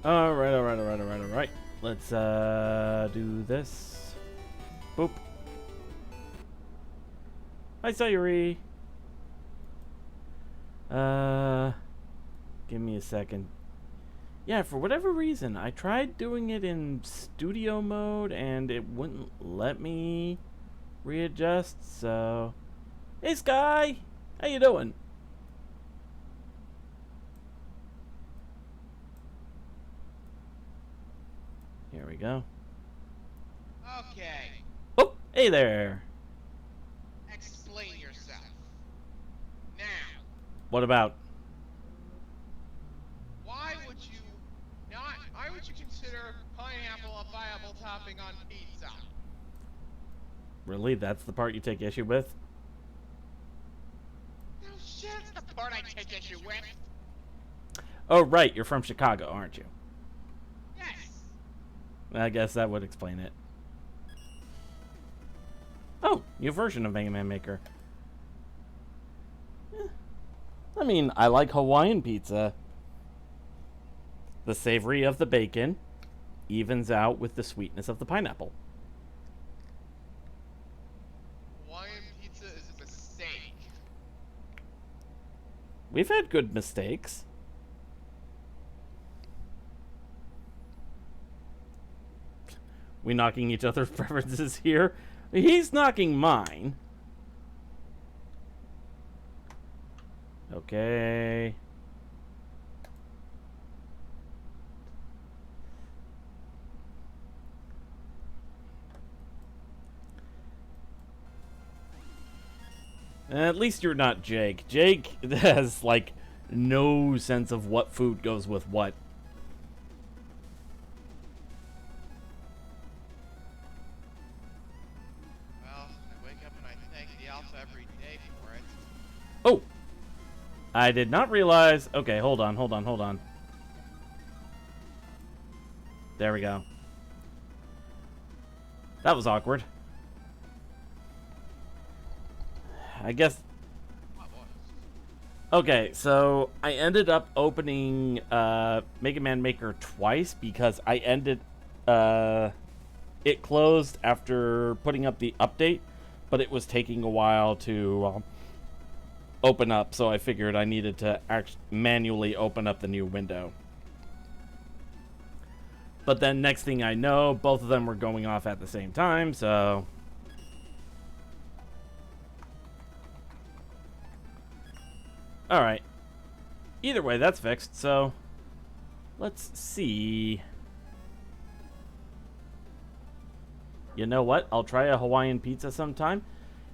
Alright. Let's do this. Boop. Hi, Sayuri. Give me a second. Yeah, for whatever reason, I tried doing it in studio mode and it wouldn't let me readjust, so... Hey, Sky! How you doing? Here we go. Okay. Oh, hey there! Explain yourself. Now. What about? Why would you consider pineapple a viable topping on pizza? Really? That's the part you take issue with? No shit, that's the part I take issue with. Oh, right, you're from Chicago, aren't you? Yes. I guess that would explain it. Oh, new version of Megaman Maker. I mean, I like Hawaiian pizza. The savory of the bacon evens out with the sweetness of the pineapple. Hawaiian pizza is a mistake. We've had good mistakes. We knocking each other's preferences here. He's knocking mine. Okay. At least you're not Jake. Jake has, like, no sense of what food goes with what. Well, I wake up and I thank the Alpha every day for it. Oh! I did not realize... Okay, hold on. There we go. That was awkward. I guess... What was? Okay, so I ended up opening Mega Man Maker twice because I ended... it closed after putting up the update, but it was taking a while to open up, so I figured I needed to manually open up the new window. But then next thing I know, both of them were going off at the same time, so... Alright. Either way, that's fixed, so... Let's see... You know what? I'll try a Hawaiian pizza sometime.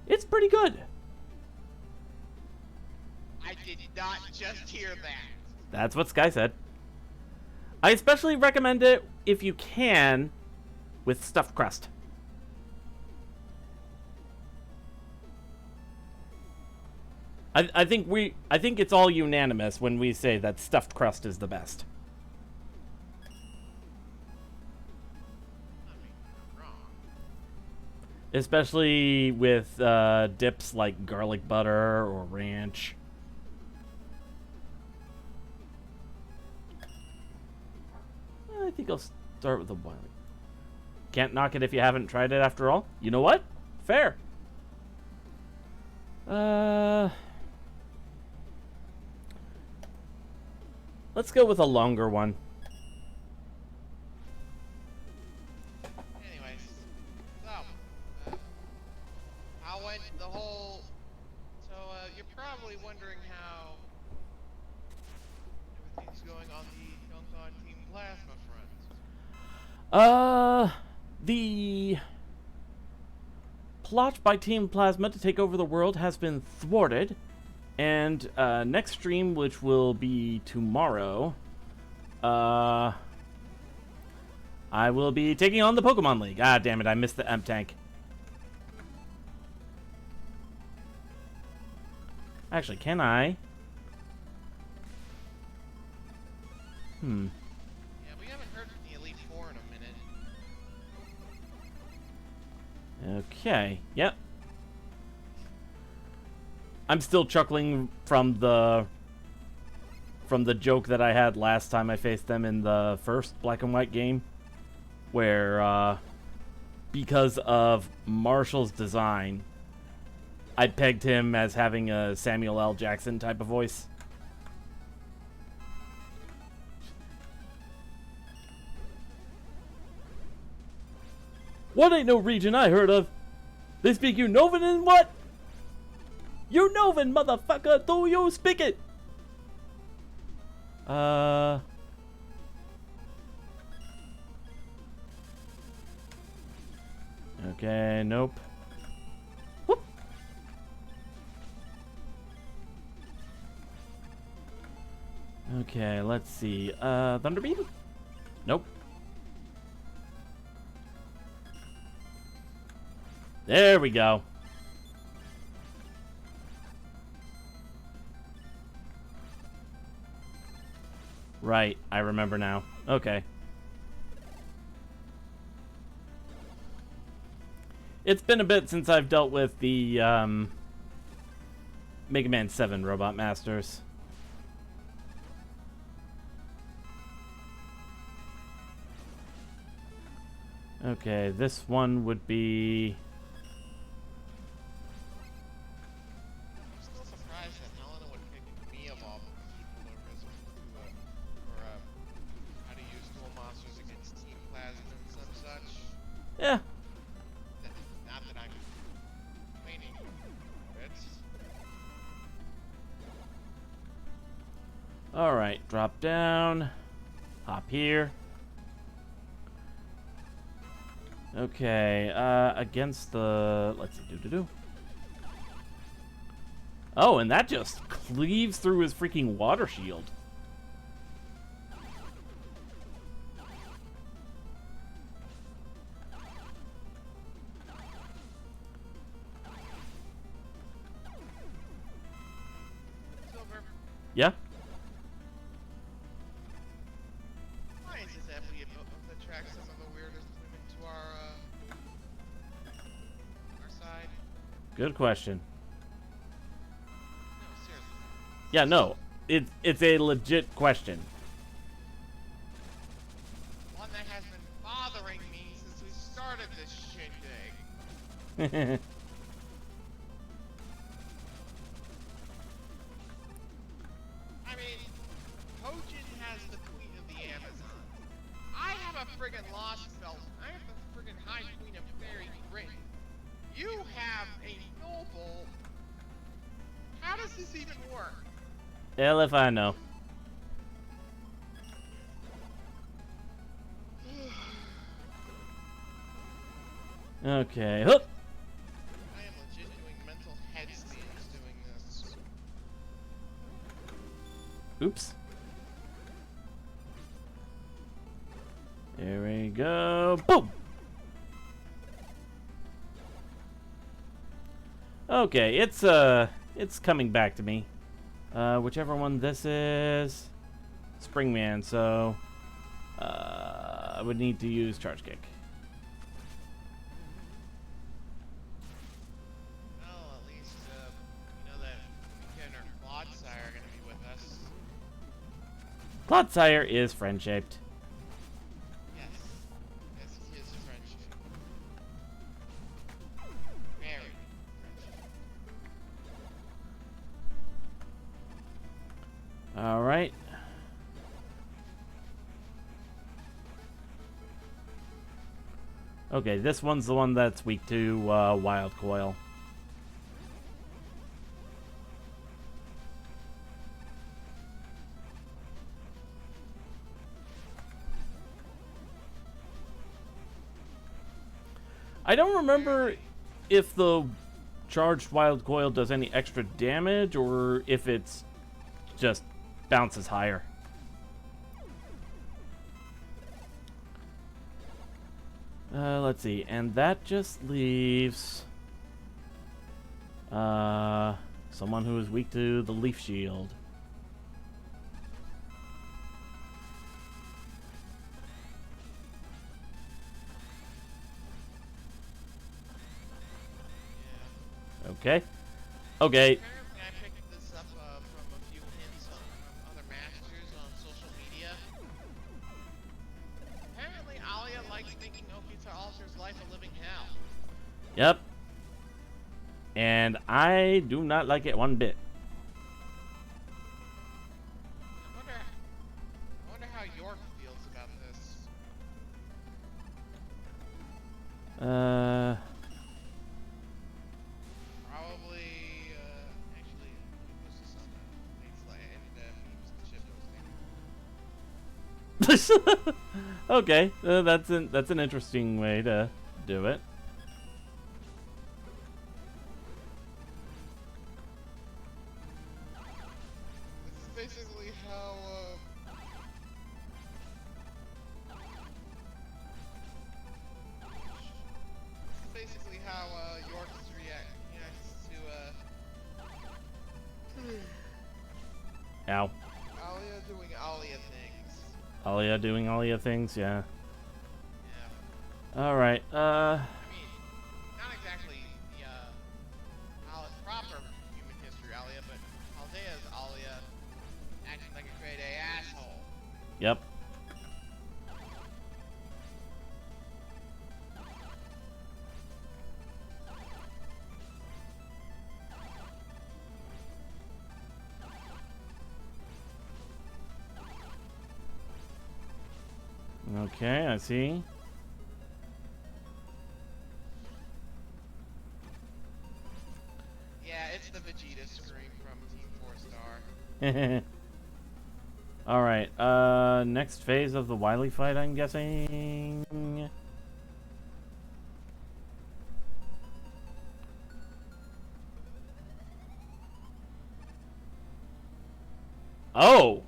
It's pretty good. I did not just hear that. That's what Sky said. I especially recommend it if you can with stuffed crust. I think it's all unanimous when we say that stuffed crust is the best. I mean, you're wrong. Especially with dips like garlic butter or ranch. I think I'll start with the one. Can't knock it if you haven't tried it after all. You know what? Fair. Let's go with a longer one. Anyways, so, how went the whole... So, you're probably wondering how everything's going on the Dunk on Team Plasma front. The plot by Team Plasma to take over the world has been thwarted. And next stream, which will be tomorrow, I will be taking on the Pokemon League. Ah, damn it, I missed the M-Tank. Actually, can I? Yeah, we haven't heard from the Elite Four in a minute. Okay, yep. I'm still chuckling from the from the joke that I had last time I faced them in the first black and white game, where because of Marshall's design, I pegged him as having a Samuel L. Jackson type of voice. What ain't no region I heard of? They speak you Novan and what? You Novan, motherfucker! Do you speak it? Okay, nope. Whoop. Okay, let's see. Thunderbeam? Nope. There we go. Right, I remember now. Okay. It's been a bit since I've dealt with the Mega Man 7 Robot Masters. Okay, this one would be... I'm still surprised that Helena would pick me of all people for how to use dual monsters against Team Plasma and some such. Yeah. Not that I'm complaining of it. Alright, drop down. Hop here. Okay, against the... Let's see, do. Oh, and that just cleaves through his freaking water shield. Silver, Yeah? why is this every attract some of the weirdest women to our side? Good question. No, seriously. Yeah, no. It's a legit question. One that has been bothering me since we started this shindig. I mean, Hojin has the Queen of the Amazon. I have a friggin' Lost Belt. I have the friggin' High Queen of Fairy Grit. You have a noble. How does this even work? Hell if I know. Okay, hook. I am legit doing mental headstands doing this. Oops. There we go. Boom. Okay, it's coming back to me. Whichever one this is, Springman. So, I would need to use Charge Kick. Well, at least you know that Weekend or Clodsire are gonna be with us. Clodsire is friend-shaped. Yes. Yes, he is a friendship. Very friendship. All right. Okay, this one's the one that's weak to Wild Coil. I don't remember if the charged Wild Coil does any extra damage or if it's just bounces higher. Let's see, and that just leaves someone who is weak to the Leaf Shield. Yeah. Okay. Okay. Apparently, I picked this up from a few hints from other masters life a living hell. Yep. And I do not like it one bit. I wonder how York feels about this. Probably, actually, what's this on the next slide? And shit posting. Okay, that's an interesting way to do it. This is basically how, York's reacts to, Ow. Alia doing Alia things. Alia doing Alia things, yeah. Yeah. Alright, I mean, not exactly the, proper human history Alia, but Aldea's Alia acting like a grade A asshole. Yep. Okay, I see. Yeah, it's the Vegeta scream from Team 4 Star. Alright, next phase of the Wily fight, I'm guessing. Oh!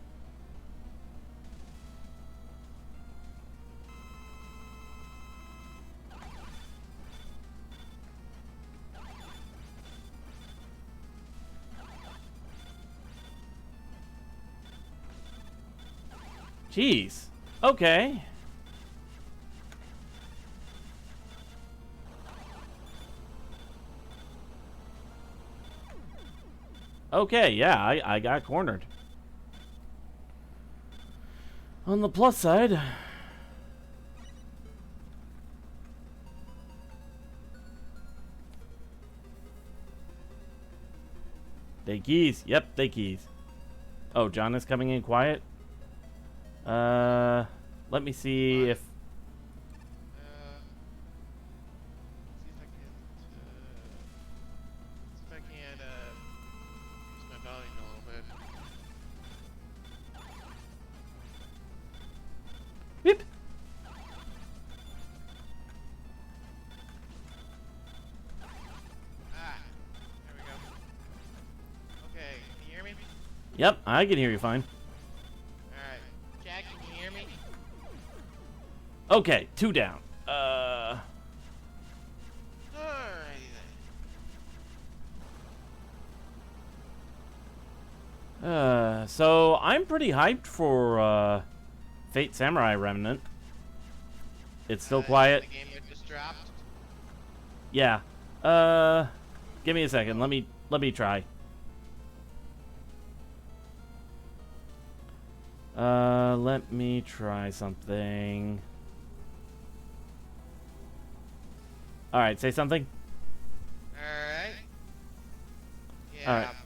Jeez. Okay. Okay, yeah, I got cornered. On the plus side... They keys. Yep, they keys. Oh, John is coming in quiet? Let me see if... See if I can, use my volume a little bit. Beep. Ah, there we go. Okay, can you hear me? Yep, I can hear you fine. Alright. Jack, can you hear me? Okay, 2 down. Alrighty then. So I'm pretty hyped for, Fate Samurai Remnant. It's still quiet. The game that just dropped. Yeah. Give me a second. Let me try. Let me try something. Alright, say something. Alright. Yeah. Alright.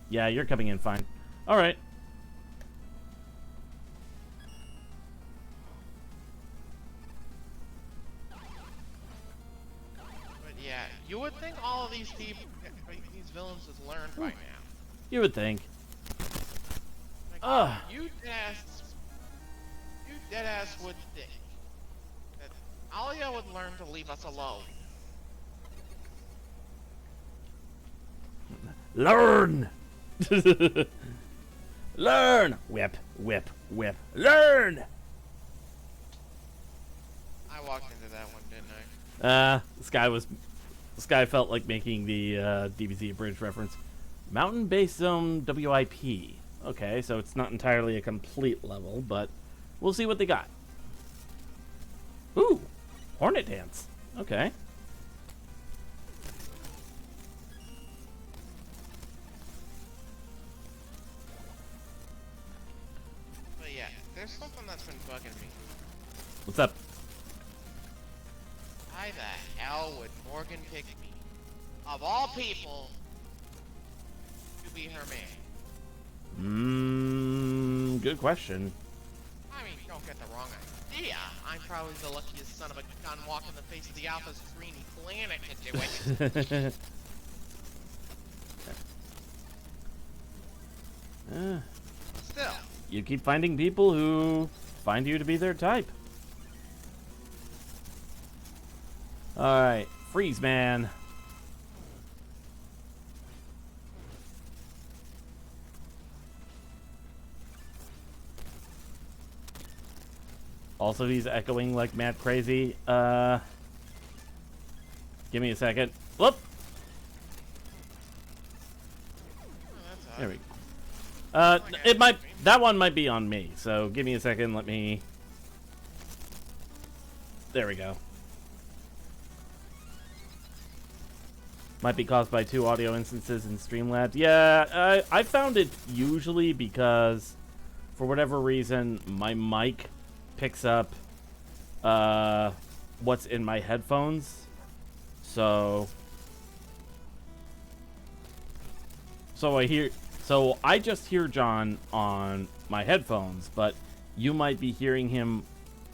Yeah, you're coming in fine. Alright. But yeah, you would think all of these villains would learn by now. You would think. Like, you deadass would think that Alia would learn to leave us alone. Learn! Learn! Whip, whip, whip. Learn! I walked into that one, didn't I? This guy felt like making the DBZ Abridged reference. Mountain Base Zone WIP. Okay, so it's not entirely a complete level, but we'll see what they got. Ooh, Hornet Dance. Okay. But yeah, there's something that's been bugging me. What's up? Why the hell would Morgan pick me, of all people, to be her man? Good question. I mean, don't get the wrong idea. I'm probably the luckiest son of a gun walking the face of the Alpha's green planet to do it. Still. You keep finding people who find you to be their type. Alright, freeze man. Also, he's echoing like mad crazy. Give me a second. Whoop! Oh, There we go. It might, that one might be on me, so give me a second, let me... There we go. Might be caused by 2 audio instances in Streamlabs. Yeah, I found it usually because, for whatever reason, my mic picks up what's in my headphones. So I just hear John on my headphones, but you might be hearing him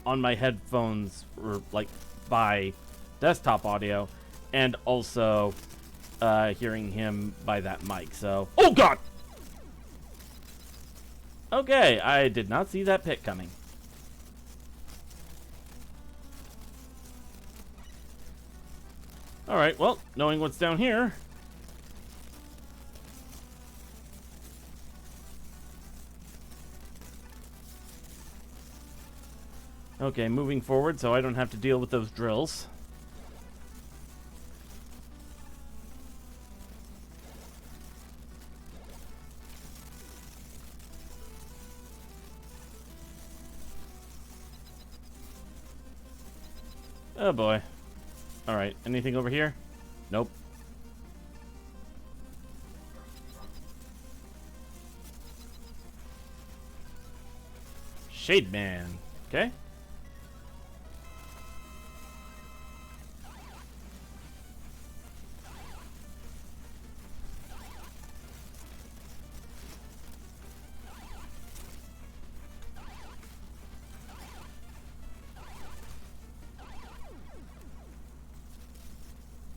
on my headphones or like by desktop audio, and also hearing him by that mic. So, oh god! Okay, I did not see that pit coming. Alright, well, knowing what's down here. Okay, moving forward so I don't have to deal with those drills. Oh boy. Alright, anything over here? Nope. Shade Man. Okay.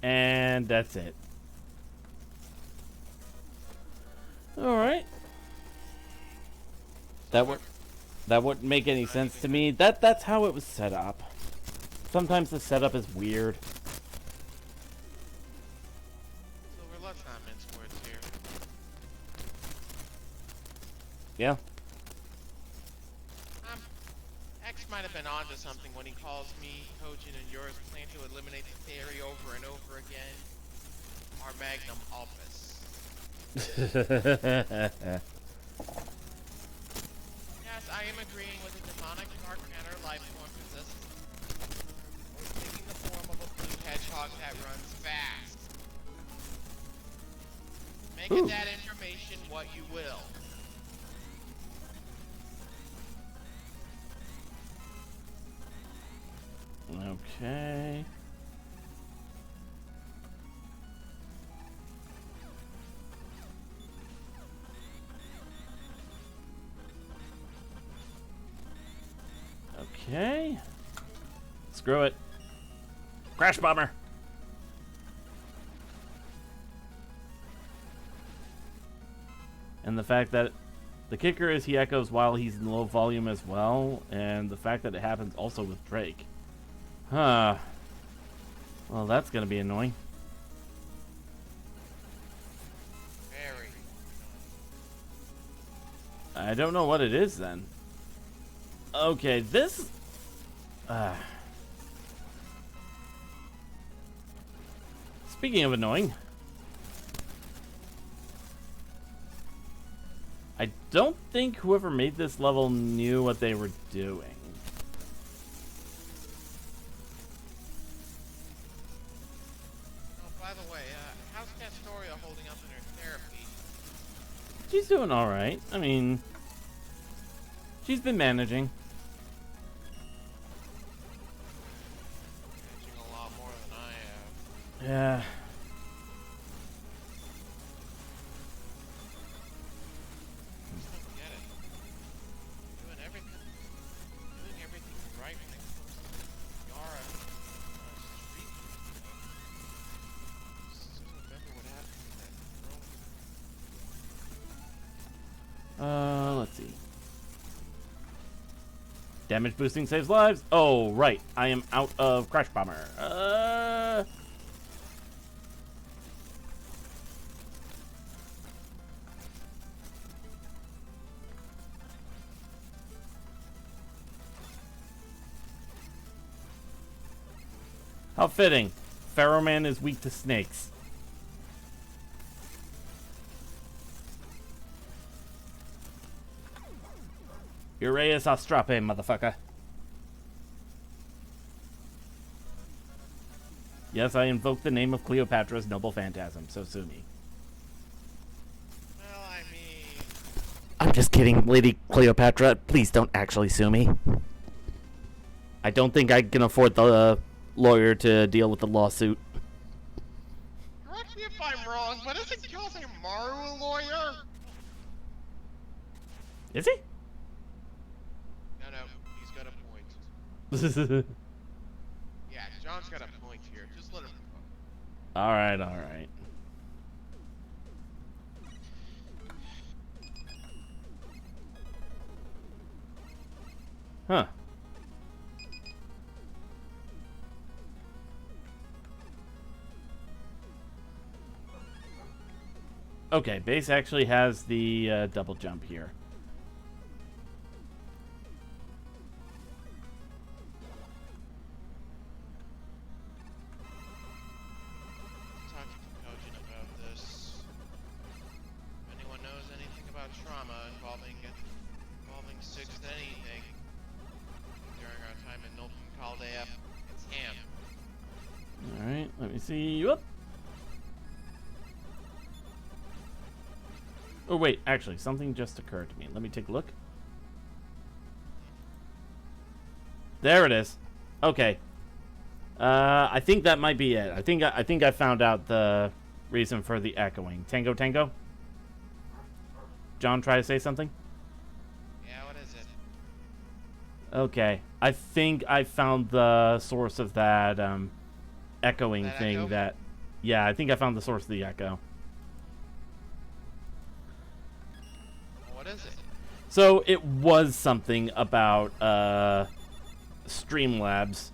And that's it. Alright. That wouldn't make any sense to me. That's how it was set up. Sometimes the setup is weird. Silver, let's not mince words here. Yeah. X might have been onto something when he calls me, Kojin, and yours plan to eliminate the theory over and over again. Our magnum opus. Yes, I am agreeing with the demonic dark matter life form resistance. Taking the form of a blue hedgehog that runs fast. Make of that information what you will. Okay. Okay. Screw it. Crash bomber. And the fact that the kicker is he echoes while he's in low volume as well, and the fact that it happens also with Drake. Huh. Well, that's gonna be annoying. Very. I don't know what it is then. Okay, this... Speaking of annoying... I don't think whoever made this level knew what they were doing. Oh, by the way, how's Castoria holding up in her therapy? She's doing alright. I mean... She's been managing. Managing a lot more Yeah. Just don't get it. Doing everything right when it comes to Yara street. Just don't remember what happened to that drone. Let's see. Damage boosting saves lives. Oh, right. I am out of Crash Bomber. How fitting. Pharaoh Man is weak to snakes. Ureus Astrape, motherfucker. Yes, I invoke the name of Cleopatra's noble phantasm, so sue me. Well, I mean, I'm just kidding, Lady Cleopatra. Please don't actually sue me. I don't think I can afford the lawyer to deal with the lawsuit. correct me if I'm wrong, but isn't Maru a lawyer? Is he? No, he's got a point. Yeah, John's got a point here. Just let him go. Alright, alright. Huh. Okay, base actually has the double jump here. Talk to Kojin about this. If anyone knows anything about trauma involving sixth anything during our time in Nolfin Caldea, it's him. Alright, let me see. Whoop. Oh, wait, actually, something just occurred to me. Let me take a look. There it is. Okay. I think that might be it. I think I found out the reason for the echoing. Tango, Tango? John, try to say something? Yeah, what is it? Okay. I think I found the source of that echoing That thing echo? that... Yeah, I think I found the source of the echo. What is it? So it was something about Streamlabs.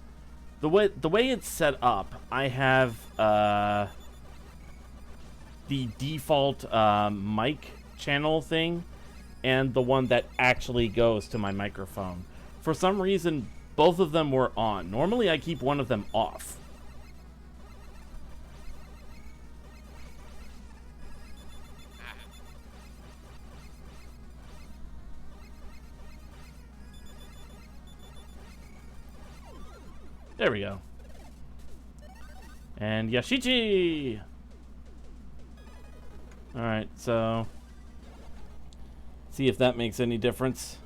The way it's set up, I have the default mic channel thing and the one that actually goes to my microphone. For some reason, both of them were on. Normally, I keep one of them off. There we go. And Yashichi! Alright, so... see if that makes any difference.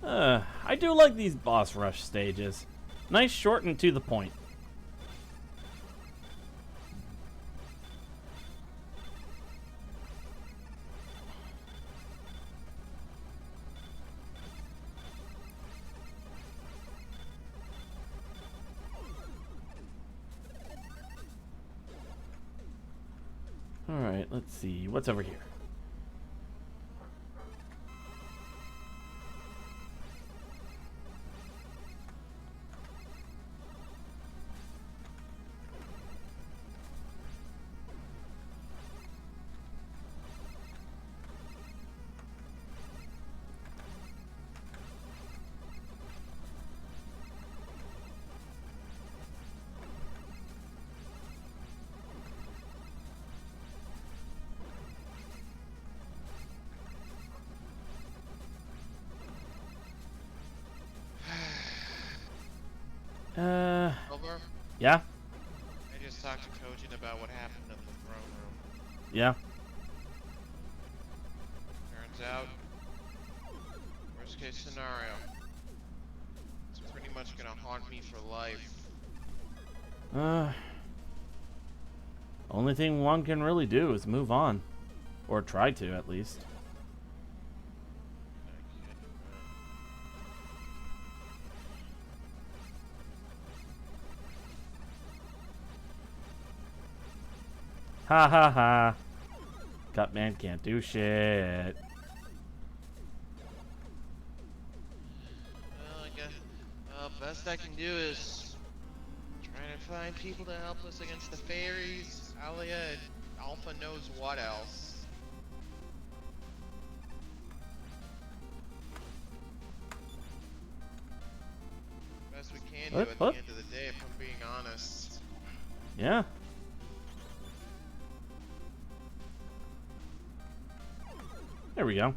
I do like these boss rush stages. Nice, short, and to the point. Alright, let's see. What's over here? Over? Yeah? I just talked to Kojin about what happened in the throne room. Yeah? Turns out, worst case scenario, it's pretty much gonna haunt me for life. Only thing one can really do is move on. Or try to, at least. Ha ha ha. Cutman can't do shit. Well, I guess best I can do is try to find people to help us against the fairies, Alia, and Alpha knows what else. Best we can do at the end of the day, if I'm being honest. Yeah. There we go.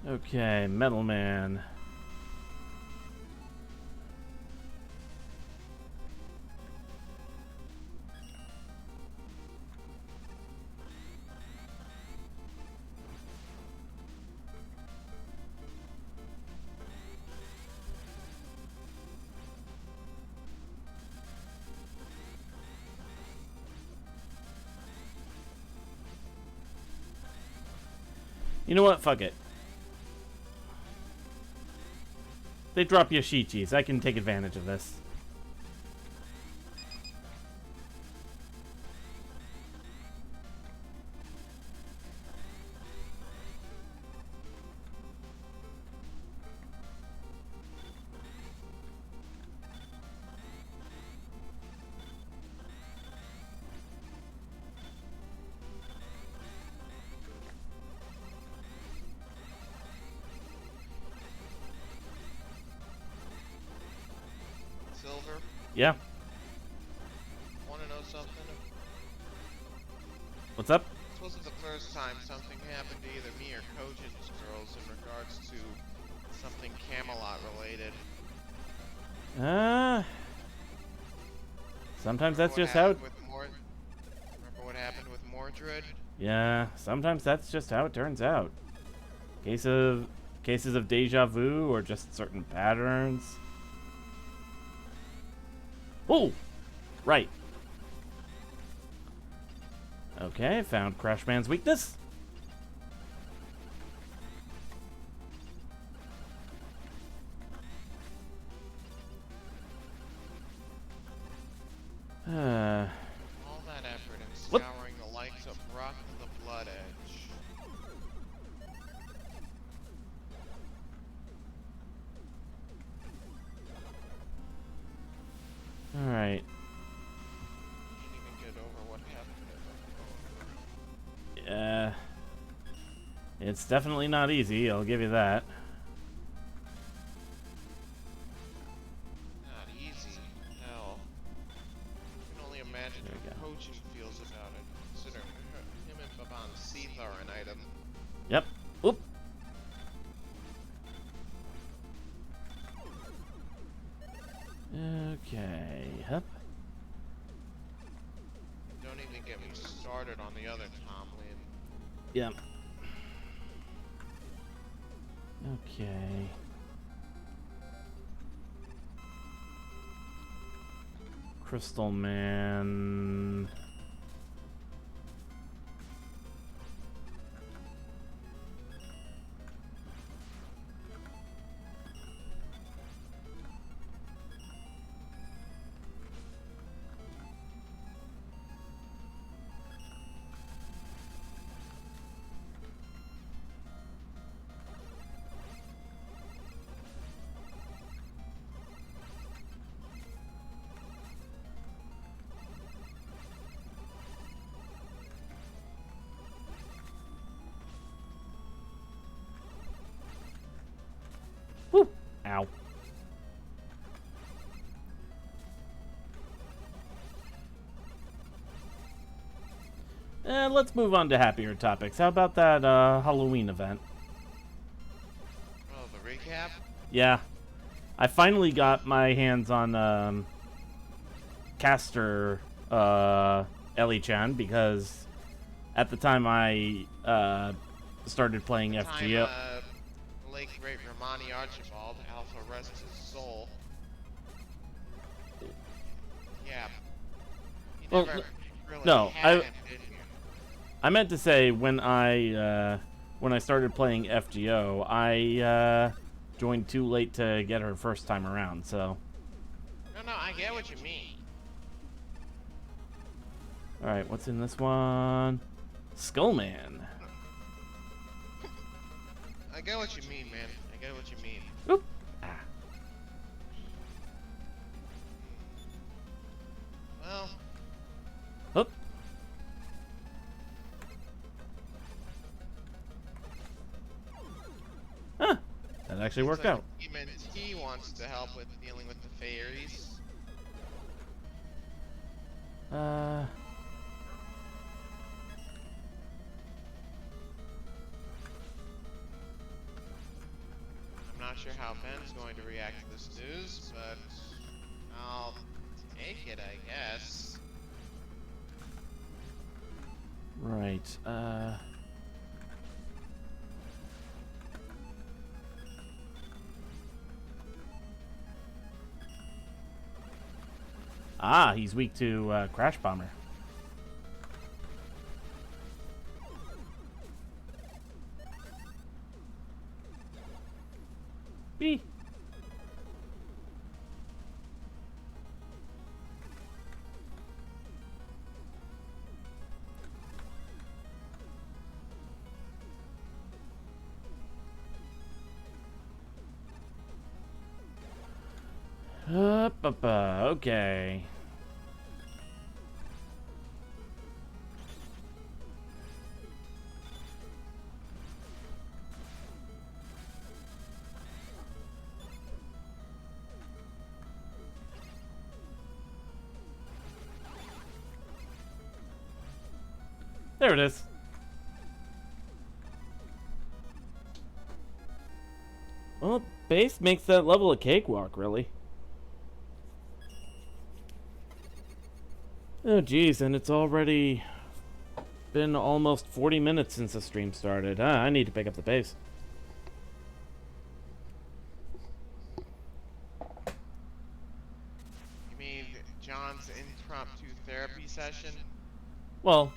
Okay, Metal Man. You know what? Fuck it. They drop Yoshichis. I can take advantage of this. Silver, Yeah. wanna know something? What's up? This wasn't the first time something happened to either me or Kojin's girls in regards to something Camelot related. Sometimes that's just how. Remember what happened with Mordred? Yeah. Sometimes that's just how it turns out. Cases of deja vu or just certain patterns. Oh, right. Okay, found Crashman's weakness. All that effort in scouring the likes of Rock and the Blood Edge. All right. Can't even get over what happened to them. Yeah. It's definitely not easy, I'll give you that. Not easy. Hell. I can only imagine how Kojin feels about it, considering him and Baban Seath are an item. Yep. Oop. Okay. Hup. Don't even get me started on the other Tomlin. Yep. Okay. Crystal Man. Woo! Ow. Let's move on to happier topics. How about that Halloween event? Oh, the recap? Yeah. I finally got my hands on Caster Ellie-chan because at the time I started playing The time, FGO. the late great Romani Archibald, Alpha rest his soul. Yeah, he Well, never really no, had it, did he? I meant to say when I started playing FGO, I joined too late to get her first time around. So, No, I get what you mean. all right, what's in this one? Skullman. I get what you mean, man. I get what you mean. Oop. Ah. Well, Oop. Huh. That actually worked out. Demon T wants to help with dealing with the fairies. I'm not sure how Ben's going to react to this news, but I'll take it, I guess. Right. Ah, he's weak to Crash Bomber. B. Okay. There it is. Well, base makes that level a cakewalk, really. Oh, geez, and it's already been almost 40 minutes since the stream started. I need to pick up the pace. You mean John's impromptu therapy session? Well,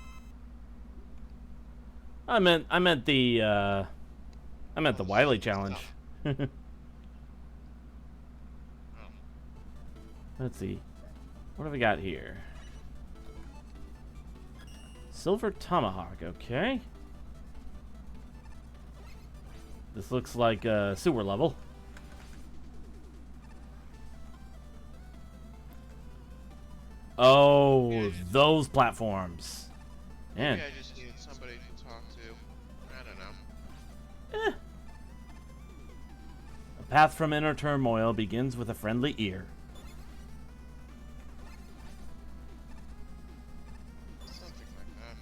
I meant the Wily challenge. Oh. Let's see. What have we got here? Silver Tomahawk, okay. This looks like a sewer level. Oh, those platforms. Man. Maybe I just need somebody to talk to. I don't know. A path from inner turmoil begins with a friendly ear. Something like that.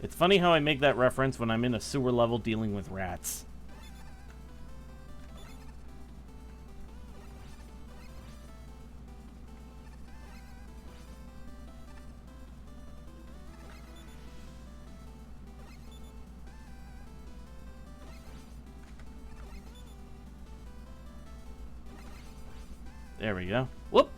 It's funny how I make that reference when I'm in a sewer level dealing with rats. There we go. Whoop!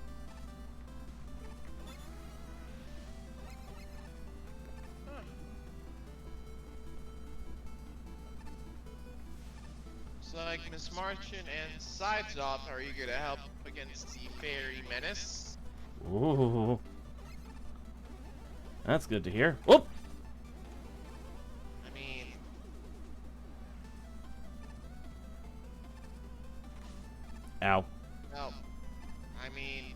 Looks like Miss Martian and Sidesoft are eager to help against the fairy menace. Ooh. That's good to hear. Whoop! I mean, Ow. well, I mean,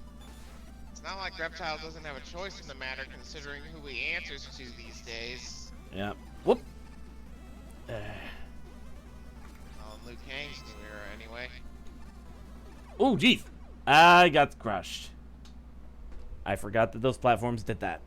it's not like Reptile doesn't have a choice in the matter considering who he answers to these days. Yeah. Whoop! Well, in Liu Kang's new era, anyway. Oh, jeez. I got crushed. I forgot that those platforms did that.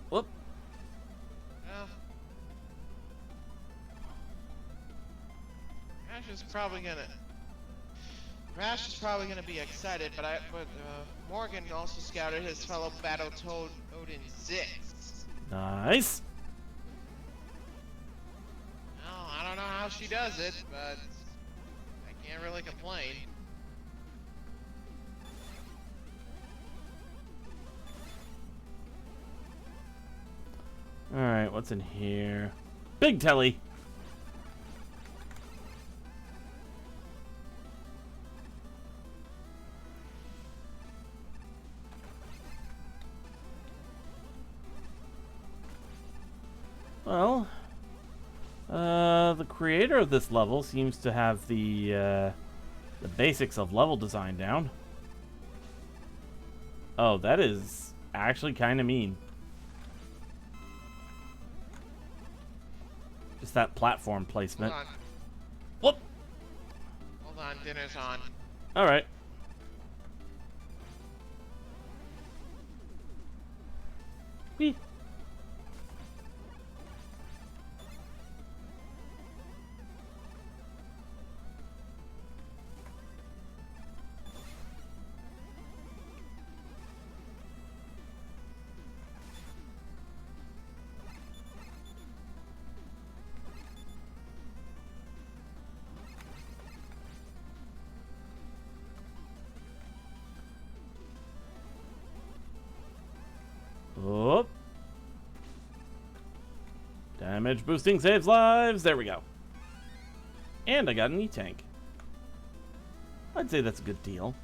Whoop. Well, Rash is probably gonna be excited, but Morgan also scouted his fellow Battletoad Odin Zix. Nice. Well, I don't know how she does it, but I can't really complain. Alright, what's in here? Big telly. Well, the creator of this level seems to have the basics of level design down. Oh, that is actually kind of mean. Just that platform placement. Hold on. Whoop! Hold on, dinner's on. Alright. Whee! Oop. Damage boosting saves lives. There we go. And I got an E-Tank. I'd say that's a good deal.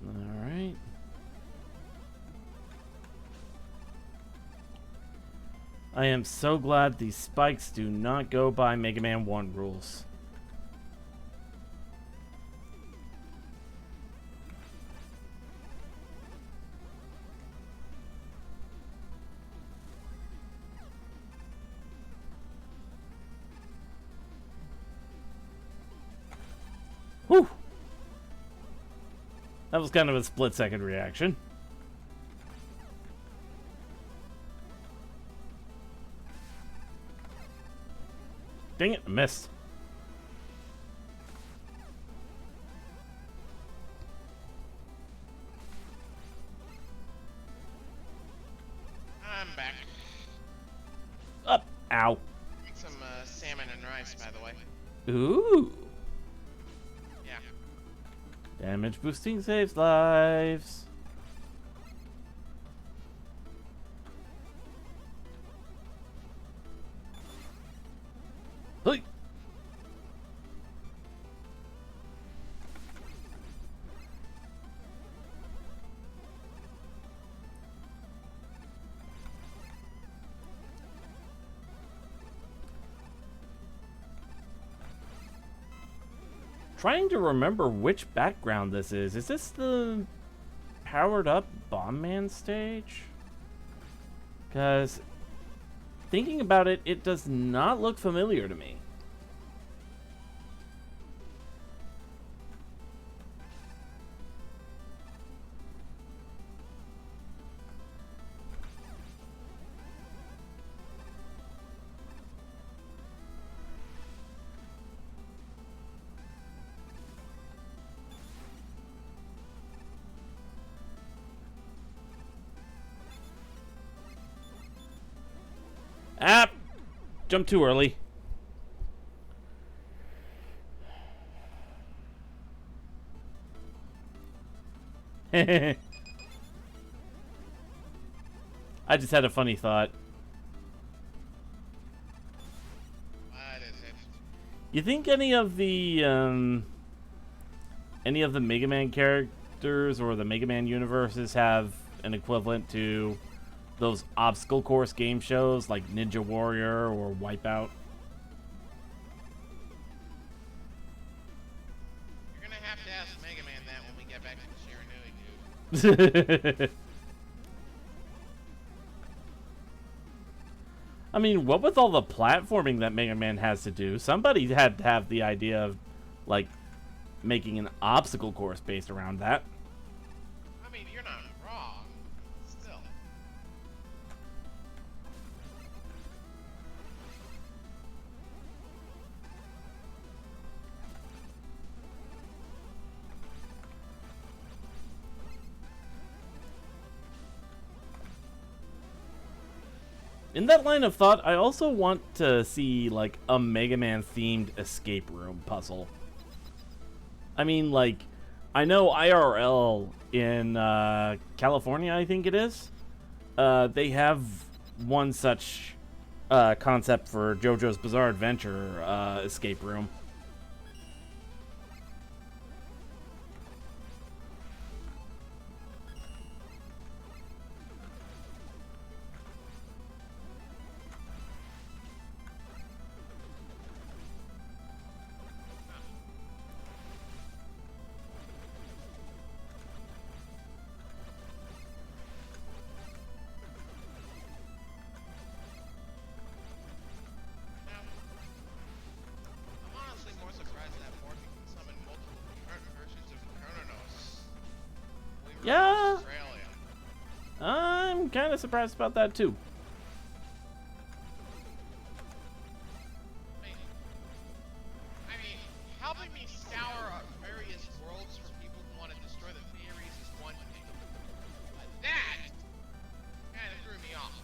Alright. I am so glad these spikes do not go by Mega Man 1 rules. Whew! That was kind of a split-second reaction. Dang it, I missed. I'm back. Up. Ow. Some salmon and rice, by the way. Ooh. Yeah. Damage boosting saves lives. Hey. Trying to remember which background this is. Is this the powered up Bomb Man stage? Because thinking about it, it does not look familiar to me. Ah! Jumped too early. I just had a funny thought. What is it? You think any of the Mega Man characters or the Mega Man universes have an equivalent to those obstacle course game shows like Ninja Warrior or Wipeout? ask Mega Man that when we get back to Shiranui, dude. I mean, what with all the platforming that Mega Man has to do, somebody had to have the idea of, like, making an obstacle course based around that. I mean, you're not wrong. Still. In that line of thought, I also want to see, like, a Mega Man themed escape room puzzle. I mean, like, I know IRL in California, I think it is. They have one such concept for JoJo's Bizarre Adventure escape room. I'm honestly more surprised that Morphe can summon multiple current versions of Chronos. We were Yeah. in Australia. I'm kind of surprised about that, too. I mean, helping me scour out various worlds for people who want to destroy the theories is one thing. But that kind of threw me off.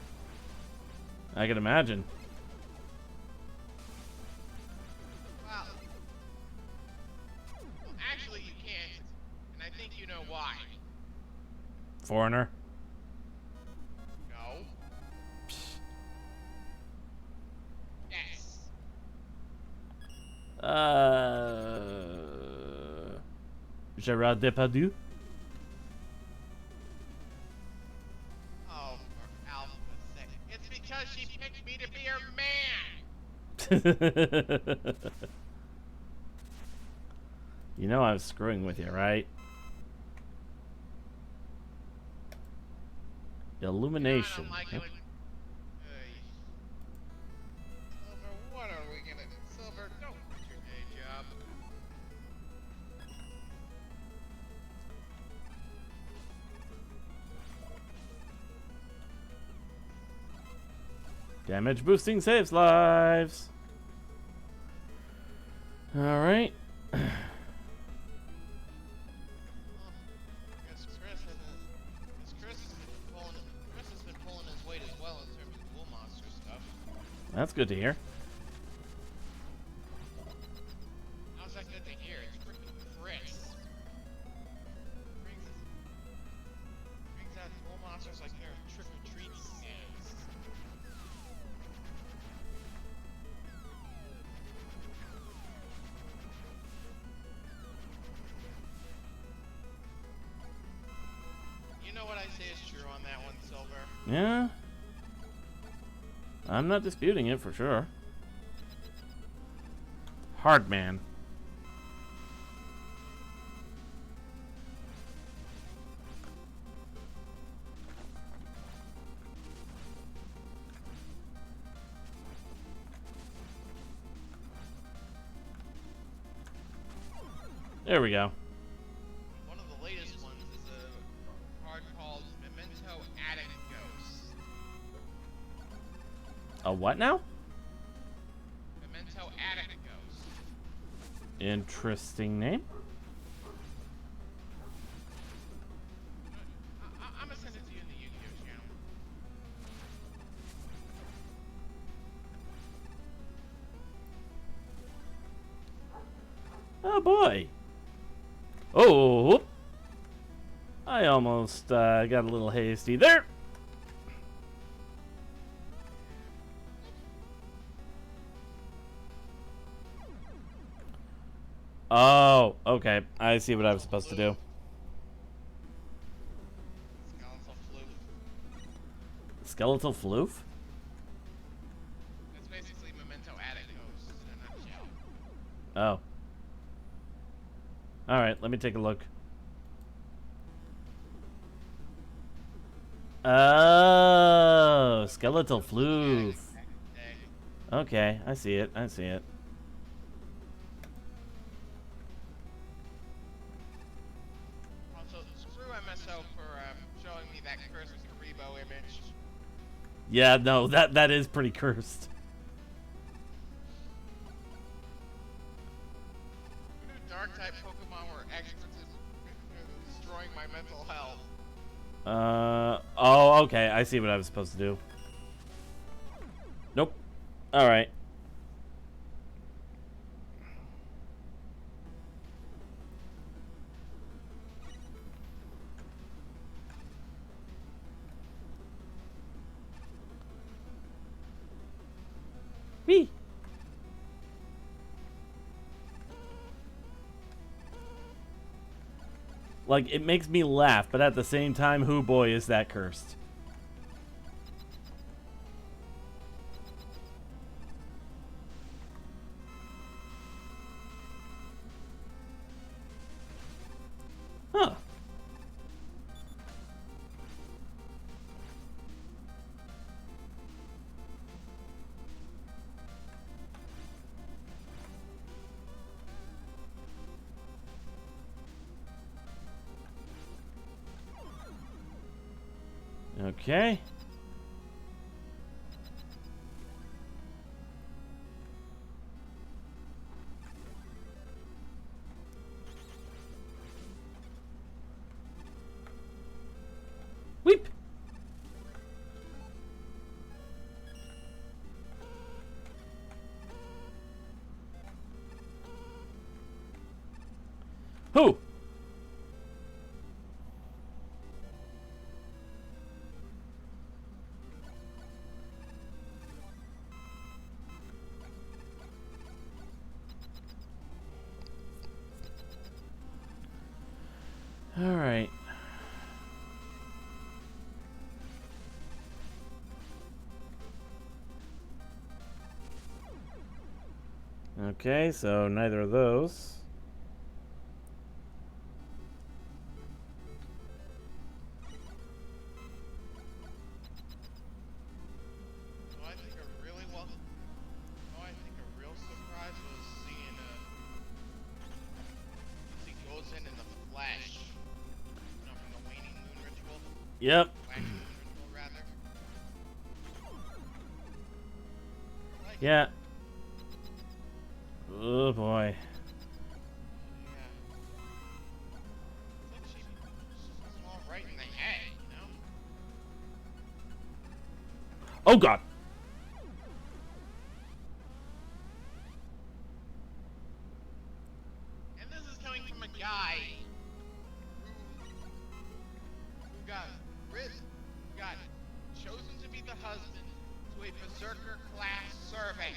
I can imagine. Well, actually you can't, and I think you know why. Foreigner. No. Yes. Gerard Depardieu. Oh, for Alpha's sake. It's because she picked me to be her man! You know I was screwing with you, right? Illumination. God, I'm like, Silver, what are we gonna... Silver, don't quit your day job. Damage boosting saves lives. All right. Guess Chris has been pulling his weight as well in terms of Duel Monster stuff. That's good to hear. How's that good to hear? It's freaking Chris. Brings out Duel Monsters like they're trick-or-treat scams. You know what I say is true on that one, Silver? Yeah. I'm not disputing it for sure. Hard man. There we go. One of the latest ones is a card called Memento Attic Ghost. A what now? Memento Attic Ghost. Interesting name. I'm gonna send it to you in the Yu-Gi-Oh channel. Oh boy. Oh. I almost got a little hasty there. Oh, okay. I see what I was supposed to do. Skeletal Flute. Skeletal floof? That's basically Memento Attic Ghost in a nutshell. Oh. Alright, let me take a look. Oh, skeletal floof. Okay, I see it. I see it. Also, screw MSO for showing me that cursed Karibo image. Yeah, no, that is pretty cursed. Who knew dark type Pokemon were experts at destroying my mental health? Oh, okay, I see what I was supposed to do. Nope. Alright. Whee! Like, it makes me laugh, but at the same time, who boy is that cursed. Huh. Okay. Weep. Who? All right. Okay, so neither of those. I think a real surprise was seeing Gozen in the flesh. You know, from the waning moon ritual. Yep. Waxing moon ritual, rather. Like, Yeah. Oh boy. yeah. It's like she's all right in the head, you know? Oh god. And this is coming from a guy who got chosen to be the husband to a berserker class servant.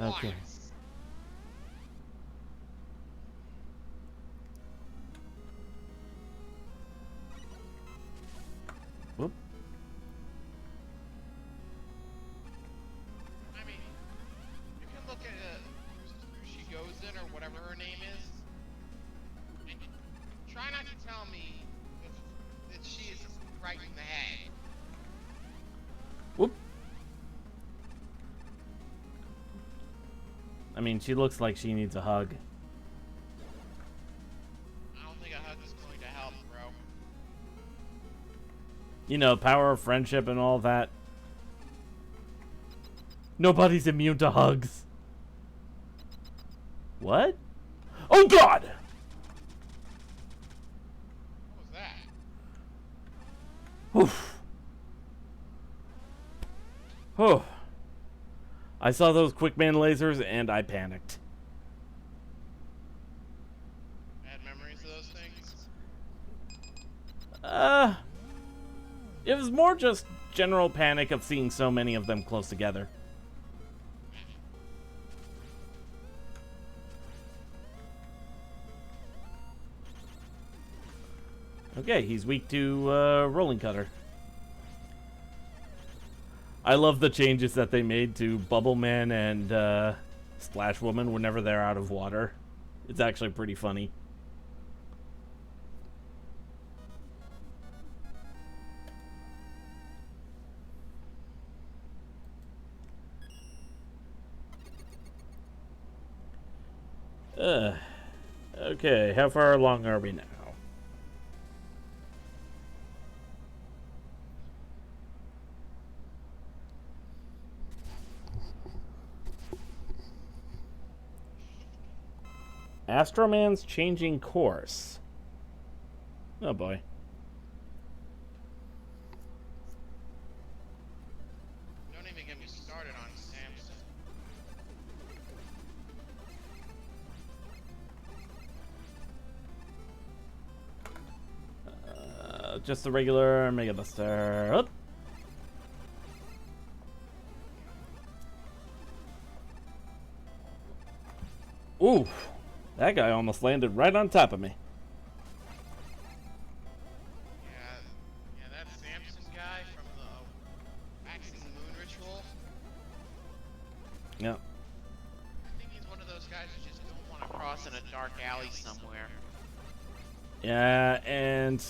Okay. Once. Whoop. I mean, you can look at who she goes in or whatever her name is, and try not to tell me that she is right in the head. Whoop. I mean, she looks like she needs a hug. I don't think a hug is going to help, bro. You know, power of friendship and all that. Nobody's immune to hugs. What? Oh god! What was that? Oof. Oh. I saw those Quickman lasers and I panicked. Bad memories of those things? It was more just general panic of seeing so many of them close together. Okay, he's weak to Rolling Cutter. I love the changes that they made to Bubble Man and Splash Woman whenever they're out of water. It's actually pretty funny. Okay, how far along are we now? Astroman's changing course. Oh boy. Don't even get me started on Samson. Just the regular Mega Buster. Oh. Ooh, that guy almost landed right on top of me. Yeah, that Samson guy from the Waxing Moon Ritual. Yeah. I think he's one of those guys who just don't want to cross in a dark alley somewhere. Yeah, and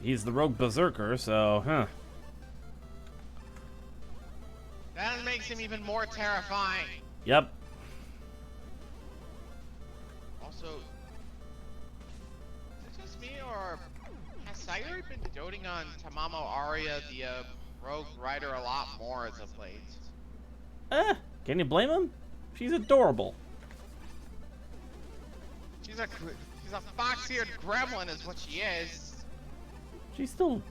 he's the rogue berserker, so, huh. That makes him even more terrifying. Yep. Also, is it just me, or has Sayuri been doting on Tamamo Aria, the rogue rider, a lot more as of late? Can you blame him? She's adorable. She's a fox-eared gremlin, is what she is. She's still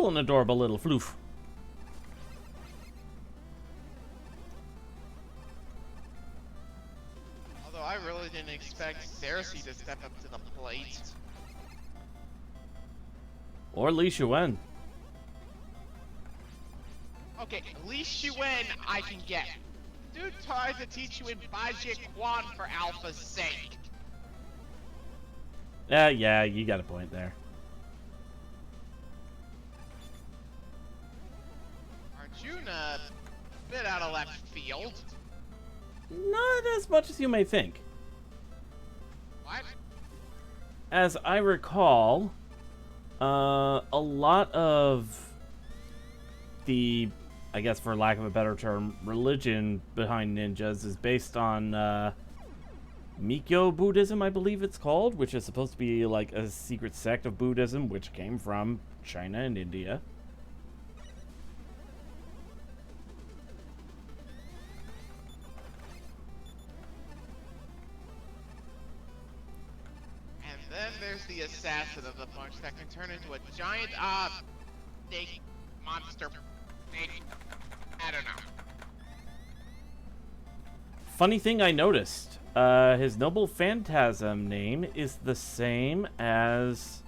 an adorable little floof. Although I really didn't expect Cersei to step up to the plate. Or Li Shuen. Okay, Li Shuen I can get. Dude tried to teach you in Bajie Quan for Alpha's sake. Yeah, you got a point there. Arjuna, a bit out of left field. Not as much as you may think. What? As I recall, a lot of the, I guess for lack of a better term, religion behind ninjas is based on Mikyo Buddhism, I believe it's called, which is supposed to be like a secret sect of Buddhism, which came from China and India. And then there's the assassin of the bunch that can turn into a giant, snake monster. Snake. I don't know. Funny thing I noticed, his Noble Phantasm name is the same as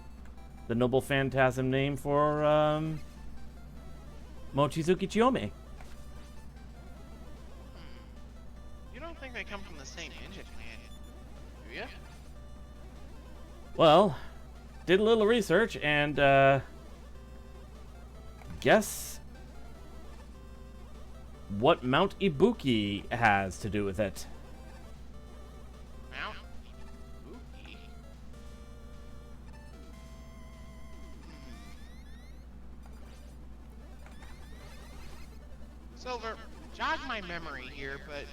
the Noble Phantasm name for Mochizuki Chiyome. You don't think they come from the same ninja clan, do ya? Well, did a little research and guess what Mount Ibuki has to do with it. Mount Ibuki? Silver, jog my memory here, but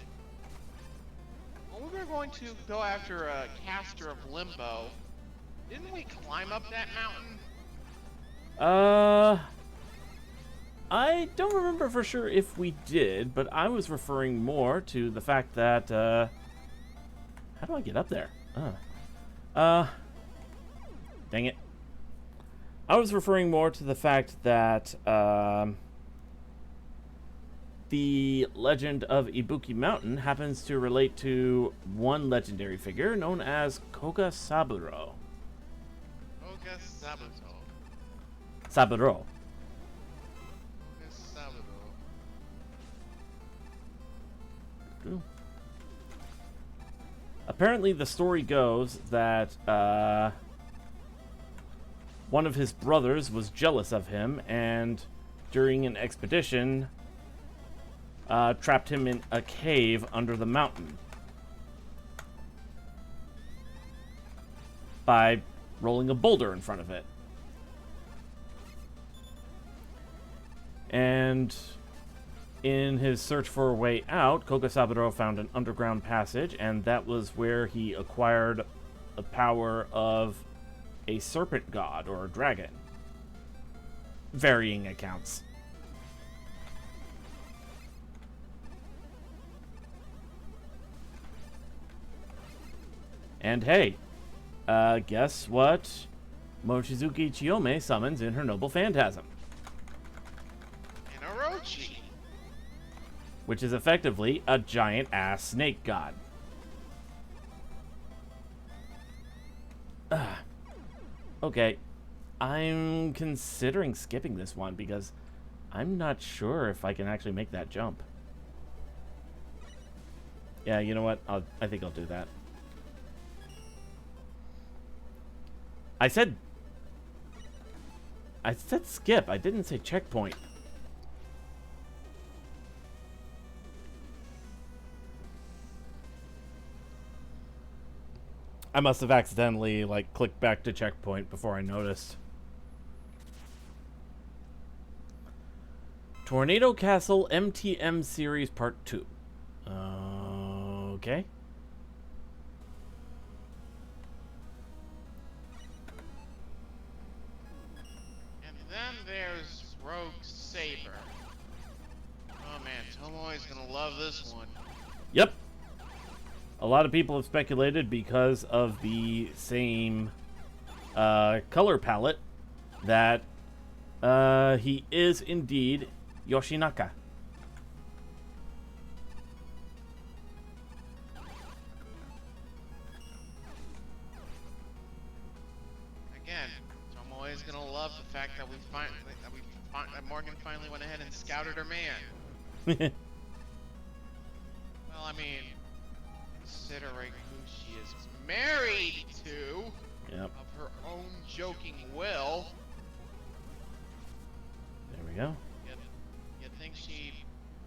when we were going to go after a caster of Limbo, didn't we climb up that mountain? I don't remember for sure if we did, but I was referring more to the fact that, how do I get up there? Dang it. I was referring more to the fact that, the legend of Ibuki Mountain happens to relate to one legendary figure known as Koga Saburo. Koga Sabuto. Saburo. Koga Sabuto. Apparently, the story goes that one of his brothers was jealous of him, and during an expedition, trapped him in a cave under the mountain by rolling a boulder in front of it. In his search for a way out, Kokosaburo found an underground passage, and that was where he acquired the power of a serpent god or a dragon. Varying accounts. And hey, guess what Mochizuki Chiyome summons in her Noble Phantasm? An Orochi. Which is effectively a giant-ass snake god. Okay, I'm considering skipping this one because I'm not sure if I can actually make that jump. Yeah, you know what? I think I'll do that. I said skip. I didn't say checkpoint. I must have accidentally, like, clicked back to checkpoint before I noticed. Tornado Castle MTM Series Part 2. Okay. And then there's Rogue Saber. Oh man, Tomoe's gonna love this one. Yep. A lot of people have speculated because of the same color palette that he is indeed Yoshinaka. Again, Tomoe's gonna love the fact that that Morgan finally went ahead and scouted her man. Well, I mean, considering who she is married to, Yep. of her own joking will, There we go. you think she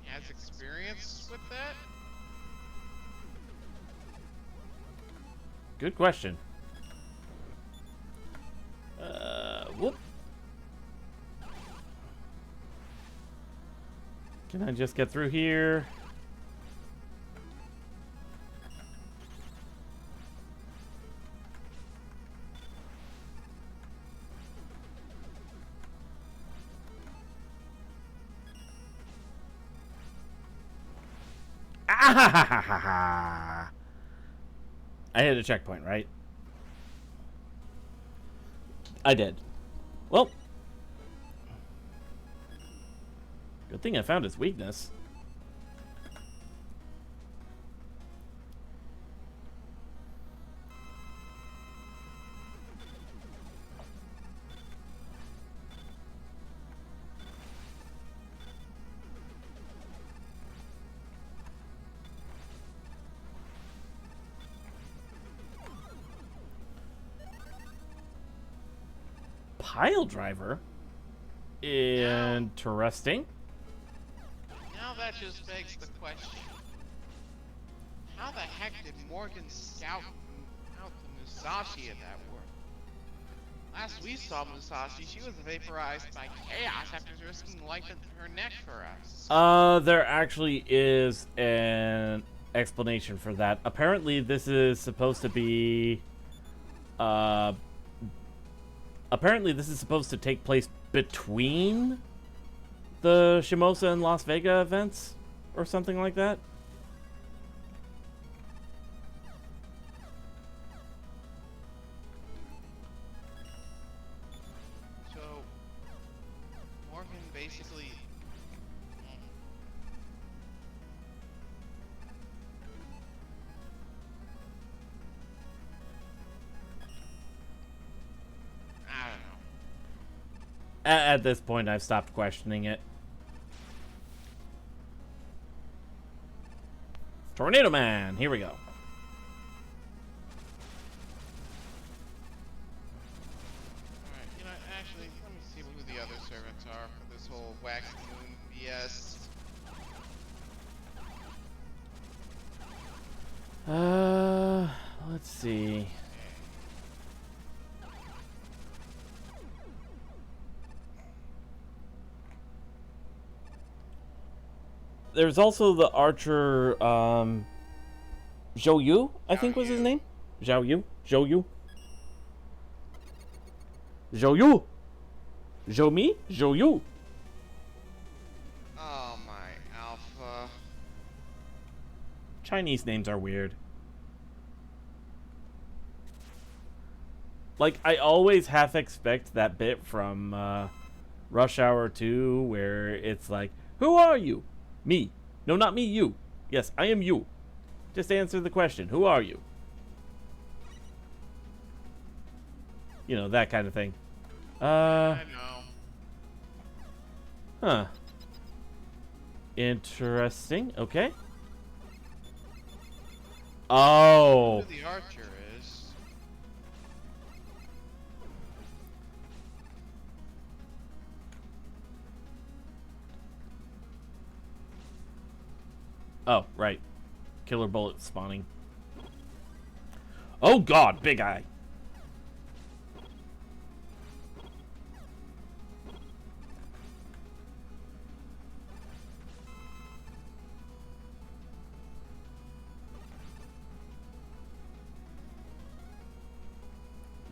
has experience with that? Good question. Whoop. Can I just get through here? Ah! I hit a checkpoint, right? I did. Well, good thing I found his weakness. Pile driver? Interesting. Now that just begs the question. How the heck did Morgan scout out the Musashi at that war? Last we saw Musashi, she was vaporized by chaos after risking life in her neck for us. There actually is an explanation for that. Apparently, this is supposed to be, apparently this is supposed to take place between the Shimosa and Las Vega events, or something like that. So, Morgan basically... I don't know. At this point, I've stopped questioning it. Tornado Man, here we go. Alright, you know, actually, let me see who the other servants are for this whole wax moon BS. Let's see. there's also the archer, Zhou Yu, I think was his name. Zhou Yu? Zhou Yu? Zhou Yu! Zhou Mi? Zhou Yu! Oh my alpha. Chinese names are weird. Like, I always half expect that bit from Rush Hour 2 where it's like, who are you? Me. No, not me, you. Yes, I am you. Just answer the question. Who are you? You know, that kind of thing. I know. Huh. Interesting. Okay. Oh. Who the archer is. Oh, right. Killer bullet spawning. Oh god, big eye.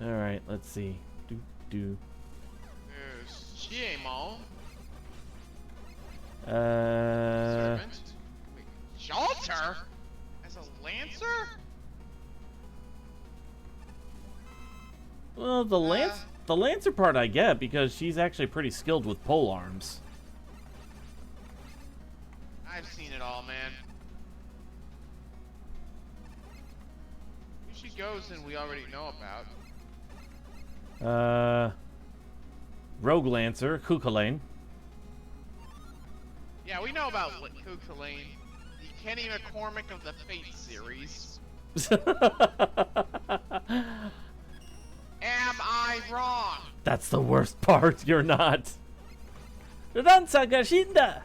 Alright, let's see. Do. There's Chiemo. Uh. Servant. Wait, Shelter? As a lancer? Well, the lancer part I get because she's actually pretty skilled with pole arms. I've seen it all, man. Who she goes in we already know about. Rogue Lancer, Kukulane. Yeah, we know about Kukulane, the Kenny McCormick of the Fate series. Am I wrong? That's the worst part, you're not. Ranza Gashinda!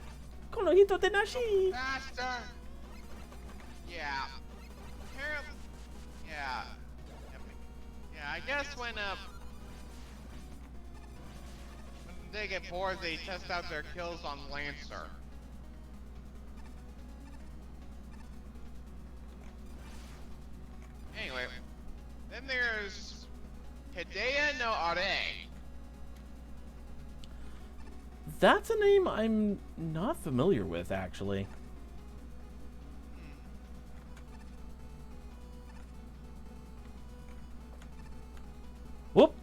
Konohito Tenashi! Faster! Yeah. Apparently. Yeah. Yeah, I guess when they get bored, they test out their kills on Lancer. Anyway, then there's Hideo no Are. That's a name I'm not familiar with, actually. Whoop!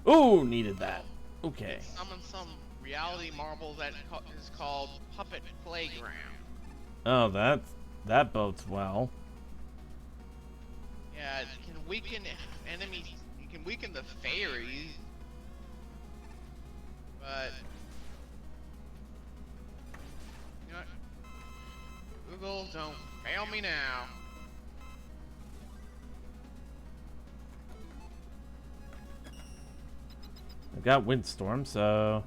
Ooh, needed that. Okay. Summon some reality marble that is called Puppet Playground. Oh, that bodes well. Yeah, it can weaken enemies. You can weaken the fairies, but you know what? Google, don't fail me now. I've got Windstorm, so...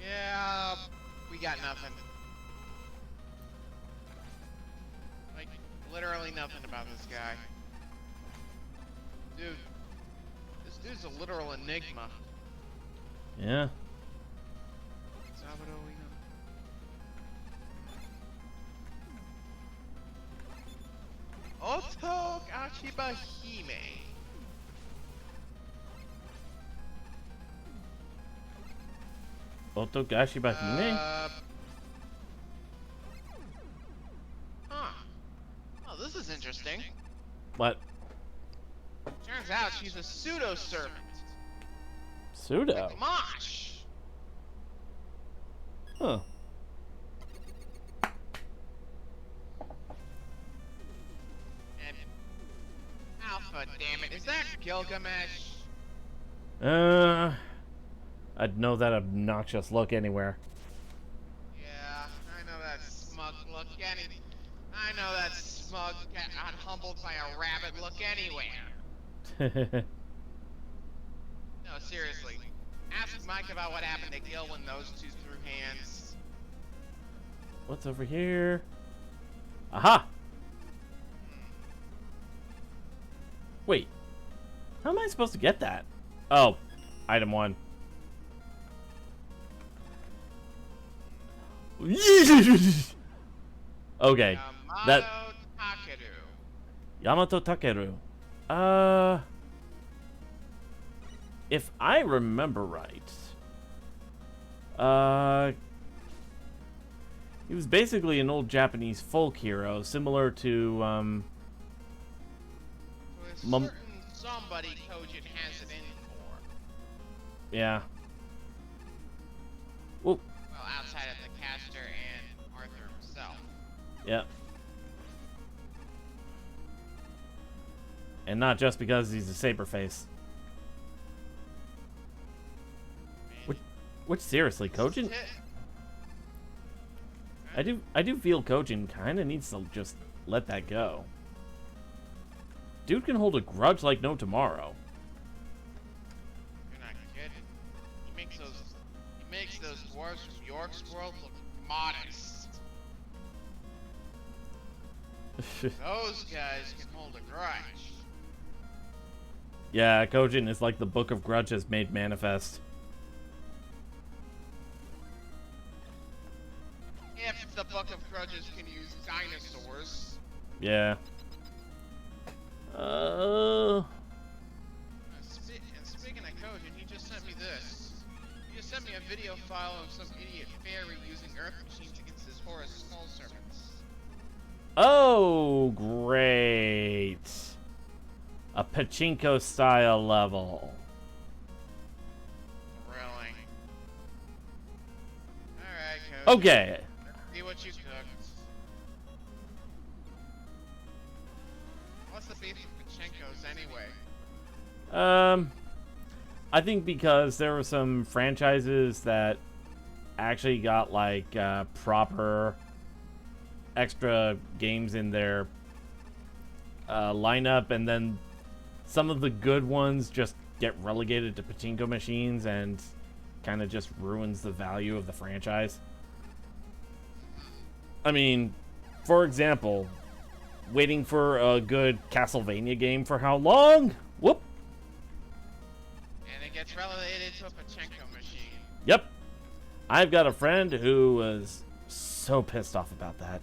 Yeah, we got nothing. Like, literally nothing about this guy. Dude, this dude's a literal enigma. Yeah. Saburo, we know. Oto Gashiba Hime. Otogashi Bahime? Huh. Oh, this is interesting. What? Turns out she's a pseudo-servant. Pseudo? Like Mosh. Huh. And Alpha, damn it, is that Gilgamesh? I'd know that obnoxious look anywhere. Yeah, I know that smug look I know that smug, unhumbled by a rabbit look anywhere. No, seriously. Ask Mike about what happened to Gil when those two threw hands. What's over here? Aha! Wait. How am I supposed to get that? Oh. Item 1. Okay. That... Yamato Takeru. Yamato Takeru. If I remember right, he was basically an old Japanese folk hero, similar to, To a certain somebody Kojin has it in for. yeah. Well, Well, outside of the caster and Arthur himself. yeah. And not just because he's a saber face. Which seriously, Kojin, I do feel Kojin kind of needs to just let that go. Dude can hold a grudge like no tomorrow. You're not kidding. He makes those dwarves from York's world look modest. Those guys can hold a grudge. Yeah, Kojin is like the Book of Grudges made manifest. If the Book of Grudges can use dinosaurs. Yeah. And speaking of Kojin, he just sent me this. He just sent me a video file of some idiot fairy using earth machines against his Horus skull serpents. Oh, great. A pachinko style level. Thrilling. Alright, Kojin. Okay. See what you cooked. What's the beef with Pachenkos anyway? I think because there were some franchises that actually got like proper extra games in their lineup, and then some of the good ones just get relegated to pachinko machines and kind of just ruins the value of the franchise. I mean, for example, waiting for a good Castlevania game for how long? Whoop. And it gets relegated to a Pachenko machine. Yep. I've got a friend who was so pissed off about that.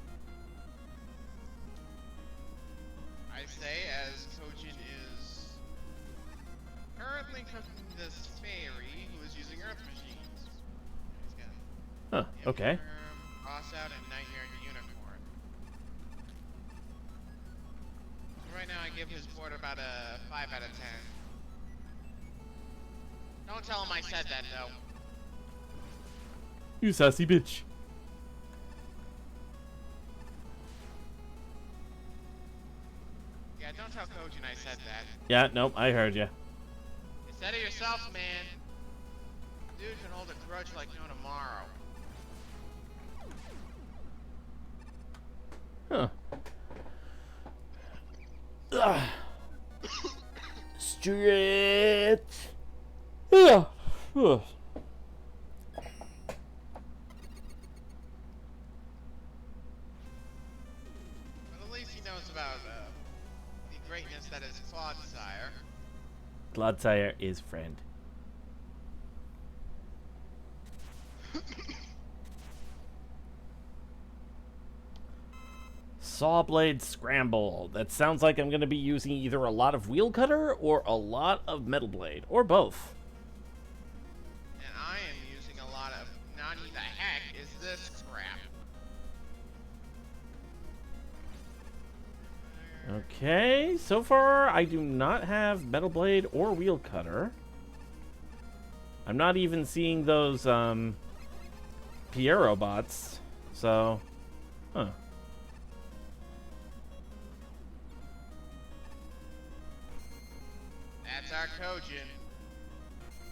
I say, as Kojin is currently cooking this fairy who is using earth machines. He's got Huh, okay. Boss out and Nightmare Unicorn. So right now I give his board about a 5 out of 10. Don't tell him I said that though. You sassy bitch. Yeah, don't tell Kojin I said that. Yeah, nope, I heard you. You said it yourself, man. Dude can hold a grudge like no tomorrow. Huh. Ugh. Straight. Yeah. Ugh. But at least he knows about the greatness that is Claude Sire. Gladshire is friend. Sawblade Scramble. That sounds like I'm going to be using either a lot of wheel cutter or a lot of metal blade, or both. And I am using a lot of Nani the heck is this crap. Okay, so far I do not have metal blade or wheel cutter. I'm not even seeing those Piero bots, so huh. That's our Kojin.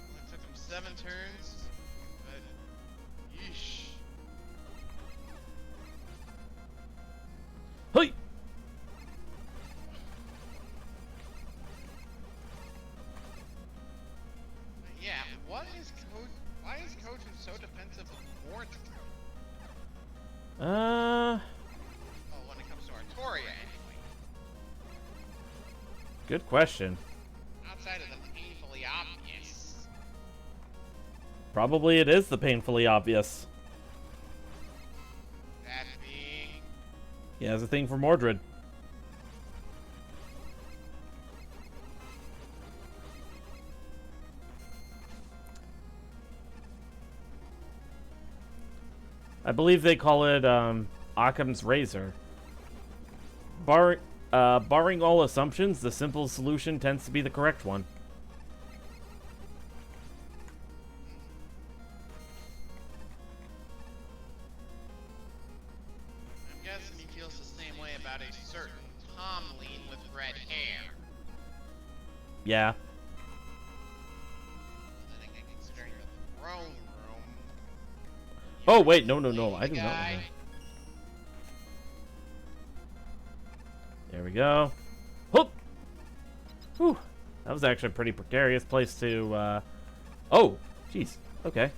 Only took him 7 turns, but yeesh. Hey! Yeah, why is Kojin so defensive of Morton? Well, when it comes to Artoria, anyway. Good question. Outside of the painfully obvious. Probably it is the painfully obvious. That being... He has a thing for Mordred. I believe they call it Occam's razor. Barring all assumptions, the simple solution tends to be the correct one. I'm guessing he feels the same way about a certain Tomlin with red hair. Yeah. Then again, considering the throne room... Oh, wait, no, I do not know. Guy. There we go. Whoop! Whew. That was actually a pretty precarious place to, Oh! Jeez. Okay.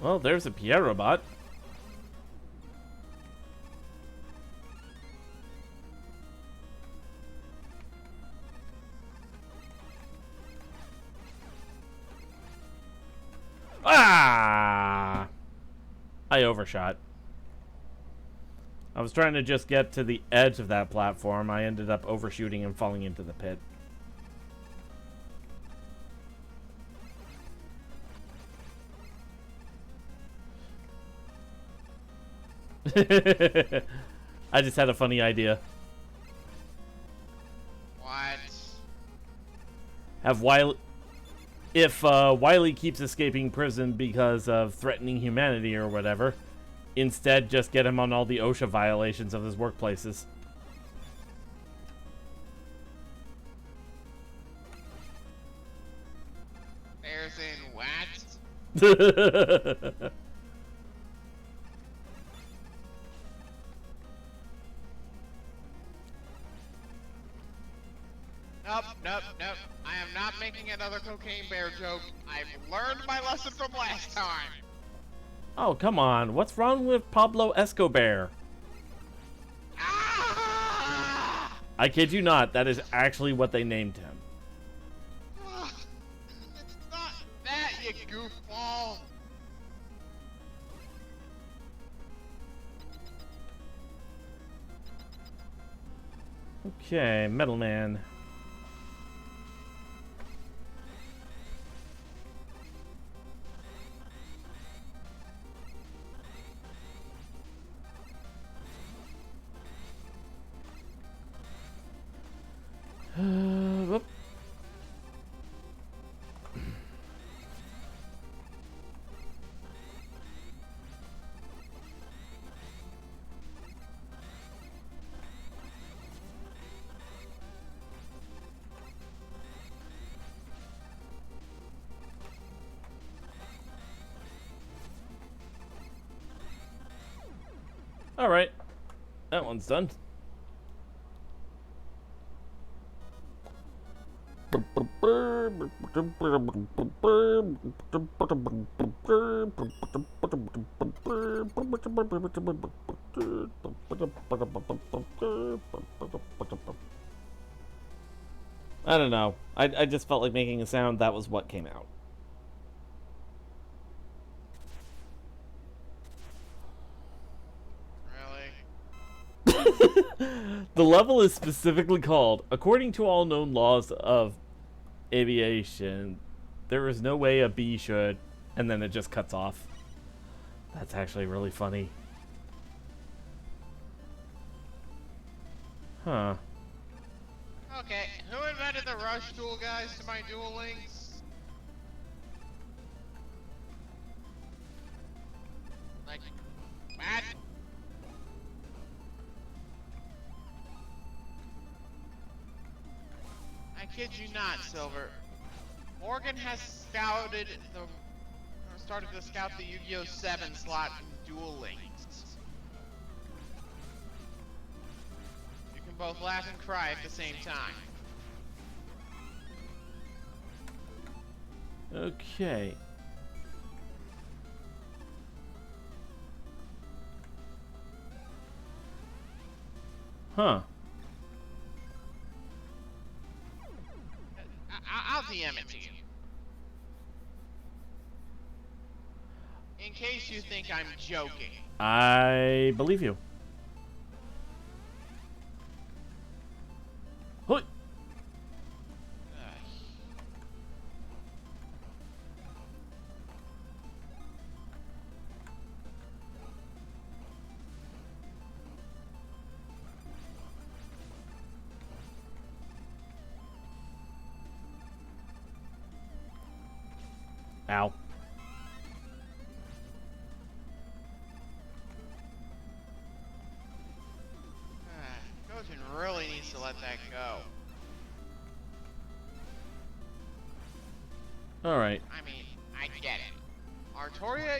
Well, there's a Pierre bot. Ah! I overshot. I was trying to just get to the edge of that platform. I ended up overshooting and falling into the pit. I just had a funny idea. What? Have Wily... If Wily keeps escaping prison because of threatening humanity or whatever, instead just get him on all the OSHA violations of his workplaces. There's in what? Nope. I am not making another cocaine bear joke. I've learned my lesson from last time. Oh, come on. What's wrong with Pablo Escobar? Ah! I kid you not. That is actually what they named him. It's not that, you goofball. Okay, Metal Man. Whoop. All right, that one's done. I don't know. I just felt like making a sound. That was what came out. The level is specifically called, according to all known laws of aviation, there is no way a bee should, and then it just cuts off. That's actually really funny. Huh. Okay, who invented the rush tool, guys, to my Duel Links? Like, Matt? I kid you not, Silver. Morgan has started to scout the Yu-Gi-Oh! 7 slot in Duel Links. You can both laugh and cry at the same time. Okay. Huh. I'll DM it to you. In case you think I'm joking. I believe you. Huh. Ow. Goten really needs to let that go. Alright. I mean, I get it. Artoria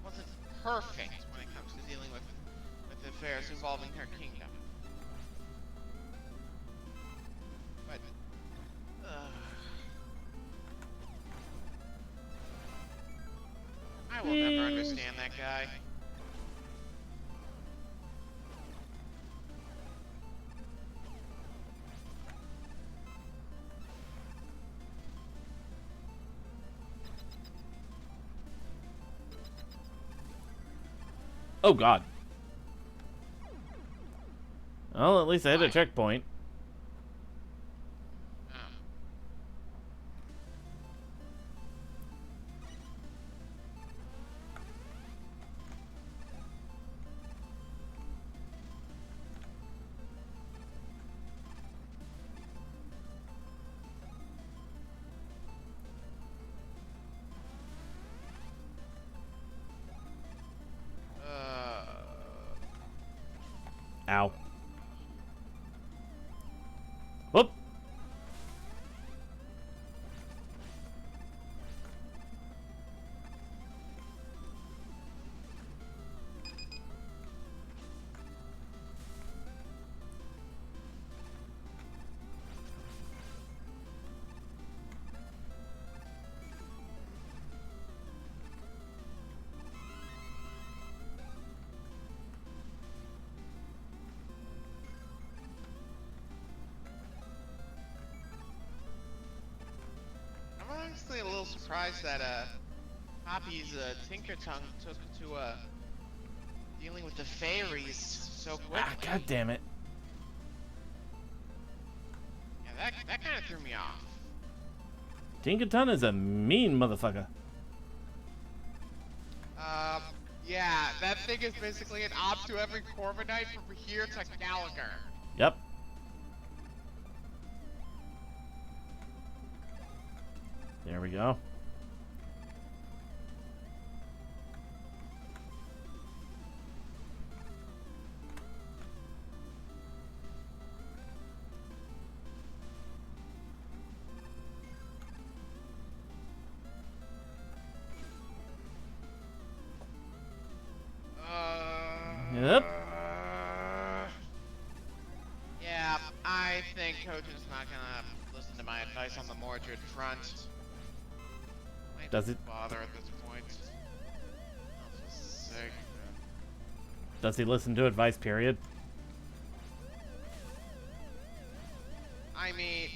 wasn't perfect when it comes to dealing with affairs involving her kingdom. But, I will never understand that guy. Oh, God. Well, at least I hit a checkpoint. Ow. Whoop. I'm honestly a little surprised that Poppy's Tinker Tongue took to dealing with the fairies so quickly. Ah, God damn it. Yeah, that kind of threw me off. Tinkerton is a mean motherfucker. Yeah, that thing is basically an op to every Corviknight from here to Gallagher. Yep. There we go. Yep. Yeah, I think Koten's not gonna listen to my advice on the Mordred front. Might Does it? bother at this point? I'm just sick. Does he listen to advice, period? I mean,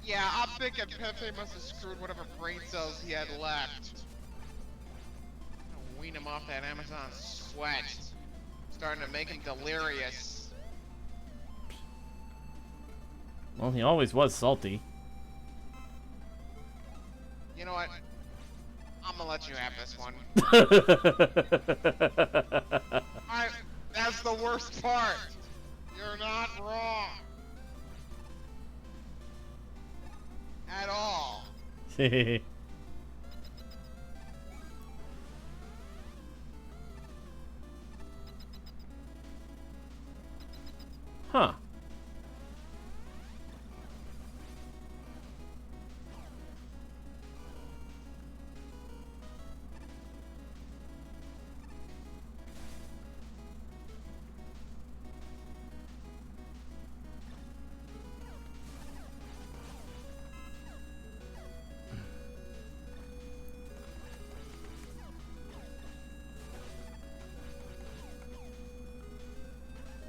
yeah, I'm thinking Pepe must have screwed whatever brain cells he had left. Wean him off that Amazon sweat. Starting to make him delirious. Well, he always was salty. You know what? I'm gonna let you have this one. That's the worst part. You're not wrong. At all. Huh.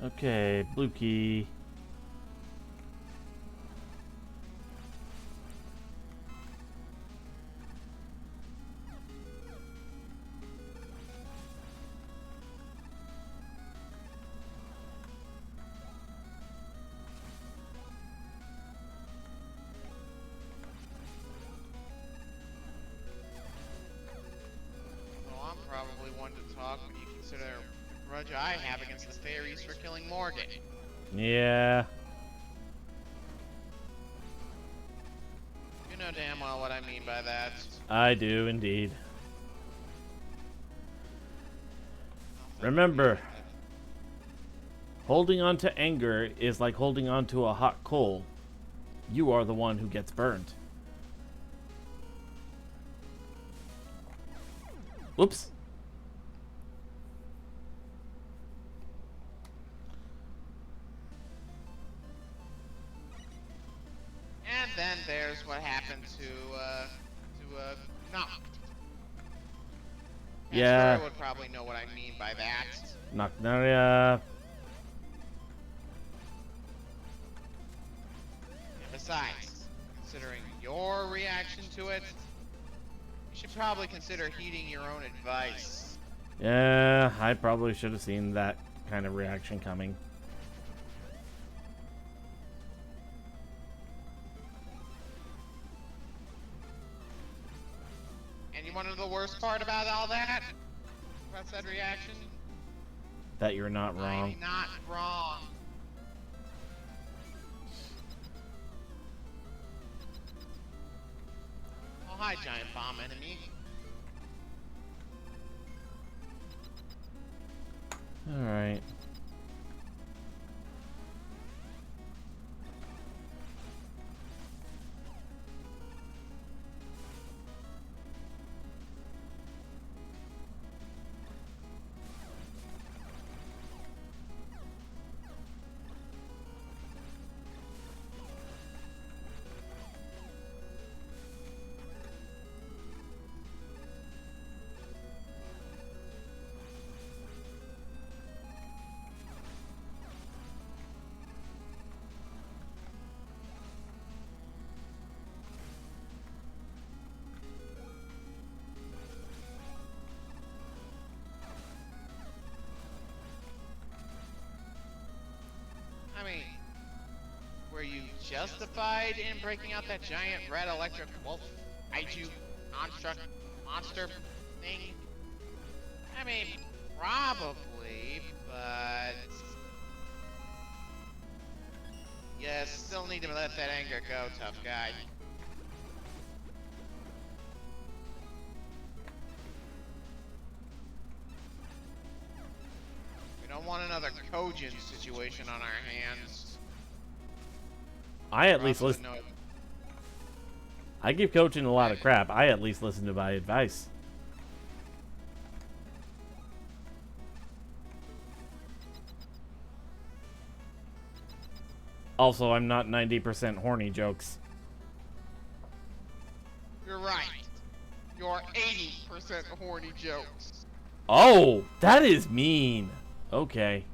Okay, blue key. Well, I'm probably one to talk when you consider the grudge I have against the fairies for killing Morgan. Yeah. You know damn well what I mean by that. I do indeed. Nothing Remember, weird. holding on to anger is like holding on to a hot coal. You are the one who gets burned. Whoops. And then there's what happened to Noct. Yeah. Sure would probably know what I mean by that. Nocnaria. And besides, considering your reaction to it, you should probably consider heeding your own advice. Yeah, I probably should have seen that kind of reaction coming. And you want to know the worst part about all that? About said reaction? That you're not wrong. I'm not wrong. Oh, hi, giant bomb enemy. Alright. I mean, were you justified in breaking out that giant red electric wolf kaiju monster thing? I mean, probably, but you still need to let that anger go, tough guy. We don't want another Kojin situation on our hands. I at least listen. I give coaching a lot of crap. I at least listen to my advice. Also, I'm not 90% horny jokes. You're right. You're 80% horny jokes. Oh, that is mean. Okay.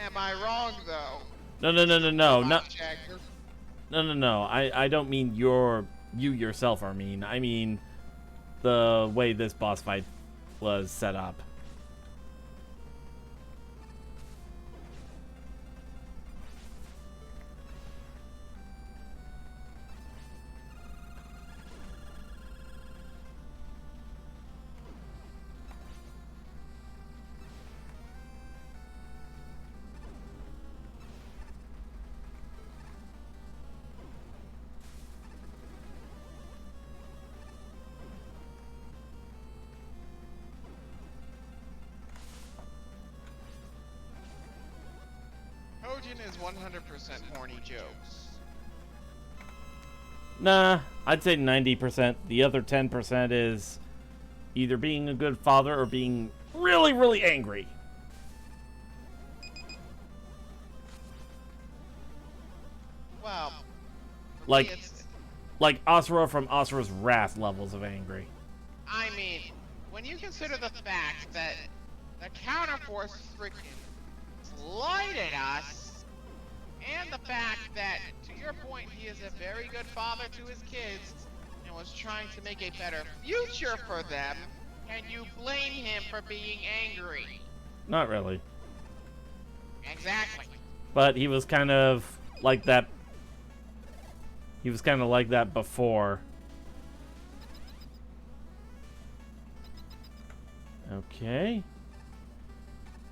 Am I wrong, though? No, no, no, no, no, no, Jagger? no, no, no. I don't mean you yourself are mean. I mean the way this boss fight was set up. Kojin is 100% horny jokes. Nah, I'd say 90%. The other 10% is either being a good father or being really, really angry. Well, for Like- me it's, Like Asura from Asura's Wrath levels of angry. I mean, when you consider the fact that the counterforce freaking slighted us, and the fact that, to your point, he is a very good father to his kids and was trying to make a better future for them, and you blame him for being angry. Not really. Exactly. But he was kind of like that. He was kind of like that before. Okay.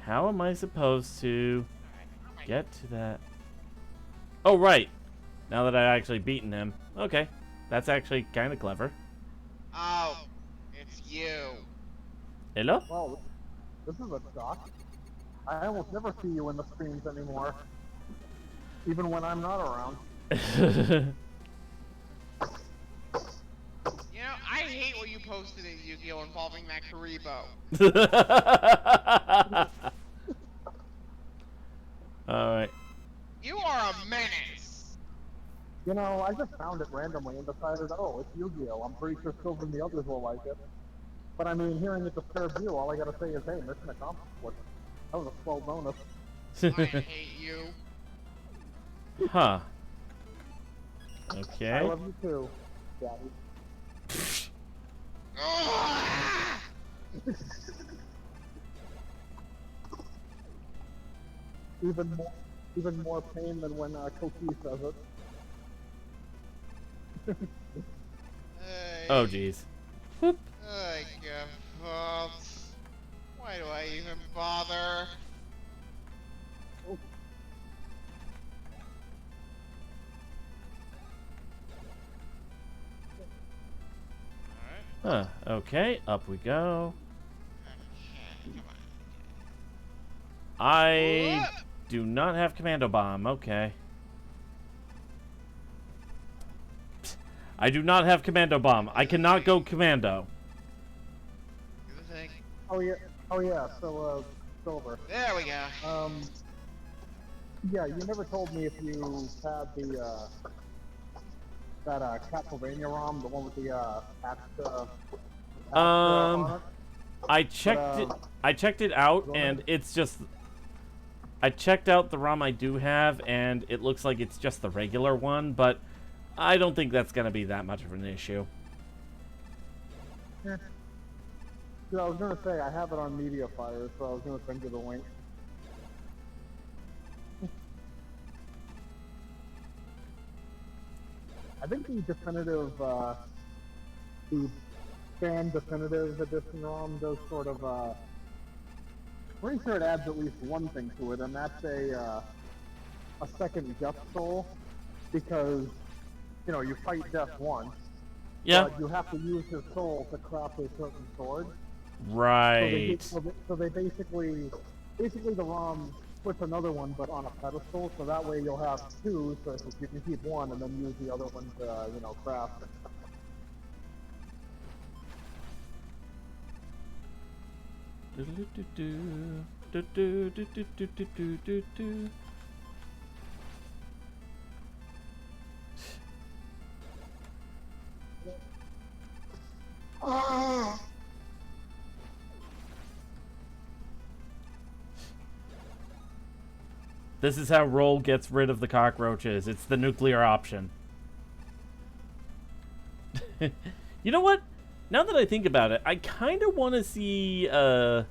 How am I supposed to get to that? Oh, right. Now that I've actually beaten him. Okay. That's actually kind of clever. Oh, it's you. Hello? Well, this is a shock. I almost never see you in the streams anymore, even when I'm not around. You know, I hate what you posted in Yu-Gi-Oh! Involving that Karibo. Alright. You are a menace. You know, I just found it randomly and decided, oh, it's Yu-Gi-Oh! I'm pretty sure Silver and the others will like it. But I mean, hearing it described you, all I gotta say is, hey, mission accomplished. That was a swell bonus. I hate you. Huh. I Okay. love you too, Daddy. Ah! Even more pain than when Koki says it. Oh, jeez. Whoop. I give up. Why do I even bother? Alright. Huh. Okay, up we go. Okay, come on. I do not have Commando Bomb. Okay. I do not have Commando Bomb. I cannot go Commando. Do the thing. Oh yeah, so, Silver. There we go. Yeah, you never told me if you had the, that, Castlevania ROM, the one with the, patched, on it. I checked it. I checked it out, and it's just. I checked out the ROM I do have, and it looks like it's just the regular one, but I don't think that's gonna be that much of an issue. Yeah, I was gonna say, I have it on MediaFire, so I was gonna send you the link. I think the definitive, the fan definitive edition ROM does sort of, pretty sure it adds at least one thing to it, and that's a second Death Soul, because, you know, you fight Death once, Yeah. but you have to use his soul to craft a certain sword. Right. So they basically the ROM puts another one, but on a pedestal, so that way you'll have two, so you can keep one and then use the other one to, you know, craft. This is how Roll gets rid of the cockroaches. It's the nuclear option. You know what? Now that I think about it, I kind of want to see a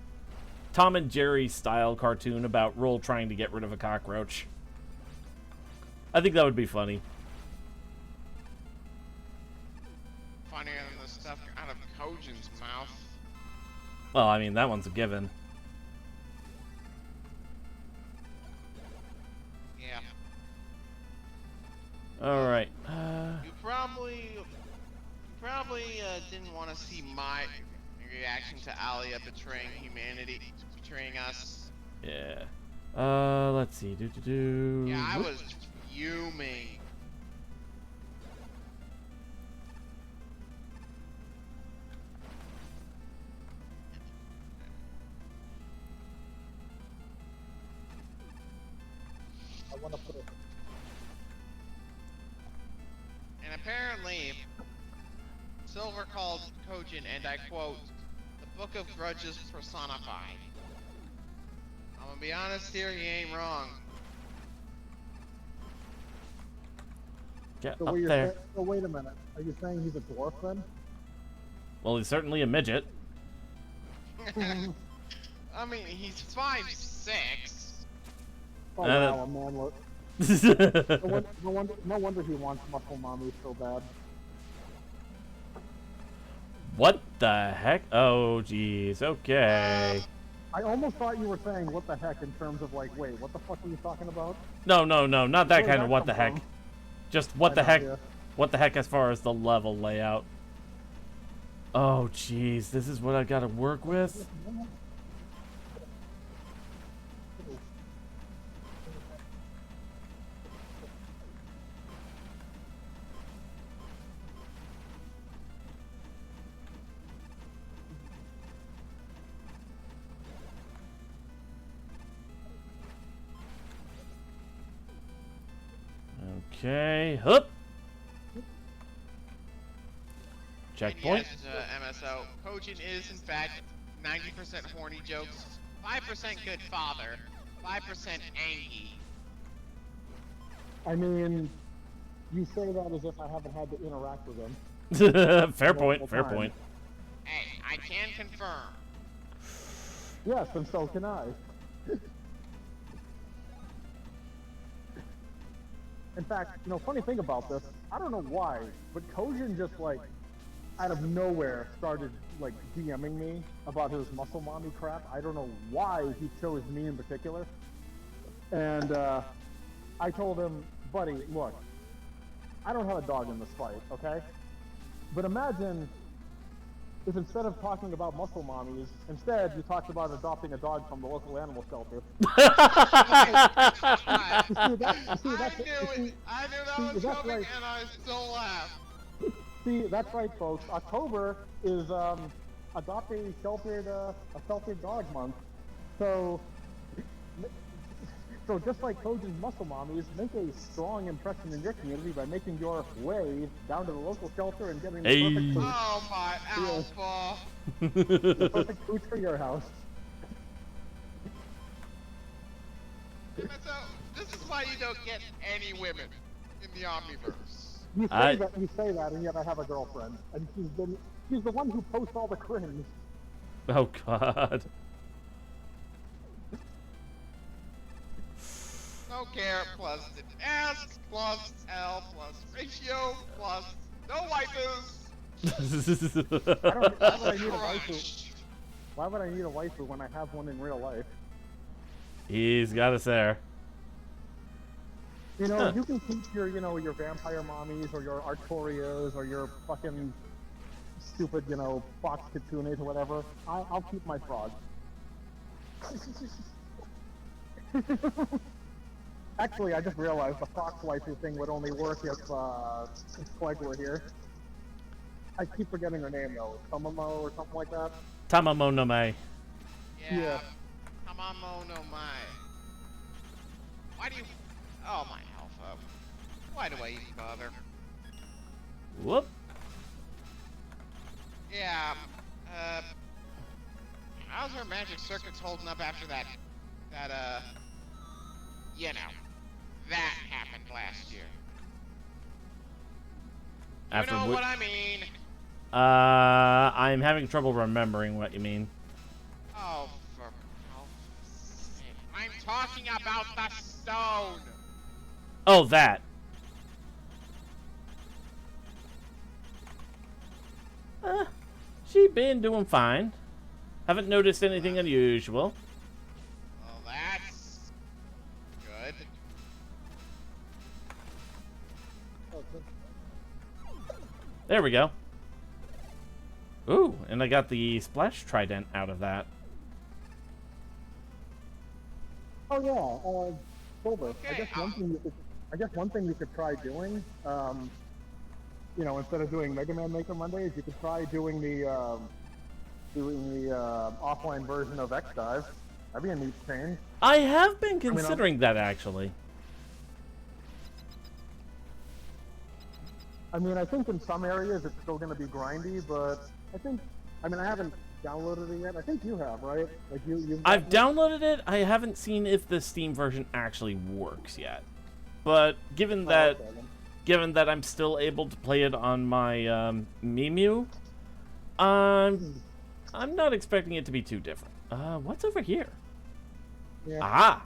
Tom and Jerry style cartoon about Roll trying to get rid of a cockroach. I think that would be funny. Funnier than the stuff out of Kojin's mouth. Well, I mean, that one's a given. Yeah. Alright. You probably didn't want to see my reaction to Alia betraying humanity, betraying us. Yeah. Let's see. Yeah, I was fuming. I want to put it. And apparently, Silver called Kojin, and I quote, "the Book of Grudges personified." I'm gonna be honest here, you ain't wrong. Get So, up there. so wait a minute. Are you saying he's a dwarf then? Well, he's certainly a midget. I mean, he's 5'6". Oh Uh, wow, a man. No wonder he wants muscle mommy so bad. What the heck? Oh, jeez. Okay. I almost thought you were saying what the heck in terms of like, wait, what the fuck are you talking about? No, not that Where'd kind that of what come the heck. from? Just what I the know, heck. yeah. What the heck as far as the level layout. Oh, jeez. This is what I gotta work with? Okay. Hup. Checkpoint. And yes, MSO, Kojin is in fact 90% horny jokes, 5% good father, 5% Angie. I mean, you say that as if I haven't had to interact with him. Fair point. Fair time. point. Hey, I can confirm. Yes, and so can I. In fact, funny thing about this, I don't know why, but Kojin just like out of nowhere started like DMing me about his muscle mommy crap. I don't know why he chose me in particular. And I told him, buddy, look, I don't have a dog in this fight, okay? But imagine if instead of talking about muscle mommies, instead you talked about adopting a dog from the local animal shelter. I knew that was that's coming, right. and I still laugh. See, that's right, folks. October is adopt a sheltered dog month. So just like Kojin's muscle mommies, make a strong impression in your community by making your way down to the local shelter and getting the perfect food. Oh my alpha. The perfect food for your house. So, this is why you don't get any women in the Omniverse. You say that, and yet I have a girlfriend, and she's the one who posts all the cringe. Oh, God. No care plus S plus L plus ratio plus no waifus. Why would I need a waifu? Why would I need a waifu when I have one in real life? He's got us there. You can keep your vampire mommies or your Artorias or your fucking stupid, fox kitsunes or whatever. I'll keep my frog. Actually, I just realized the fox waifu thing would only work if Clegg were here. I keep forgetting her name though. Tomomo or something like that. Tamamo no Mai. Yeah. Tamamo no Mai. Why do you... Oh my alpha. Why do I even bother? Whoop. Yeah, how's our magic circuits holding up after that, that happened last year? You know what I mean? I'm having trouble remembering what you mean. Oh, for sake. I'm talking about the stone! Oh, that. She been doing fine. Haven't noticed anything unusual. Well, that's... good. There we go. Ooh, and I got the splash trident out of that. Oh yeah, Silver. Okay, I guess one thing you could try doing, instead of doing Mega Man Maker Mondays, you could try doing the offline version of X Dive. That'd be a neat change. I have been considering that, actually. I think in some areas it's still going to be grindy, but I haven't downloaded it yet? I think you have, right? Like you've I've gotten it? downloaded it. I haven't seen if the Steam version actually works yet. But given Oh, that okay, then. given that I'm still able to play it on my Mimu, um, I'm not expecting it to be too different. What's over here? Yeah. Ah,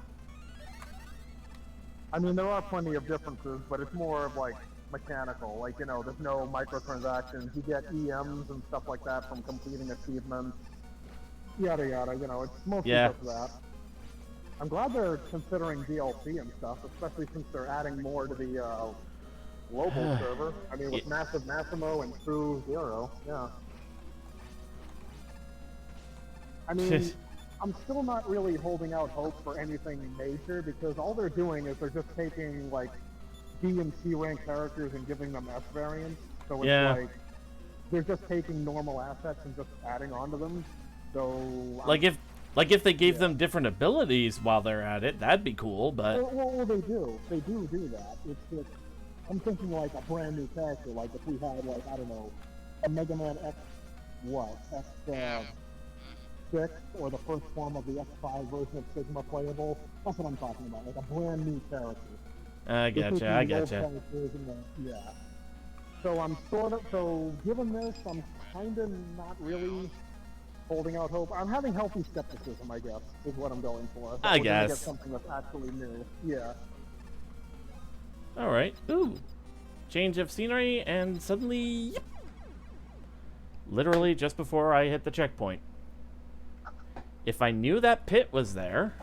I mean, there are plenty of differences, but it's more of like mechanical. Like, you know, there's no microtransactions. You get EMs and stuff like that from completing achievements. Yada yada. You know, it's mostly Yeah. just that. I'm glad they're considering DLC and stuff, especially since they're adding more to the global server. I mean, with Massive Massimo and True Zero. Yeah. I mean, I'm still not really holding out hope for anything major because all they're doing is they're just taking like B and C rank characters and giving them S variants. So it's Yeah. like they're just taking normal assets and just adding onto them. So like if they gave them different abilities while they're at it, that'd be cool. But well, they do. They do that. It's just I'm thinking like a brand new character. Like if we had like I don't know, a Mega Man X X Yeah. 6 or the first form of the X5 version of Sigma playable. That's what I'm talking about. Like a brand new character. I They're taking gotcha. I the old gotcha. characters and yeah. So I'm so given this, I'm kind of not really holding out hope. I'm having healthy skepticism, I guess, is what I'm going for. That I we're gonna get guess. something that's actually new. Yeah. All right. Ooh, change of scenery, and suddenly, yep. Literally just before I hit the checkpoint. If I knew that pit was there.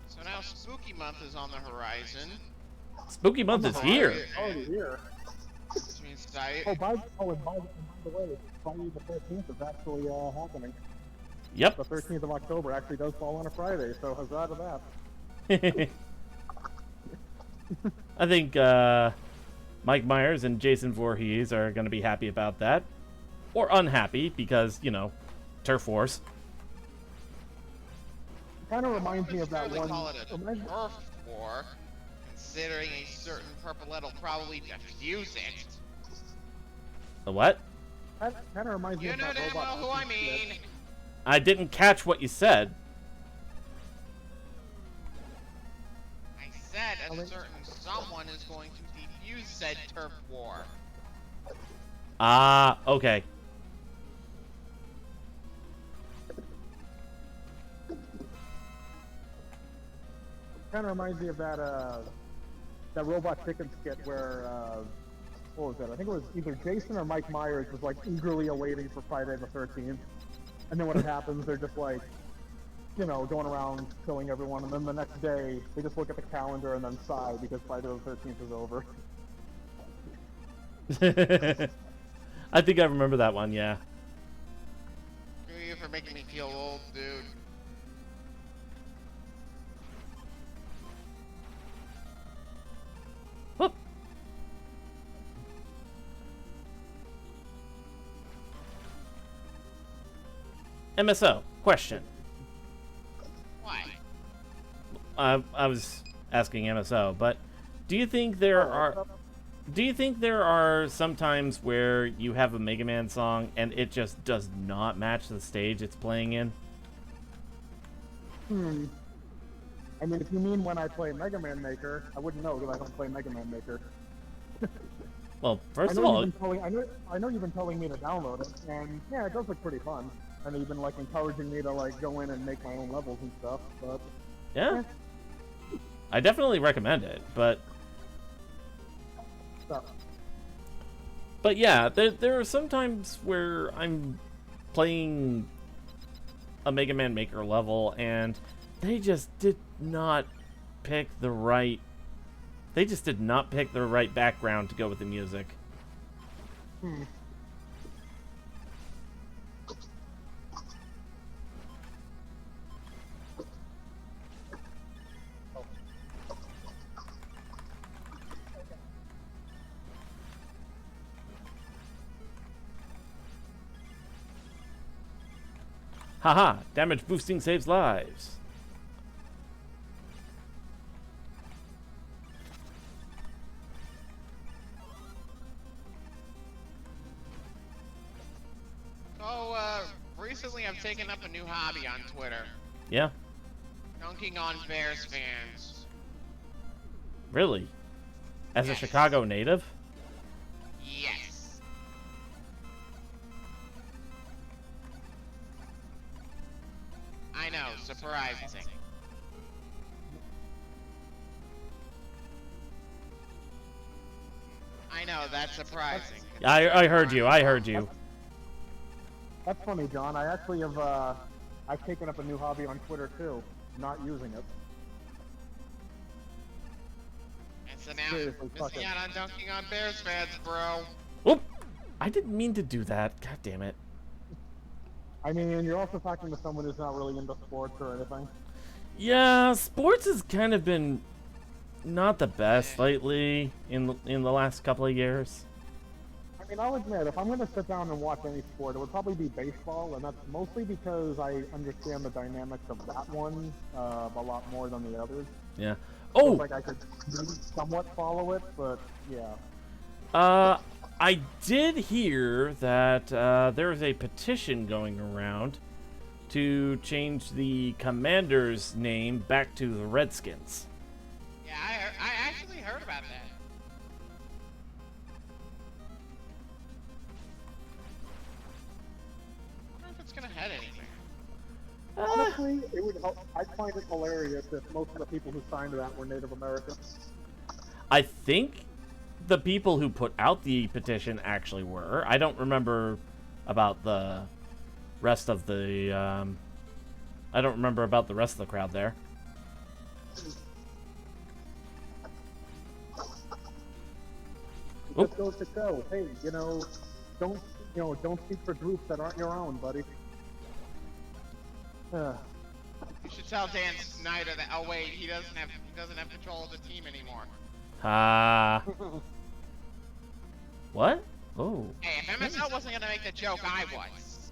So now Spooky Month is on the horizon. Spooky month is here. Already here. Which means I, And by the way, Friday the 13th is actually happening. Yep. The 13th of October actually does fall on a Friday, so huzzah to that. I think Mike Myers and Jason Voorhees are going to be happy about that. Or unhappy because, you know, Turf Wars. Kind of reminds me of that necessarily one. call it a reminds- turf war, considering a certain purplelet will probably defuse it. The what? That kind of reminds me You of know that damn well robot. who I mean. I didn't catch what you said. I said a certain someone is going to defuse said turf war. Ah, okay. Kind of reminds me of that that robot chicken skit where what was that? I think it was either Jason or Mike Myers was like eagerly awaiting for Friday the 13th, and then when it happens, they're just like, you know, going around killing everyone, and then the next day they just look at the calendar and then sigh because Friday the 13th is over. I think I remember that one, yeah. Screw you for making me feel old, dude. Whoop. MSO, question. Why? I was asking MSO, but do you think there are some times where you have a Mega Man song and it just does not match the stage it's playing in? I mean, if you mean when I play Mega Man Maker, I wouldn't know because I don't play Mega Man Maker. Well, first I of know, all, I know you've been telling me to download it, and yeah, it does look pretty fun. I know you've been like encouraging me to like go in and make my own levels and stuff, but yeah, I definitely recommend it. But stuff. yeah, there are some times where I'm playing a Mega Man Maker level and they just did not pick the right. They just did not pick the right background to go with the music. Haha, damage boosting saves lives. recently I've taken up a new hobby on Twitter. Yeah. Dunking on Bears fans. Really? As a Yes. Chicago native? Yes. I know, surprising. I know, that's surprising. I heard you. I heard you. That's funny, John. I actually have, I've taken up a new hobby on Twitter too, not using it. And so now Seriously, you're fuck missing it. out on dunking on Bears fans, bro. Oop! I didn't mean to do that. God damn it. I mean, you're also talking to someone who's not really into sports or anything. Yeah, sports has kind of been not the best lately in the last couple of years. I mean, I'll admit, if I'm going to sit down and watch any sport, it would probably be baseball, and that's mostly because I understand the dynamics of that one a lot more than the others. Yeah. It's Oh, like I could somewhat follow it, but yeah. I did hear that there is a petition going around to change the Commander's name back to the Redskins. Yeah, I actually heard about that. I wonder if it's gonna head anywhere. Honestly, it would. I'd find it hilarious if most of the people who signed that were Native Americans. I think the people who put out the petition actually were. I don't remember about the rest of the. I don't remember about the rest of the crowd there. It just goes to show, hey, don't speak for groups that aren't your own, buddy. You should tell Dan Snyder that. Oh wait, he doesn't have control of the team anymore. Ah. What? Oh, Hey, if MSL wasn't gonna make the joke, I was.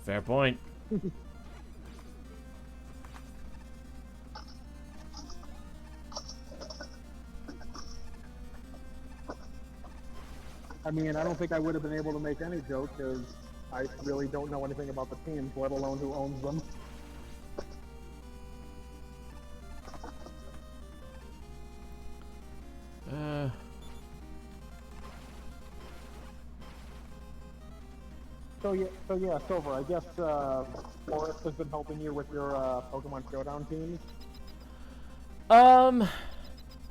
fair point. I mean, I don't think I would have been able to make any joke because I really don't know anything about the teams, let alone who owns them. So yeah, Silver. I guess Forrest has been helping you with your Pokemon Showdown teams.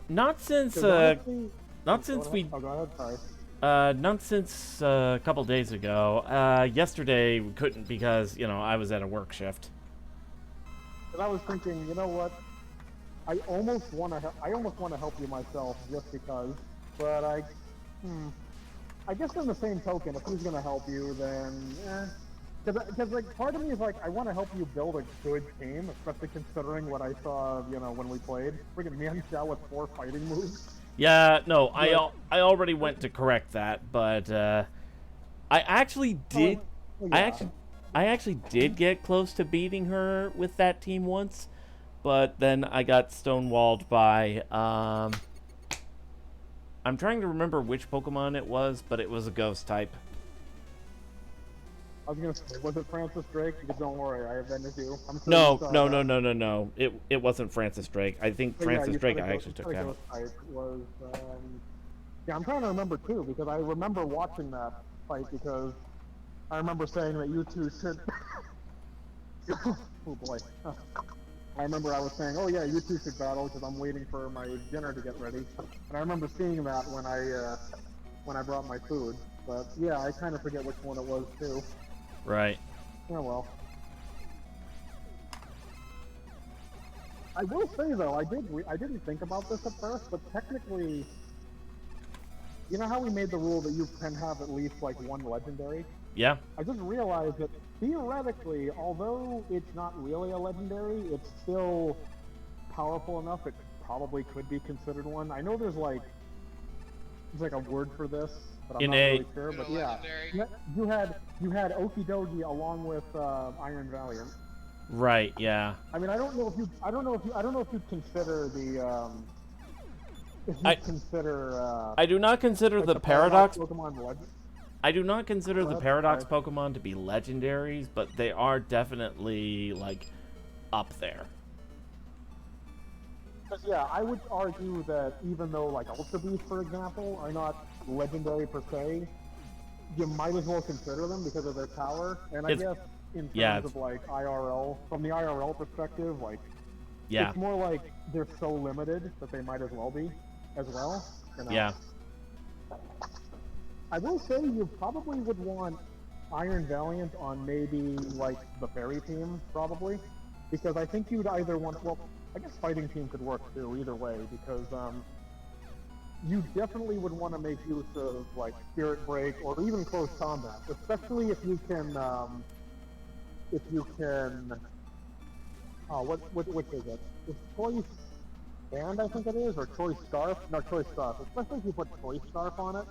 Not since 'Cause honestly- not since Go we ahead. Oh, go ahead. Sorry. not since a couple days ago. Yesterday we couldn't because I was at a work shift. And I was thinking, you know what? I almost want to help you myself just because, but I guess on the same token, if he's gonna help you, then because like part of me is like I want to help you build a good team, especially considering what I saw, when we played. Friggin' Mianxiao with 4 fighting moves. Yeah, no, But- I already went to correct that, but I actually did. Well, I yeah. actually did get close to beating her with that team once, but then I got stonewalled by I'm trying to remember which Pokemon it was, but it was a ghost type. I was gonna say, was it Francis Drake? Because don't worry, I avenged you. I'm sure No, you saw no, that. no, no, no, no. It wasn't Francis Drake. I think But yeah, Francis you Drake said I it actually took said it out. ghost type was, yeah, I'm trying to remember too, because I remember watching that fight because I remember saying that you two should. Oh boy. I remember I was saying, oh yeah, you two should battle because I'm waiting for my dinner to get ready. And I remember seeing that when I brought my food. But yeah, I kind of forget which one it was too. Right. Oh well. I will say though, I didn't think about this at first, but technically, you know how we made the rule that you can have at least like one legendary? Yeah. I just realized that theoretically, although it's not really a legendary, it's still powerful enough. It probably could be considered one. I know there's like a word for this, but I'm not really sure. But yeah, Legendary. you had Okidogi along with Iron Valiant. Right. Yeah. I mean, I don't know if you consider the I do not consider like the Paradox. Pokemon legend. I do not consider the That's Paradox fine. Pokemon to be legendaries, but they are definitely, like, up there. Because yeah, I would argue that even though like Ultra Beasts, for example, are not legendary per se, you might as well consider them because of their power. And I It's, guess in yeah, terms of like IRL, from the IRL perspective, like yeah, it's more like they're so limited that they might as well be, as well. You know. yeah. I will say you probably would want Iron Valiant on maybe like the fairy team, probably, because I think you'd either want. Well, I guess fighting team could work too, either way, because you definitely would want to make use of like Spirit Break or even close combat, especially if you can. If you can. Oh, which is it? It's Choice Band, I think it is, or Choice Scarf? No, Choice Scarf. Especially if you put Choice Scarf on it.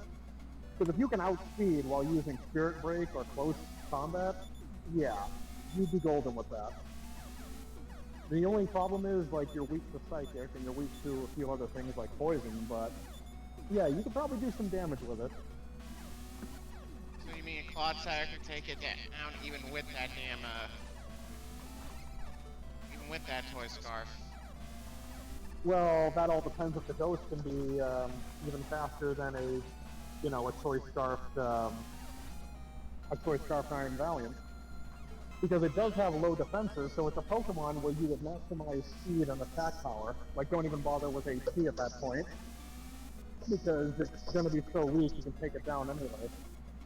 Because if you can outspeed while using Spirit Break or close combat, yeah, you'd be golden with that. The only problem is, like, you're weak to Psychic and you're weak to a few other things like Poison, but yeah, you could probably do some damage with it. So you mean Clodsire can take it down even with that damn, even with that toy scarf? Well, that all depends if the dose can be even faster than a Choice Scarfed, a Choice Scarfed Iron Valiant. Because it does have low defenses, so it's a Pokemon where you would maximize speed and attack power. Like, don't even bother with HP at that point. Because it's going to be so weak, you can take it down anyway.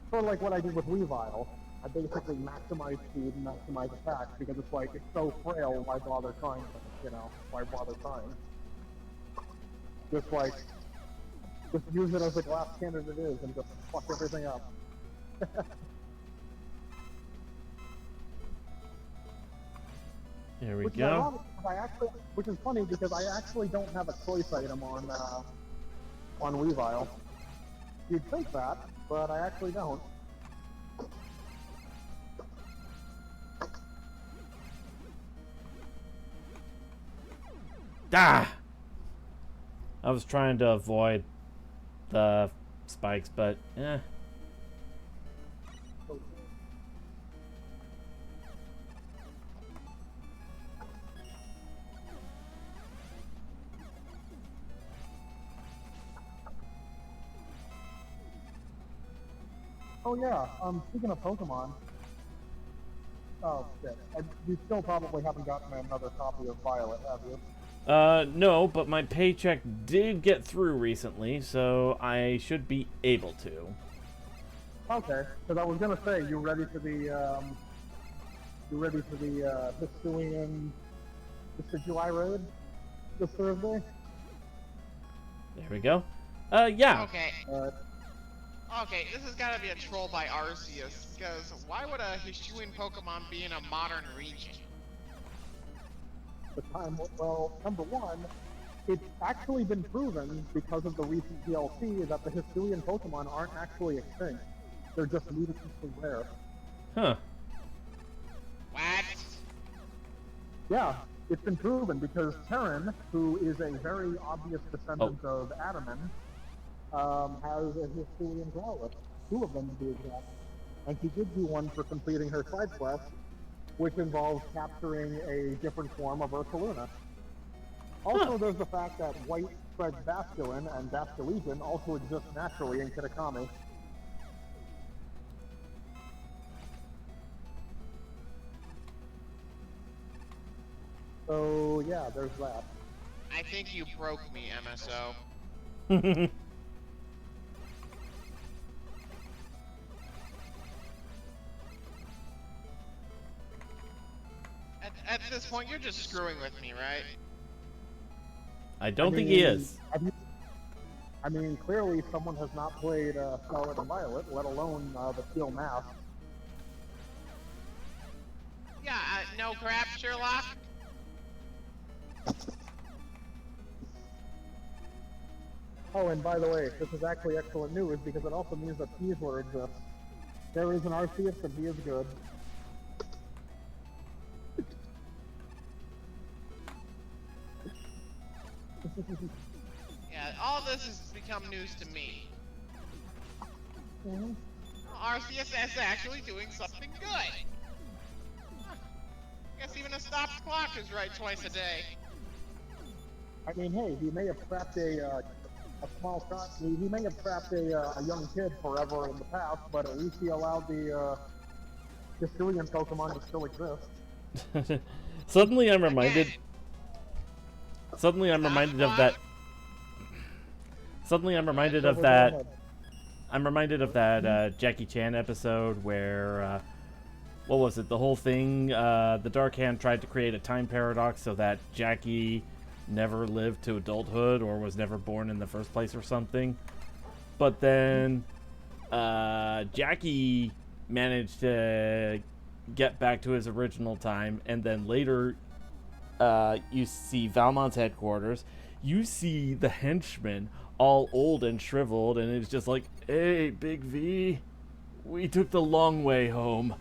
Sort of like what I did with Weavile. I basically maximize speed and maximize attack, because it's like, it's so frail, why bother trying, why bother trying? Just use it as the glass cannon it is, and just fuck everything up. There we Which is go. ironic, which is funny because I actually don't have a choice item on Weavile. You'd think that, but I actually don't. Ah! I was trying to avoid the spikes, but eh. Oh yeah, speaking of Pokemon, oh shit, you still probably haven't gotten another copy of Violet, have you? No, but my paycheck did get through recently, so I should be able to. Okay, because I was gonna say, you ready for the Hisuian Decidueye raid this Thursday? There we go. Yeah. Okay. Okay, this has got to be a troll by Arceus, because why would a Hisuian Pokemon be in a modern region? Well, number one, it's actually been proven because of the recent DLC that the Hisuian Pokemon aren't actually extinct. They're just ludicrously rare. Huh. What? Yeah, it's been proven because Terran, who is a very obvious descendant of Adaman, has a Hisuian Growlithe. Two of them to be exact. And she did do one for completing her side quest, which involves capturing a different form of Ursaluna. Also, there's the fact that white spread Basculin and Basculegion also exist naturally in Kitakami. So, yeah, there's that. I think you broke me, MSO. At this point, you're just screwing with me, right? I don't think he is. I mean, clearly someone has not played Scarlet and Violet, let alone the Steel Mask. Yeah, no crap, Sherlock. Oh, and by the way, this is actually excellent news because it also means that Teasler exists. There is an Arceus and he is good. Yeah, all this has become news to me. Mm-hmm. RCS is actually doing something good. Huh. Guess even a stopped clock is right twice a day. I mean, hey, he may have trapped a small child. He may have trapped a young kid forever in the past, but at least he allowed the Hisuian Pokemon to still exist. Suddenly I'm reminded. Again, Suddenly I'm stop reminded of clock. that. Suddenly I'm reminded Go of ahead. that. I'm reminded of that Jackie Chan episode where, what was it? The whole thing, the Dark Hand tried to create a time paradox so that Jackie never lived to adulthood or was never born in the first place or something. But then Jackie managed to get back to his original time, and then later you see Valmont's headquarters. You see the henchmen all old and shriveled, and it's just like, hey, Big V, we took the long way home.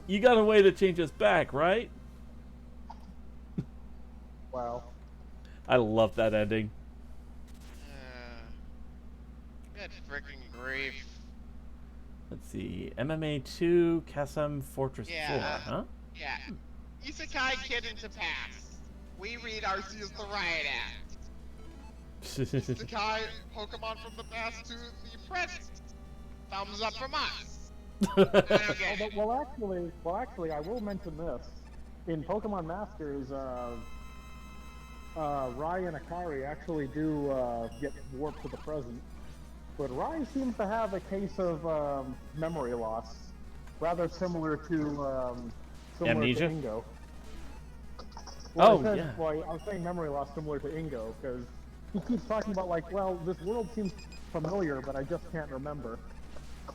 You got a way to change us back, right? Wow. I love that ending. Good freaking grief. Let's see, MMA 2, Kassam Fortress 4, Yeah, huh? Yeah. Isekai Kid into Pass. We read Arceus the Riot Act. Isekai Pokemon from the past to the present. Thumbs up from us. I don't get it. Well, actually, I will mention this. In Pokemon Masters, Rai and Akari actually do get warped to the present, but Rai seems to have a case of memory loss, rather similar to Amnesia? Ingo. Oh, I yeah. Well, I was saying memory loss similar to Ingo because he keeps talking about like, well, this world seems familiar, but I just can't remember.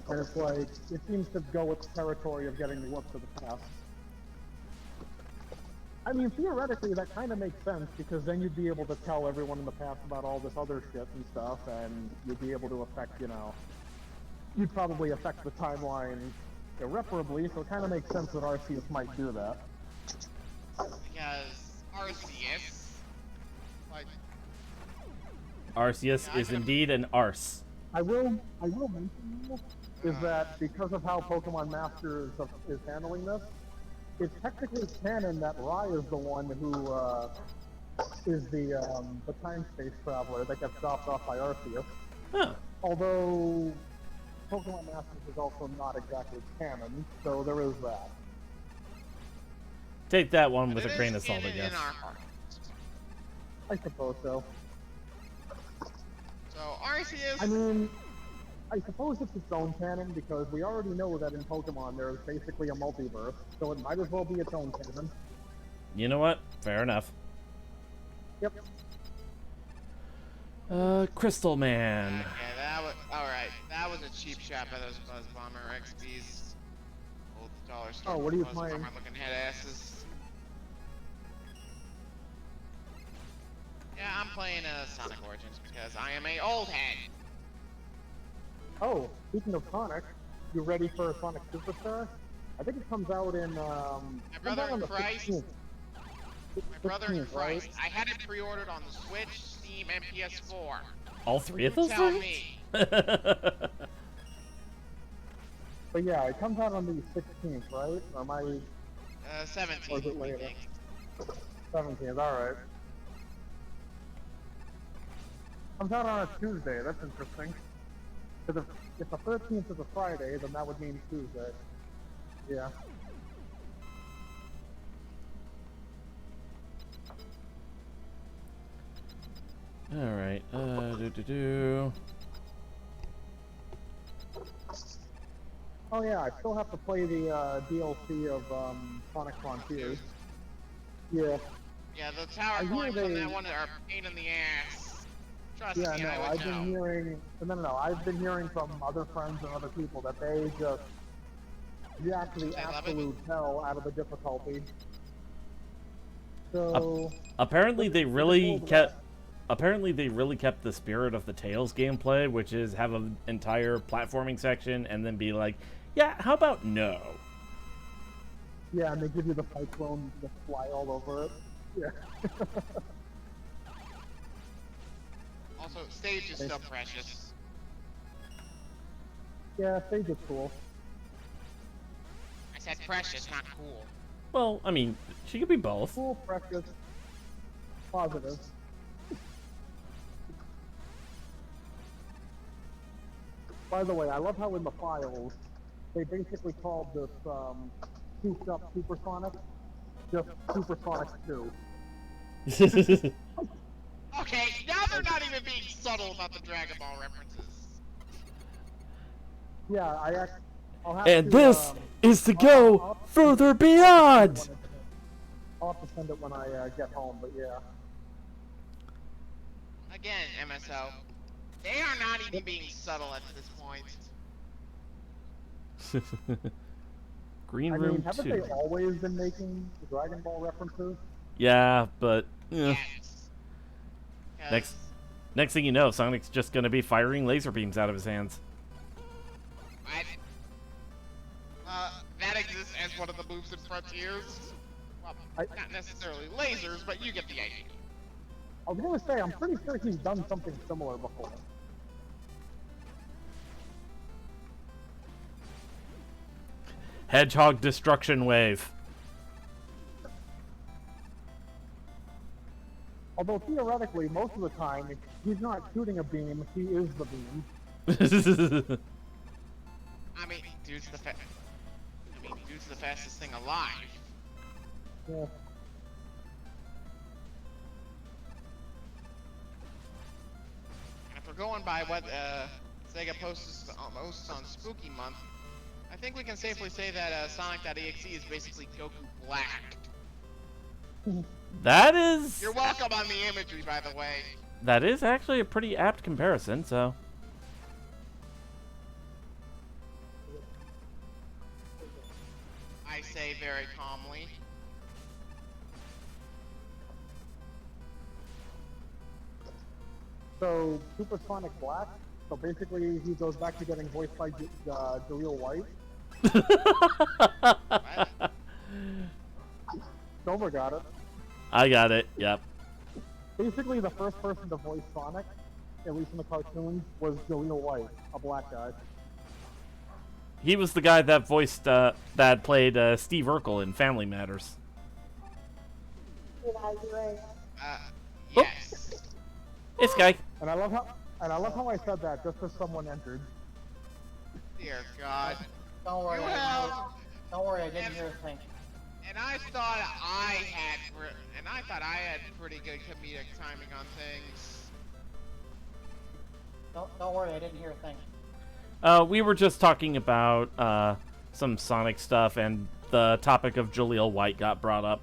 And it's like, it seems to go with the territory of getting warped to the past. I mean, theoretically, that kind of makes sense, because then you'd be able to tell everyone in the past about all this other shit and stuff, and you'd be able to affect, you'd probably affect the timeline irreparably, so it kind of makes sense that Arceus might do that. Because Arceus, like, Arceus is indeed an arse. I will mention this, is that because of how Pokemon Masters is handling this, it's technically canon that Rai is the one who is the time-space traveler that gets dropped off by Arceus. Huh. Although Pokemon Masters is also not exactly canon, so there is that. Take that one with it a grain is of salt, I in guess. our hearts. I suppose so. So Arceus. I mean, I suppose it's its own canon, because we already know that in Pokemon there's basically a multiverse, so it might as well be its own canon. You know what? Fair enough. Yep. Crystal Man. Okay, that was alright. That was a cheap shot by those Buzz Bomber XPs. Old dollar store. Oh, what are you Buzz playing? Bomber looking head asses. Yeah, I'm playing Sonic Origins because I am a old head. Oh, speaking of Sonic, you ready for Sonic Superstar? I think it comes out in, My brother in Christ. 16th. My brother in 16th, right? Christ. I had it pre-ordered on the Switch, Steam, and PS4. All three of You those tell things? me. But yeah, it comes out on the 16th, right? Or am I 17. Or is it I later? think. 17th? Alright. Comes out on a Tuesday, that's interesting. Because if the 13th is a Friday, then that would mean Tuesday. Yeah. Alright, do. Oh yeah, I still have to play the DLC of Sonic Frontiers. Yeah. Yeah, the tower I hear points on they- that one are a pain in the ass. Trust Yeah, me, no, I would I've been know. hearing, I've been hearing from other friends and other people that they just jack the They love it? absolute hell out of the difficulty. So, Apparently they really West. kept. Apparently they really kept the spirit of the Tails gameplay, which is have an entire platforming section and then be like, yeah, how about no? Yeah, and they give you the cyclone to fly all over it. Yeah. Also, stage is still precious. Yeah, Sage is cool. I said precious, not cool. Well, I mean, she could be both. Cool, precious, positive. By the way, I love how in the files, they basically called this, souped up Supersonic just Supersonic 2. Okay, now they're not even being subtle about the Dragon Ball references. Yeah, I'll have And to, this is to I'll go further beyond! I'll have to send it when I get home, but yeah. Again, MSO, they are not even being subtle at this point. Green I Room mean, haven't 2. they always been making the Dragon Ball references? Yeah, but... Yes. Next thing you know, Sonic's just gonna be firing laser beams out of his hands. What? That exists as one of the moves in Frontiers. Well, not necessarily lasers, but you get the idea. I was gonna say, I'm pretty sure he's done something similar before. Hedgehog Destruction Wave. Although theoretically, most of the time, if he's not shooting a beam, he is the beam. I mean, dude's the fastest thing alive. Yeah. And if we're going by what Sega posts on Spooky Month, I think we can safely say that Sonic.exe is basically Goku Black. That is... You're welcome on the imagery, by the way. That is actually a pretty apt comparison, so... I say very calmly. So, Supersonic Black, so basically he goes back to getting voiced by Jaleel White. What? Silver got it. I got it, yep. Basically, the first person to voice Sonic, at least in the cartoons, was Jaleel White, a black guy. He was the guy that voiced, that played Steve Urkel in Family Matters. Yes. This guy. And I love how I said that just as someone entered. Dear God. Don't worry, You I have- don't worry, I didn't hear a thing. And I thought I had pretty good comedic timing on things. Don't worry, I didn't hear a thing. We were just talking about, some Sonic stuff, and the topic of Jaleel White got brought up.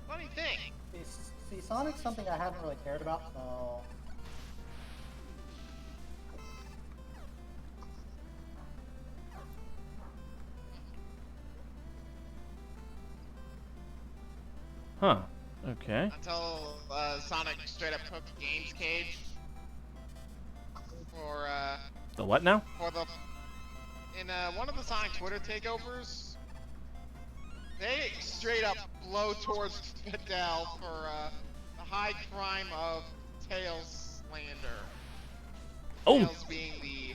Funny thing. See, Sonic's something I haven't really cared about, so... Huh. Okay. Until Sonic straight up took Games Cage for The what now? in one of the Sonic Twitter takeovers, they straight up blow towards Fidel for the high crime of Tails slander. Oh! Tails being the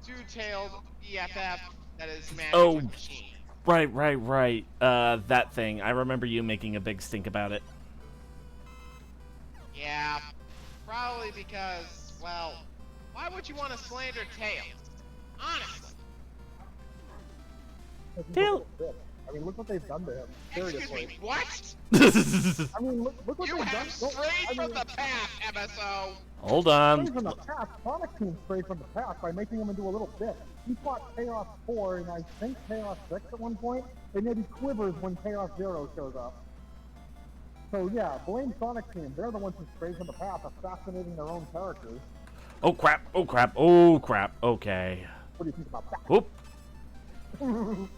two-tailed BFF that is managed Oh. with Machine. Right. That thing. I remember you making a big stink about it. Yeah, probably because, well, why would you want to slander Tails? Honestly. Tail- I mean, look what they've done to him. Excuse Seriously. me, what? I mean, look what You they've done. have strayed from the path, MSO. Hold Strayed on. from the path. Sonic Team strayed from the path by making him into a little bit. He fought Chaos 4 and I think Chaos 6 at one point. They maybe quivers when Chaos 0 shows up. So yeah, blame Sonic Team. They're the ones who strayed from the path, assassinating their own characters. Oh crap. Okay. What do you think about that? Whoop. Nani?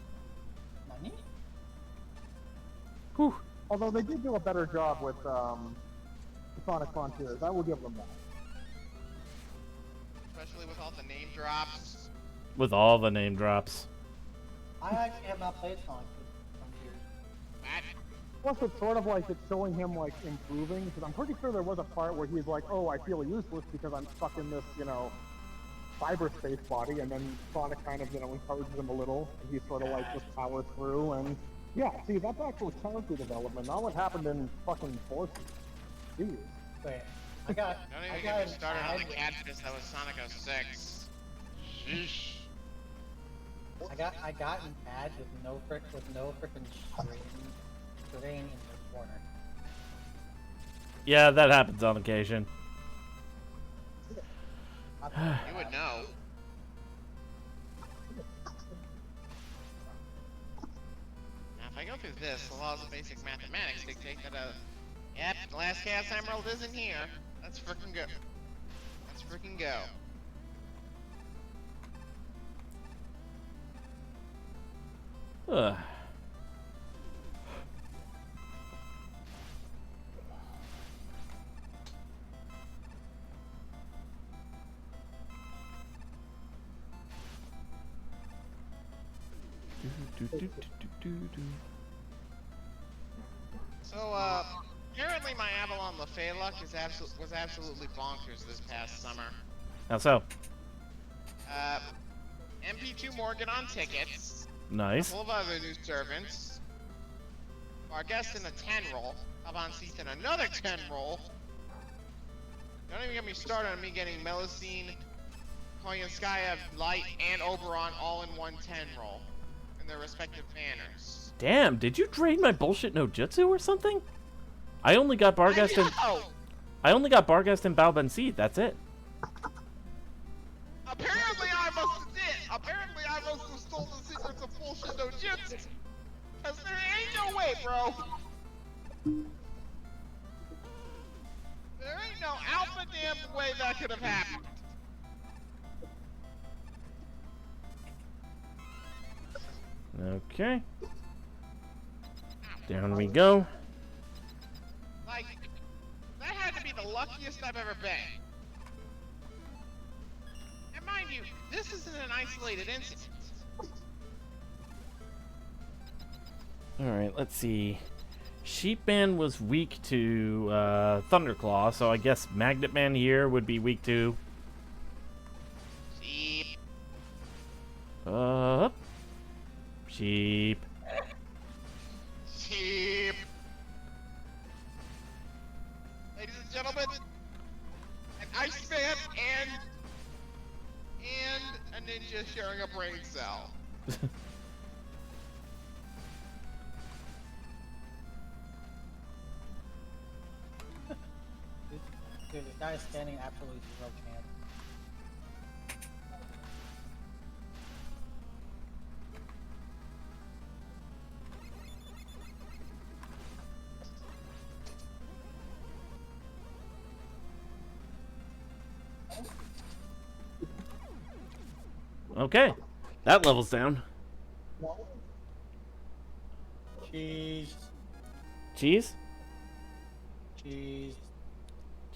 Whew. Although they did do a better job with Sonic Frontiers, I will give them that. Especially with all the name drops. With all the name drops. I actually have not played Sonic for some years. Plus, it's sort of like it's showing him like improving, because I'm pretty sure there was a part where he's like, "Oh, I feel useless because I'm stuck in this, cyberspace body," and then Sonic kind of, encourages him a little, and he sort of like just powers through, and yeah, see, that's actual character development, not what happened in fucking Forces. Jeez. Wait, I got. Don't I even got get me an started on ad the with- catfish that was Sonic 06. Sheesh. I got an ad with no frickin' terrain in the corner. Yeah, that happens on occasion. You would know. Now, if I go through this, the laws of basic mathematics dictate that yep, the last Chaos Emerald isn't here. Let's frickin' go. Let's frickin' go. Ugh. So, apparently my Avalon Lefay luck was absolutely bonkers this past summer. How so? MP2 Morgan on tickets, a Nice. couple of other new servants, our guest in a 10 roll, Alban Seath in another 10 roll. Don't even get me started on me getting Melusine, Koyanskaya, Light, and Oberon all in one 10 roll in their respective banners. Damn, did you drain my bullshit no jutsu or something? I only got Barghest and I only got Barghest and Balbanseed, that's it. Apparently I must have did. Apparently I must have stole the secrets of bullshit no jutsu. Cause there ain't no way, bro. There ain't no alpha damn way that could have happened. Okay. Down we go. Like, that had to be the luckiest I've ever been. And mind you, this isn't an isolated incident. Alright, let's see. Sheepman was weak to Thunderclaw, so I guess Magnet Man here would be weak to... Sheep. Sheep. Sheep. Ladies and gentlemen, an Iceman and a ninja sharing a brain cell. Dude, this guy is standing absolutely zero chance. Okay. That level's down. Cheese. Cheese? Cheese.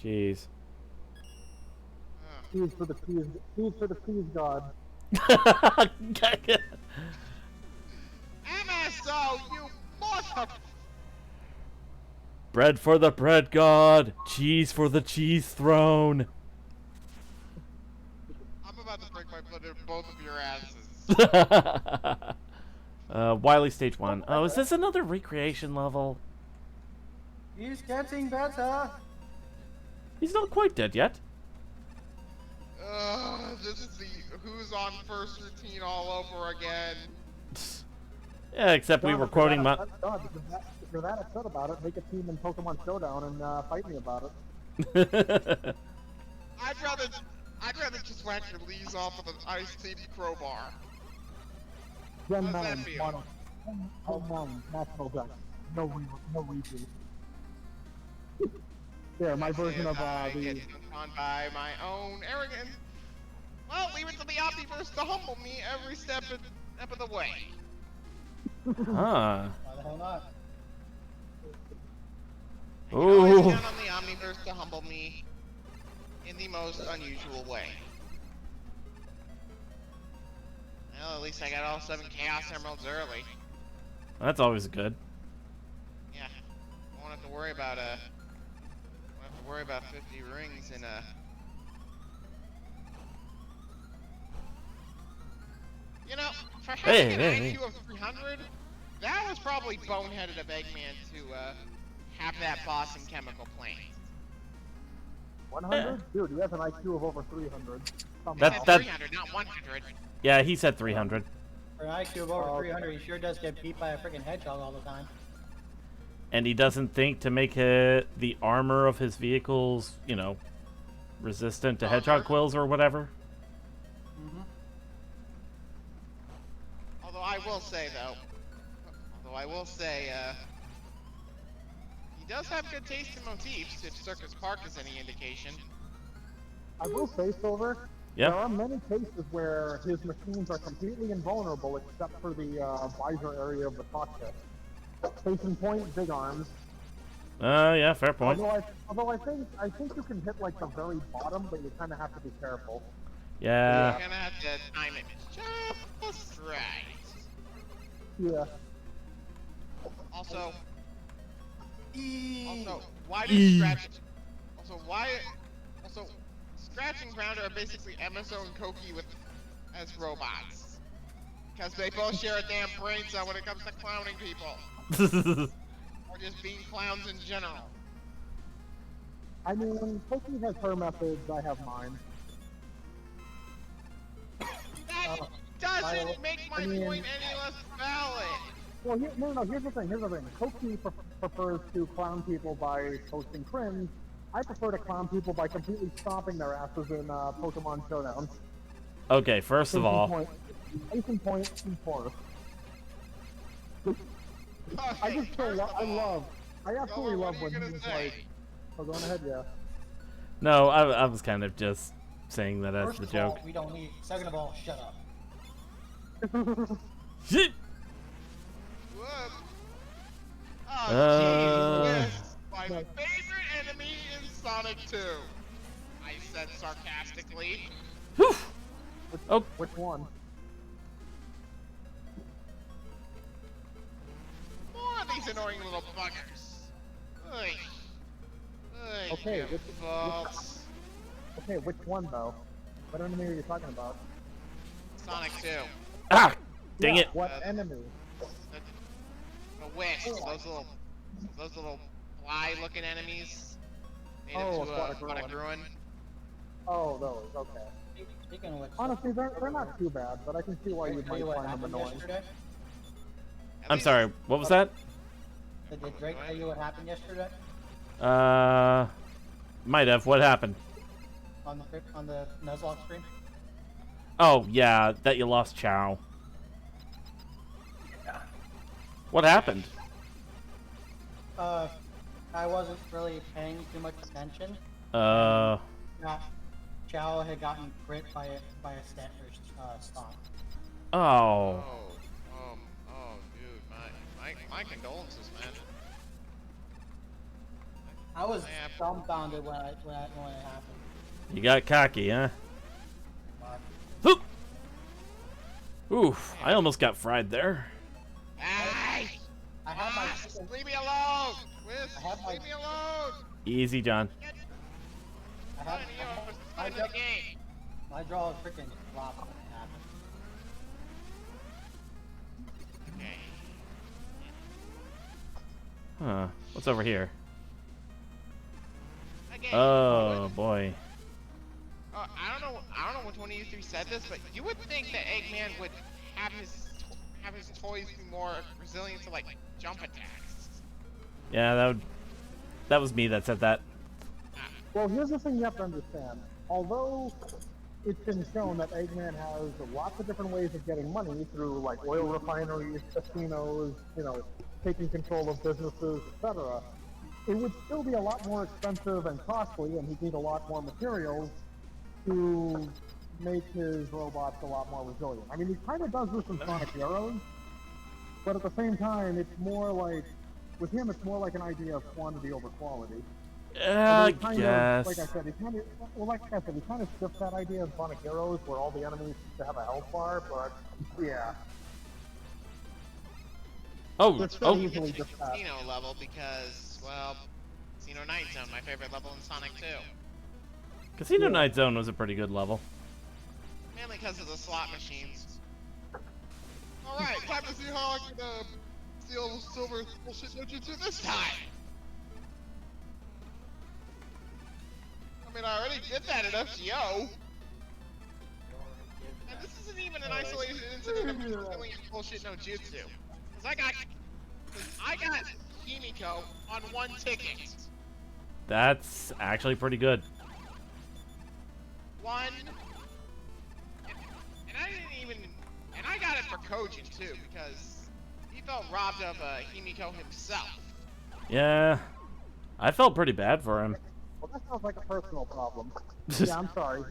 Cheese. Cheese for the cheese god. MSO, you mother... Bread for the bread god. Cheese for the cheese throne. I'm about to break my foot in both of your asses. Wily stage 1. Oh, is this another recreation level? He's getting better. He's not quite dead yet. This is the who's on first routine all over again. Yeah, except we were quoting my... If you're that upset about it, make a team in Pokemon Showdown and fight me about it. I'd rather just whack your leaves off with an ice-themed crowbar. Gen How's that 9, feel? Mono. Gen 9, National Dex. No repeat. There, my version of I the... get dunked on by my own arrogance. Well, leave it to the Omniverse to humble me every step of the way. Huh. Why the hell not? I can always Ooh. count on the Omniverse to humble me in the most unusual way. Well, at least I got all 7 Chaos Emeralds early. That's always good. Yeah, about won't have to worry about 50 rings and you know, for having an IQ of 300, that was probably boneheaded of Eggman to have that boss in Chemical Plant. 100? Dude, he has an IQ of over 300. That's That- 300, not 100. Yeah, he said 300. For an IQ of over 300, he sure does get beat by a freaking hedgehog all the time. And he doesn't think to make the armor of his vehicles, you know, resistant to hedgehog quills or whatever. Although I will say, he does have good taste in motifs, if Circus Park is any indication. I will say, Silver, Yeah. there are many cases where his machines are completely invulnerable except for the visor area of the cockpit. Case in point, big arms. Yeah, fair point. Although I think you can hit like the very bottom, but you kind of have to be careful. Yeah. You're gonna have to time it just right. Yeah. Also, why do Scratch? Also, Scratch and Grounder are basically MSO and Koki as robots. Because they both share a damn brain cell when it comes to clowning people. Or just being clowns in general. I mean, Pokey has her methods, I have mine. That doesn't make my point any less valid. Well, here's the thing. Koki prefers to clown people by posting cringe. I prefer to clown people by completely stomping their asses in Pokemon Showdown. Okay, first of all, Case in point, in forest. I Okay, just so I absolutely love when he's like, oh, going ahead, yeah. no, I was kind of just saying that as First the of joke. all, we don't need. Second of all, shut up. Shit. Whoop. Oh, jeez, Whis, my no. favorite enemy in Sonic 2. I said sarcastically. Whew. Oh, Which one? More of these annoying little buggers. Oy. Oy, Okay, you false. Okay, which one though? What enemy are you talking about? Sonic 2. ah, dang Yeah, it. What enemy? The Wish, those little fly-looking enemies. Made Oh, into Aquatic a Aquatic Ruin. Ruin. Oh, those. Okay. Speaking of which, Honestly, they're not too bad, but I can see why you'd tell might you what find them happened annoying. yesterday? At I'm least- sorry, what was that? Did Drake tell you what happened yesterday Might have. What happened? on the Nuzlocke stream? Oh, yeah, that you lost Chow. What happened? I wasn't really paying too much attention. Uh, Chow had gotten crit by a stomp. oh. Oh, dude, my condolences, man. I was Yeah. dumbfounded when it happened. You got cocky, huh? But Oop. Oof, I almost got fried there. Hey! I had my freaking- Leave me alone! Whis, I have my- leave me alone! Easy, John. I had I the game. my jaw was freaking dropped when it happened. Okay. Huh. What's over here? Again, Oh, boy. I don't know which one of you three said this, but you would think that Eggman would have his toys be more resilient to like jump attacks. Yeah, that was me that said that. Well, here's the thing you have to understand. Although it's been shown that Eggman has lots of different ways of getting money through like oil refineries, casinos, taking control of businesses, etc., it would still be a lot more expensive and costly, and he'd need a lot more materials to make his robots a lot more resilient. I mean, he kind of does this in Sonic Heroes, but at the same time, it's more like, with him, it's more like an idea of quantity over quality. I He kind guess. of, like I said, he kind of stripped that idea in Sonic Heroes, where all the enemies used to have a health bar, but yeah. Oh, It's oh, still You get easily to the just that. casino level because, well, Casino Night Zone, my favorite level in Sonic 2. Casino Night Zone was a pretty good level. Mainly because of the slot machines. Alright, time to see how I can steal silver bullshit no jutsu this time! I mean, I already did that at FGO. And this isn't even an isolated incident of me stealing bullshit no jutsu. Cause I got Himiko on one ticket. That's actually pretty good. One. And I didn't even. And I got it for Kojin too, because he felt robbed of Himiko himself. Yeah, I felt pretty bad for him. Well, that sounds like a personal problem. Yeah, I'm sorry.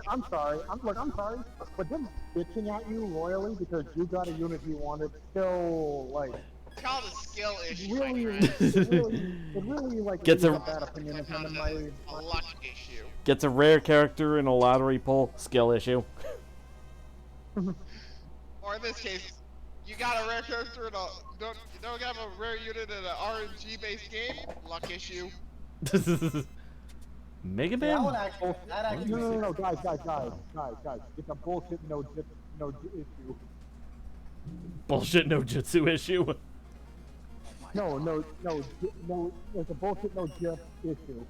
I'm sorry. I'm sorry. But him bitching at you royally because you got a unit he wanted still, like... It's called a skill issue, my Really, friend. it really, like, Gets leaves a- bad opinion of him in A my... luck issue. Gets a rare character in a lottery pull, skill issue. Or in this case, you got a rare character in a you don't have a rare unit in an RNG based game, luck issue. Mega That one Man? actually, that actually No, guys. It's a bullshit no issue. Bullshit no jutsu issue. No, it's a bullshit no GIF issue.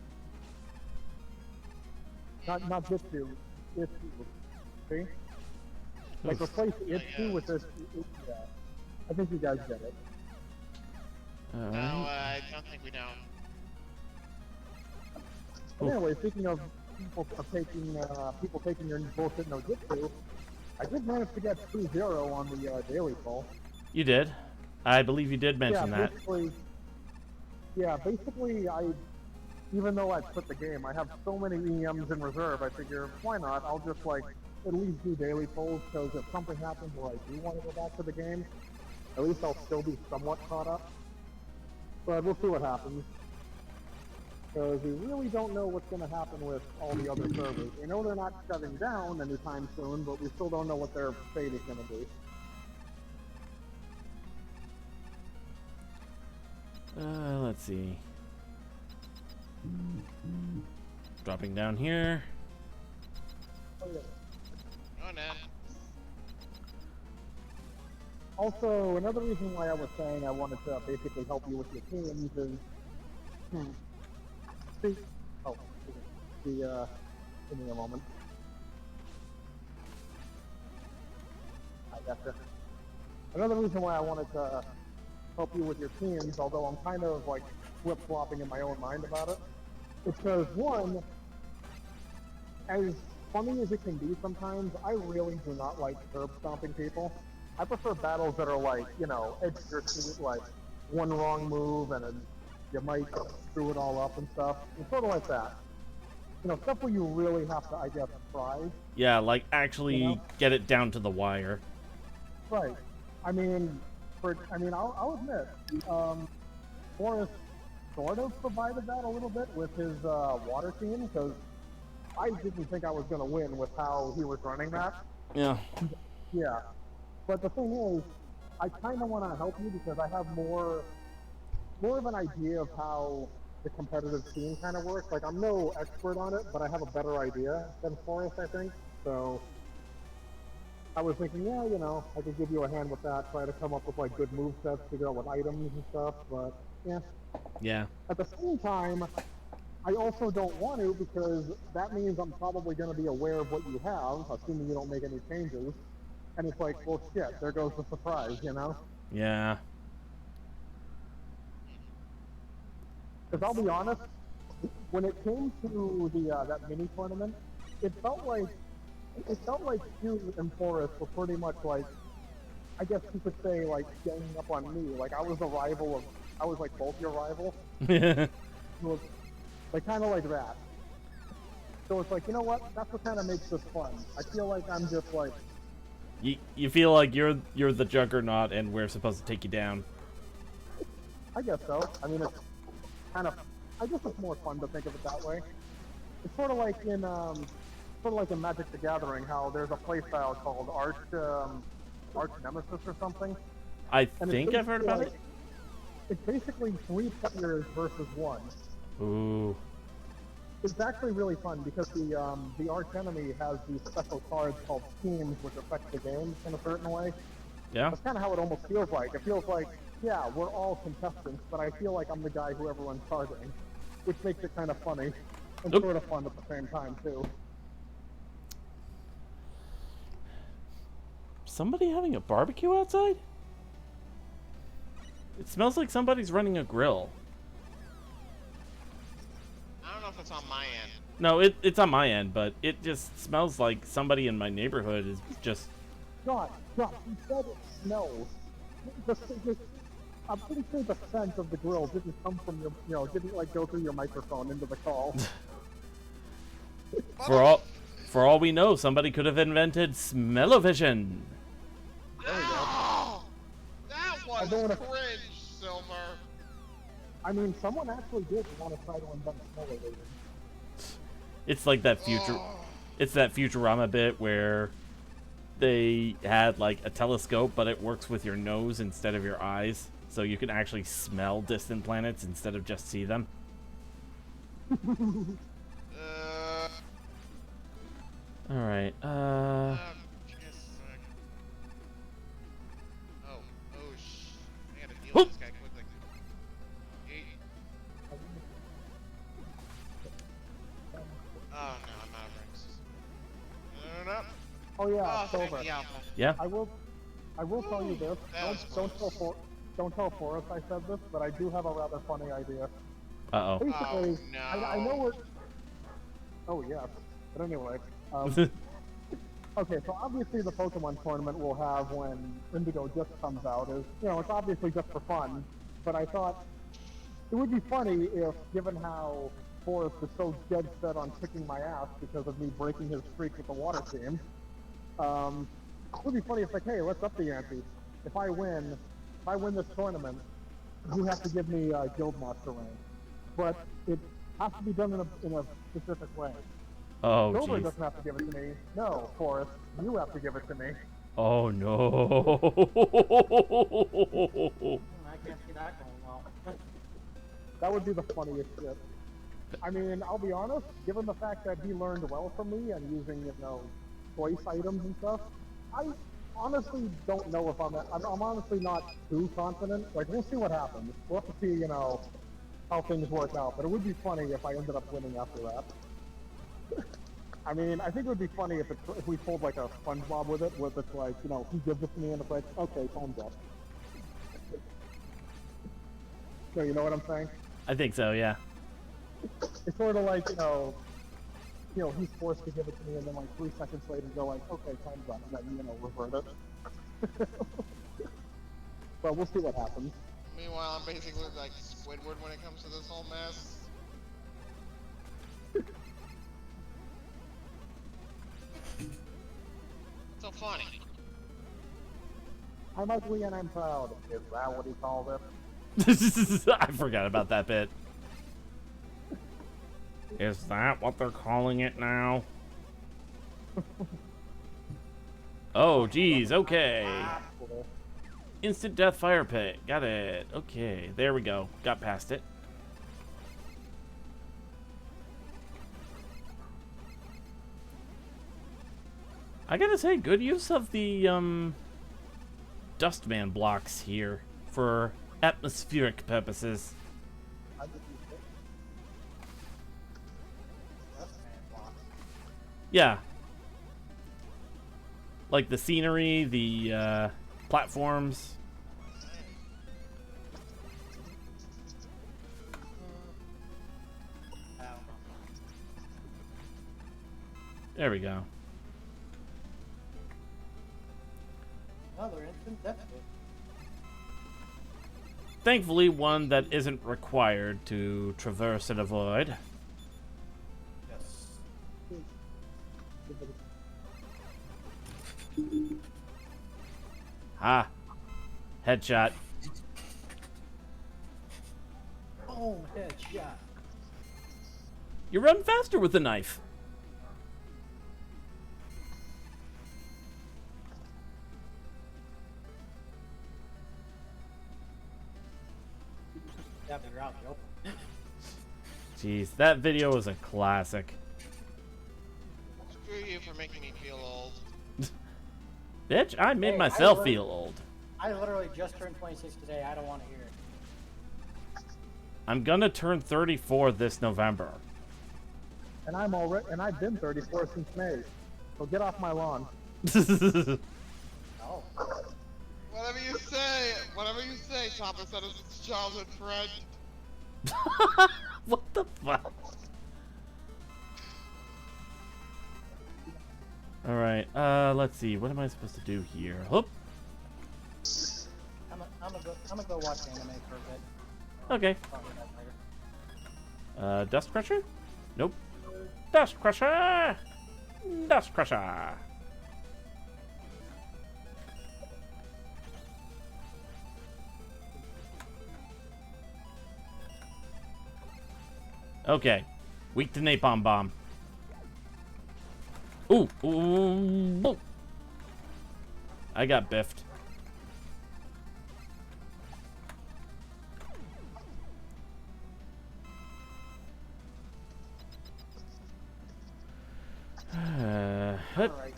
Not jitsu, issue. See? Like, replace issue with this, yeah. I think you guys get it. No, I don't think we don't. But anyway, speaking of people taking your bullshit no jitsu, I did manage to get 2-0 on the daily poll. You did. I believe you did mention that. Basically, even though I quit the game, I have so many EMs in reserve, I figure, why not? I'll just, like, at least do daily polls, because if something happens where I do want to go back to the game, at least I'll still be somewhat caught up. But we'll see what happens. Because we really don't know what's going to happen with all the other servers. We know they're not shutting down anytime soon, but we still don't know what their fate is going to be. Let's see. Dropping down here. Oh, yeah. Oh no. Also, another reason why I was saying I wanted to basically help you with your teams is... give me a moment. I gotcha. Another reason why I wanted to help you with your teams, although I'm kind of like flip-flopping in my own mind about it, is because one, as funny as it can be sometimes, I really do not like curb stomping people. I prefer battles that are like, you know, edge of your seat, like one wrong move and you might screw it all up and stuff. It's sort of like that. You know, stuff where you really have to, I guess, try. Yeah, like actually You know? get it down to the wire. Right. I'll admit, Forrest sort of provided that a little bit with his water team, because I didn't think I was going to win with how he was running that. Yeah. Yeah. But the thing is, I kind of want to help you because I have more of an idea of how the competitive scene kind of works. Like, I'm no expert on it, but I have a better idea than Forrest, I think. So I was thinking, yeah, you know, I could give you a hand with that, try to come up with, like, good move sets to go with items and stuff, but, yeah. Yeah. At the same time, I also don't want to because that means I'm probably going to be aware of what you have, assuming you don't make any changes. And it's like, well, shit, there goes the surprise, you know? Yeah. Because I'll be honest, when it came to the that mini tournament, it felt like you and Forrest were pretty much like, I guess you could say, like, ganging up on me. Like, I was like both your rival. It was, like, kind of like that. So it's like, you know what? That's what kind of makes this fun. I feel like I'm just like, You feel like you're the juggernaut and we're supposed to take you down. I guess so. I mean, it's kind of, I guess it's more fun to think of it that way. It's sort of like in Magic the Gathering, how there's a playstyle called Arch Nemesis or something. I And think it's I've heard about basically it. It's basically 3 players versus 1. Ooh. It's actually really fun because the arch enemy has these special cards called schemes which affect the game in a certain way. Yeah? That's kind of how it almost feels like. It feels like, yeah, we're all contestants, but I feel like I'm the guy who everyone's targeting, which makes it kind of funny and Oop. sort of fun at the same time too. Somebody having a barbecue outside? It smells like somebody's running a grill. I don't know if it's on my end. No, it's on my end, but it just smells like somebody in my neighborhood is just... God, you said it smells. I'm pretty sure the scent of the grill didn't come from your, didn't like go through your microphone into the call. For all we know, somebody could have invented smell-o-vision. Oh, that was don't wanna- cringe, Silver. I mean, someone actually did want to try to invent smell-o-vision. It's like that it's that Futurama bit where they had like a telescope, but it works with your nose instead of your eyes, so you can actually smell distant planets instead of just see them. All right. Just a sec. Oh, I gotta deal with this guy quickly. Oh no, I'm out of rings. No. Oh yeah, Oh, thank Silver. you. Yeah. I will tell you this. That was Don't tell Forrest I said this, but I do have a rather funny idea. Uh-oh. Basically, no. I know we're. Oh yes, but anyway. Okay, so obviously the Pokemon tournament we'll have when Indigo Disc comes out is, it's obviously just for fun. But I thought it would be funny if, given how Forrest is so dead set on kicking my ass because of me breaking his streak with the water team, it would be funny if like, hey, let's up the ante. If I win this tournament, you have to give me Guildmaster rank. But it has to be done in a specific way. Oh, Silver jeez. doesn't have to give it to me. No, Forrest, you have to give it to me. Oh, no. I can't see that going well. That would be the funniest shit. I mean, I'll be honest, given the fact that he learned well from me and using, choice items and stuff, I honestly don't know if I'm honestly not too confident. Like, we'll see what happens. We'll have to see, how things work out. But it would be funny if I ended up winning after that. I mean, I think it would be funny if we pulled like a SpongeBob with it, where it's like, he gives it to me and it's like, okay, time's up. So you know what I'm saying? I think so, yeah. It's sort of like, he's forced to give it to me and then like 3 seconds later go like, okay, time's up, and then, revert it. But we'll see what happens. Meanwhile, I'm basically like Squidward when it comes to this whole mess. So funny. I'm ugly and I'm proud. Is that what he called it? I forgot about that bit. Is that what they're calling it now? Oh, geez, okay. Instant death fire pit. Got it. Okay, there we go. Got past it. I gotta say, good use of the, Dustman blocks here for atmospheric purposes. Yeah. Like the scenery, the, platforms. There we go. Another instant death hit. Thankfully, one that isn't required to traverse and avoid. Yes. Ha! Headshot. Oh, headshot. You run faster with the knife. Yeah, but you're out in the open. Jeez, that video is a classic. Screw you for making me feel old. Bitch, I made Hey, myself I feel old. I literally just turned 26 today. I don't want to hear it. I'm gonna turn 34 this November. And I've been 34 since May. So get off my lawn. Oh. Whatever you say, Thomas, that is his childhood friend. What the fuck? Alright, let's see. What am I supposed to do here? Hoop. I'm gonna go watch anime for a bit. Okay. Talk about that later. Dust Crusher? Nope. Dust Crusher! Dust Crusher! Okay. Weak to Napalm Bomb. Ooh. Ooh. I got biffed. Hup. Alright.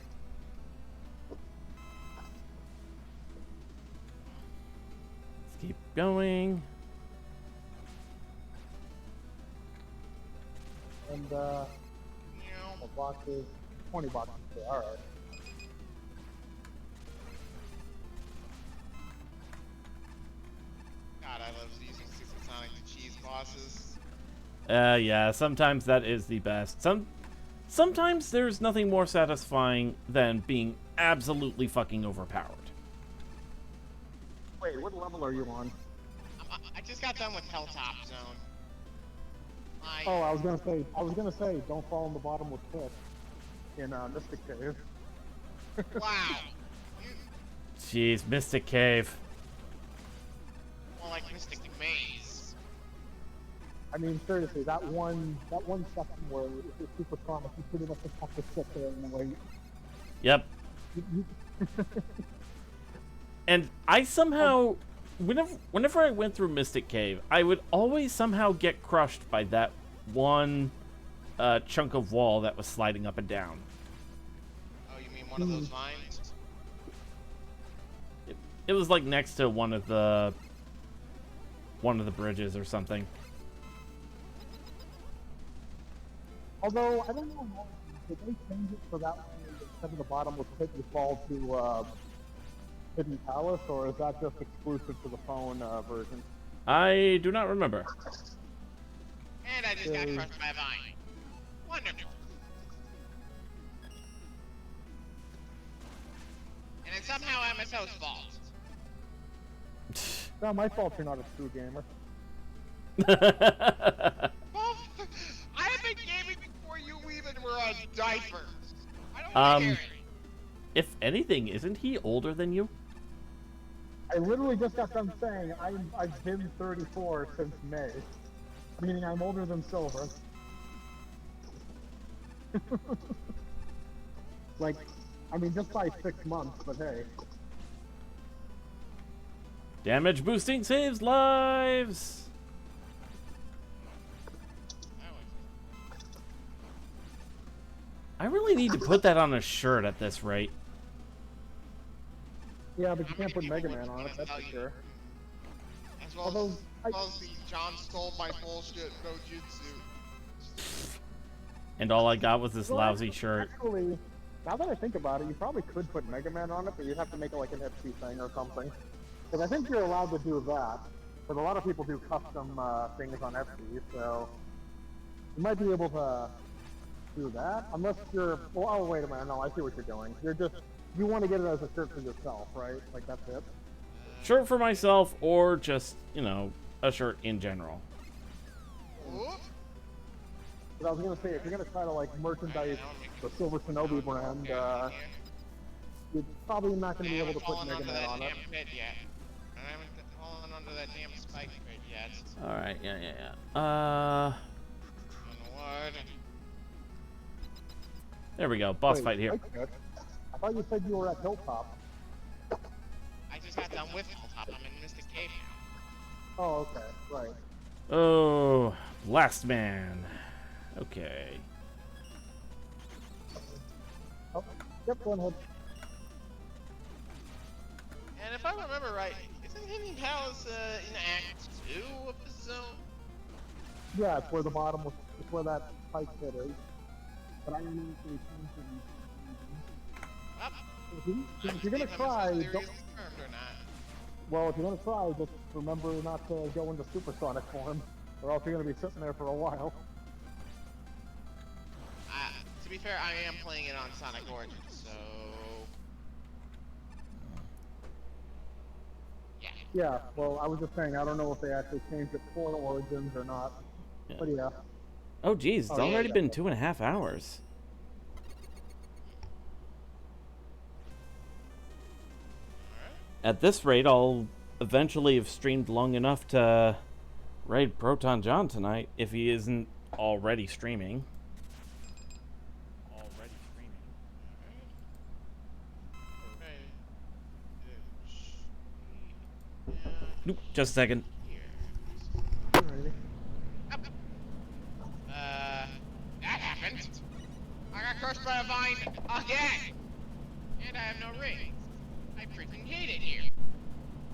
Let's keep going. And the box is 20 bucks. Alright. God, I love using Supersonic to cheese bosses. Yeah, sometimes that is the best. Sometimes there's nothing more satisfying than being absolutely fucking overpowered. Wait, what level are you on? I just got done with Helltop Zone. Oh, I was gonna say, don't fall in the bottomless pit in Mystic Cave. Wow. You, Jeez, Mystic Cave. more like Mystic Maze. I mean, seriously, that one section where it's super strong, you pretty much just have to sit there and wait. Yep. And I somehow, whenever I went through Mystic Cave, I would always somehow get crushed by that one chunk of wall that was sliding up and down. Oh, you mean one of those vines? It was like next to one of the bridges or something. Although, I don't know, did they change it so that way instead of the bottomless pit you fall to Hidden Palace, or is that just exclusive to the phone version? I do not remember. And I just got crushed by a vine. Wonderful. And it's somehow MSO's fault. It's not my fault you're not a true gamer. Well, I have been gaming before you even were on diapers. I don't want to hear it. If anything, isn't he older than you? I literally just got done saying I've been 34 since May. Meaning I'm older than Silver. Like, I mean, just by 6 months, but hey. Damage boosting saves lives. I really need to put that on a shirt at this rate. Yeah, but you can't put Megaman on it, that's for sure. As well Although, as the John stole my bullshit no jutsu. And all I got was this Well, lousy shirt. Actually, now that I think about it, you probably could put Megaman on it, but you'd have to make it like an FC thing or something. Because I think you're allowed to do that. But a lot of people do custom things on FC, so you might be able to do that. Unless you're... Well, oh, wait a minute. No, I see what you're doing. You're just... You want to get it as a shirt for yourself, right? Like, that's it? Shirt for myself, or just, you know, a shirt in general. Whoop. But I was gonna say, if you're gonna try to like merchandise the Silver Shinobi brand, you're probably not gonna be able to put fallen Mega onto Man that on it. damn pit yet. I haven't fallen onto that damn spike pit yet. Alright, yeah. On the word. There we go. Boss Wait, fight here. wait, I thought you said you were at Hilltop. I just got done with Hilltop. I'm in Mystic Cave now. Oh, okay, right. Oh, Last man. Okay. Oh, yep, go ahead. And if I remember right, isn't Hidden Palace in Act 2 of the zone? Yeah, it's where the bottom was, it's where that spike pit is. But I don't know if they changed it. Well, If, you, I if you're gonna believe I'm try, theory don't, is confirmed or not. well, if you're gonna try, just remember not to go into supersonic form, or else you're gonna be sitting there for a while. To be fair, I am playing it on Sonic Origins, so... Yeah. Yeah, well, I was just saying, I don't know if they actually changed it for Origins or not. Yeah. But yeah. Oh, geez, it's Oh, yeah, already yeah. been 2.5 hours. At this rate, I'll eventually have streamed long enough to raid Proton John tonight, if he isn't already streaming. Nope, just a second. Alrighty. That happened. I got crushed by a vine again. And I have no rings. I freaking hate it here.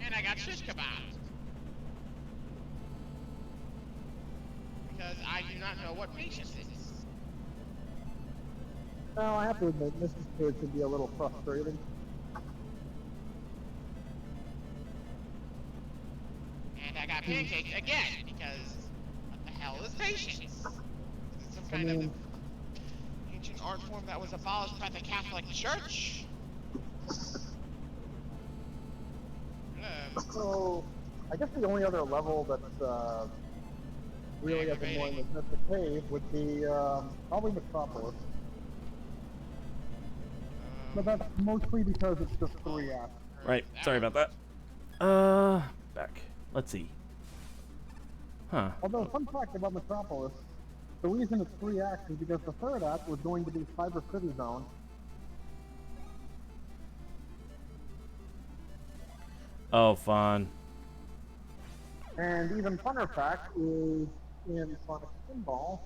And I got shish kebabs. Because I do not know what patience is. Now, I have to admit, Mrs. Kid can be a little frustrating. And I got pancakes again, because what the hell is patience? Is it some kind of ancient art form that was abolished by the Catholic Church? So, I guess the only other level that's really as annoying as Mr. Cave would be probably Metropolis. But that's mostly because it's just 3 acts. Right, sorry about that. Back. Let's see. Huh. Although, fun fact about Metropolis, the reason it's 3 acts is because the 3rd act was going to be Cyber City Zone. Oh, fun. And even funner fact is in Sonic Pinball,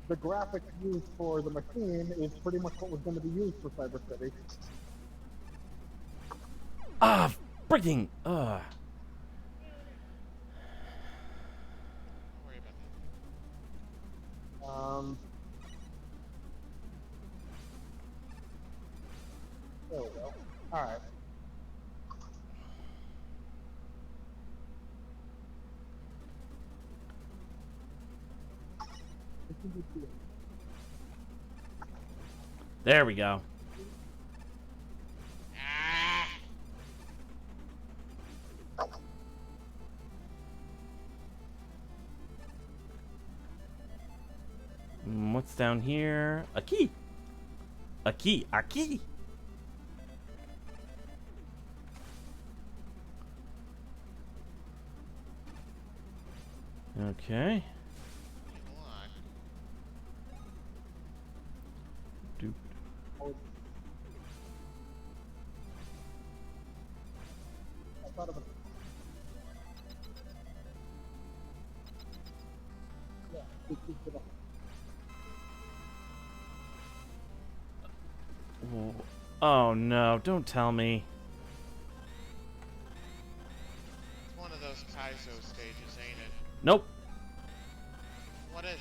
the graphics used for the machine is pretty much what was going to be used for Cyber City. Ah, freaking. Don't worry about that. There we go. Alright. There we go. Ah! What's down here? A key. A key. A key. Okay. Doop. I thought of it. Yeah, it keeps it up. Oh no, don't tell me. It's one of those Kaizo stages, ain't it? Nope. What is it?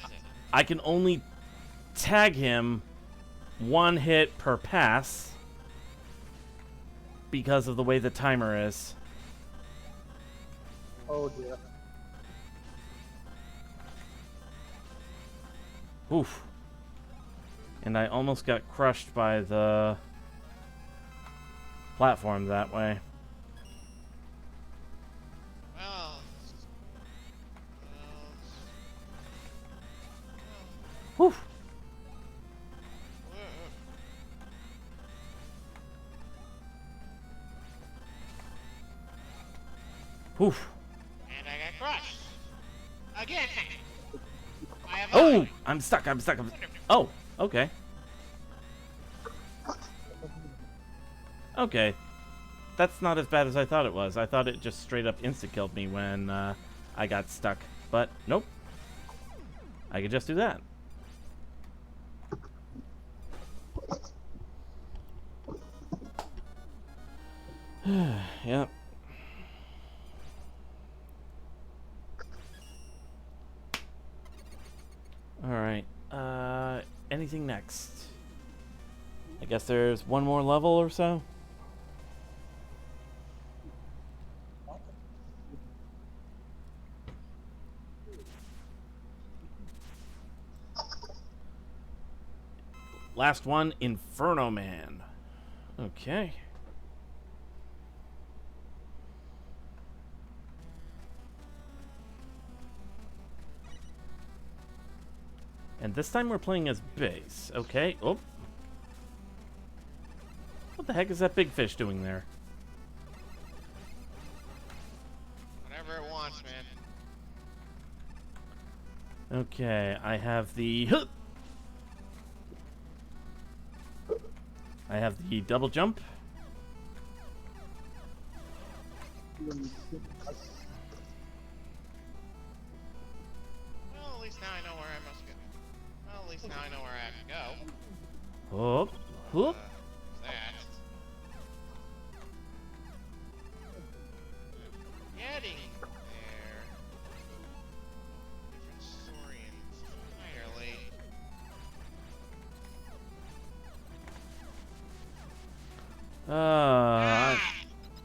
I can only tag him 1 hit per pass because of the way the timer is. Oh dear. Oof. And I almost got crushed by the platform that way. Well... Whew. Oof. And I got crushed. Again. I have Oh, a- I'm stuck. Oh, okay. Okay. That's not as bad as I thought it was. I thought it just straight up insta-killed me when I I got stuck. But nope. I could just do that. Yep. Alright. Anything next? I guess there's one more level or so? Last one, Inferno Man. Okay. And this time we're playing as base. Okay. Oh. What the heck is that big fish doing there? Whatever it wants, man. Okay, I have the... I have the double jump. Well, at least now I know where I must go. Well, at least now I know where I have to go. Oh. Whoop. That. Getting there. Different story entirely.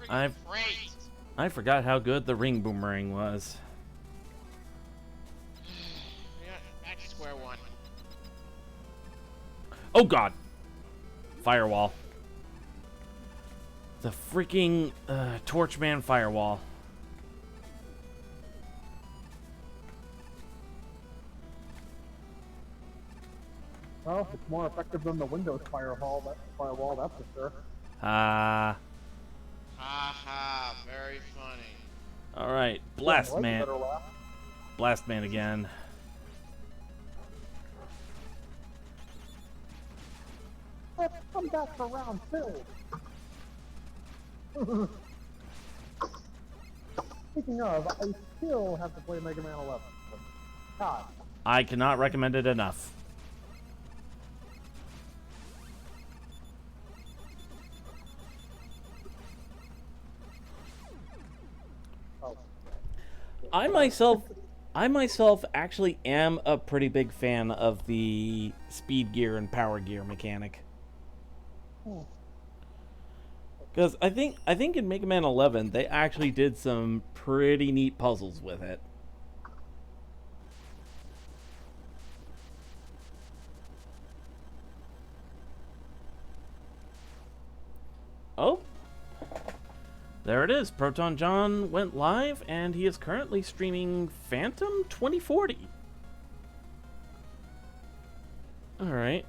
I've- Great. I forgot how good the ring boomerang was. Yeah, back to square one. Oh god! Firewall. The freaking Torchman firewall. Well, it's more effective than the Windows firewall, that's for sure. Haha, very funny. Alright, Blast Yeah, Man. better laugh. Blast Man again. Let's come back for round 2. Speaking of, I still have to play Mega Man 11. God. I cannot recommend it enough. Oh. I myself actually am a pretty big fan of the speed gear and power gear mechanic. Because I think in Mega Man 11 they actually did some pretty neat puzzles with it. Oh, there it is. Proton John went live, and he is currently streaming Phantom 2040. All right.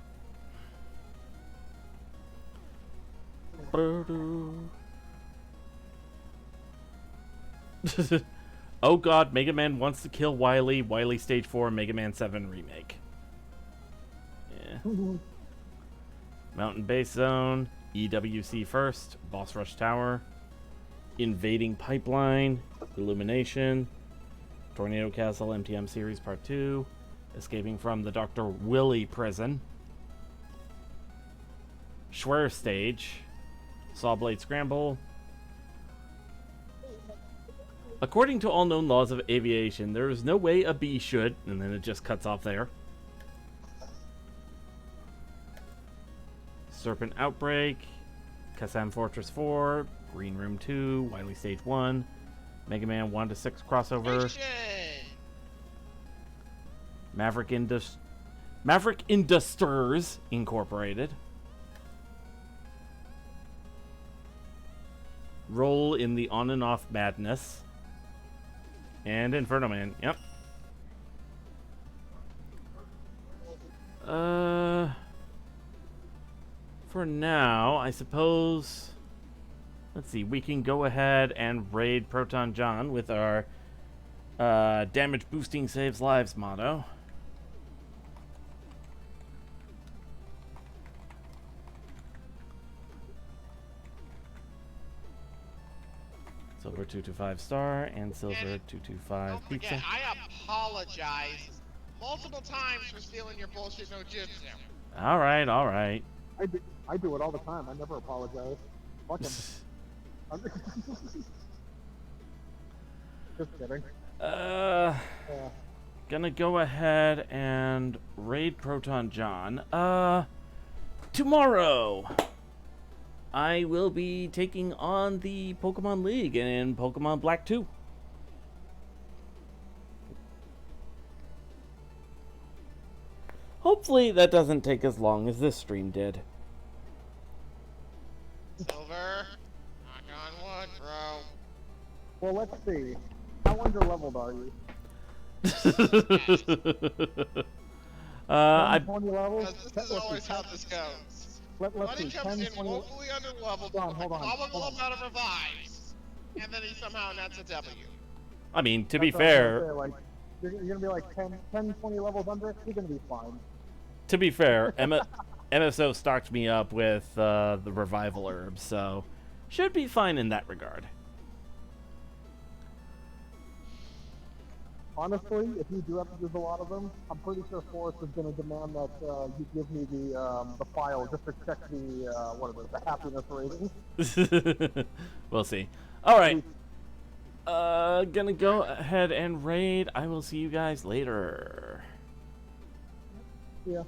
Oh god, Mega Man wants to kill Wily. Wily Stage 4, Mega Man 7 Remake. Yeah. Mountain Base Zone, EWC First, Boss Rush Tower, Invading Pipeline, Illumination, Tornado Castle MTM Series Part 2, Escaping from the Dr. Willy Prison, Schwer Stage, Sawblade Scramble. According to all known laws of aviation, there is no way a bee should, and then it just cuts off there. Serpent Outbreak, Kassam Fortress 4, Green Room 2, Wily Stage 1, Mega Man 1 to 6 crossover, Mission! Maverick Industries Incorporated, Roll in the On and Off Madness, and Inferno Man. Yep. For now, I suppose. Let's see. We can go ahead and raid Proton John with our damage boosting saves lives motto. So Silver 225 star and silver And 225 don't pizza. forget, I apologize multiple times for stealing your bullshit no jutsu. All right, all right. I do it all the time. I never apologize. Fuck him. Just kidding. Uh, Yeah. gonna go ahead and raid Proton John. Tomorrow I will be taking on the Pokemon League in Pokemon Black 2. Hopefully that doesn't take as long as this stream did. Silver, knock on wood, bro. Well, let's see. How under-leveled are you? I 20 levels? Because this is always how this goes. Let's Buddy see. comes 10, in 20... woefully underleveled, Hold on, gobble hold on. out of revives, and then he somehow nets a W. I mean, to be That's what I was gonna fair, say, like, you're gonna be like 10, 20 levels under, you're gonna be fine. MSO stocked me up with the revival herbs, so should be fine in that regard. Honestly, if you do have to use a lot of them, I'm pretty sure Forrest is going to demand that you give me the file just to check the happiness rating. We'll see. All right. Gonna go ahead and raid. I will see you guys later. Yeah.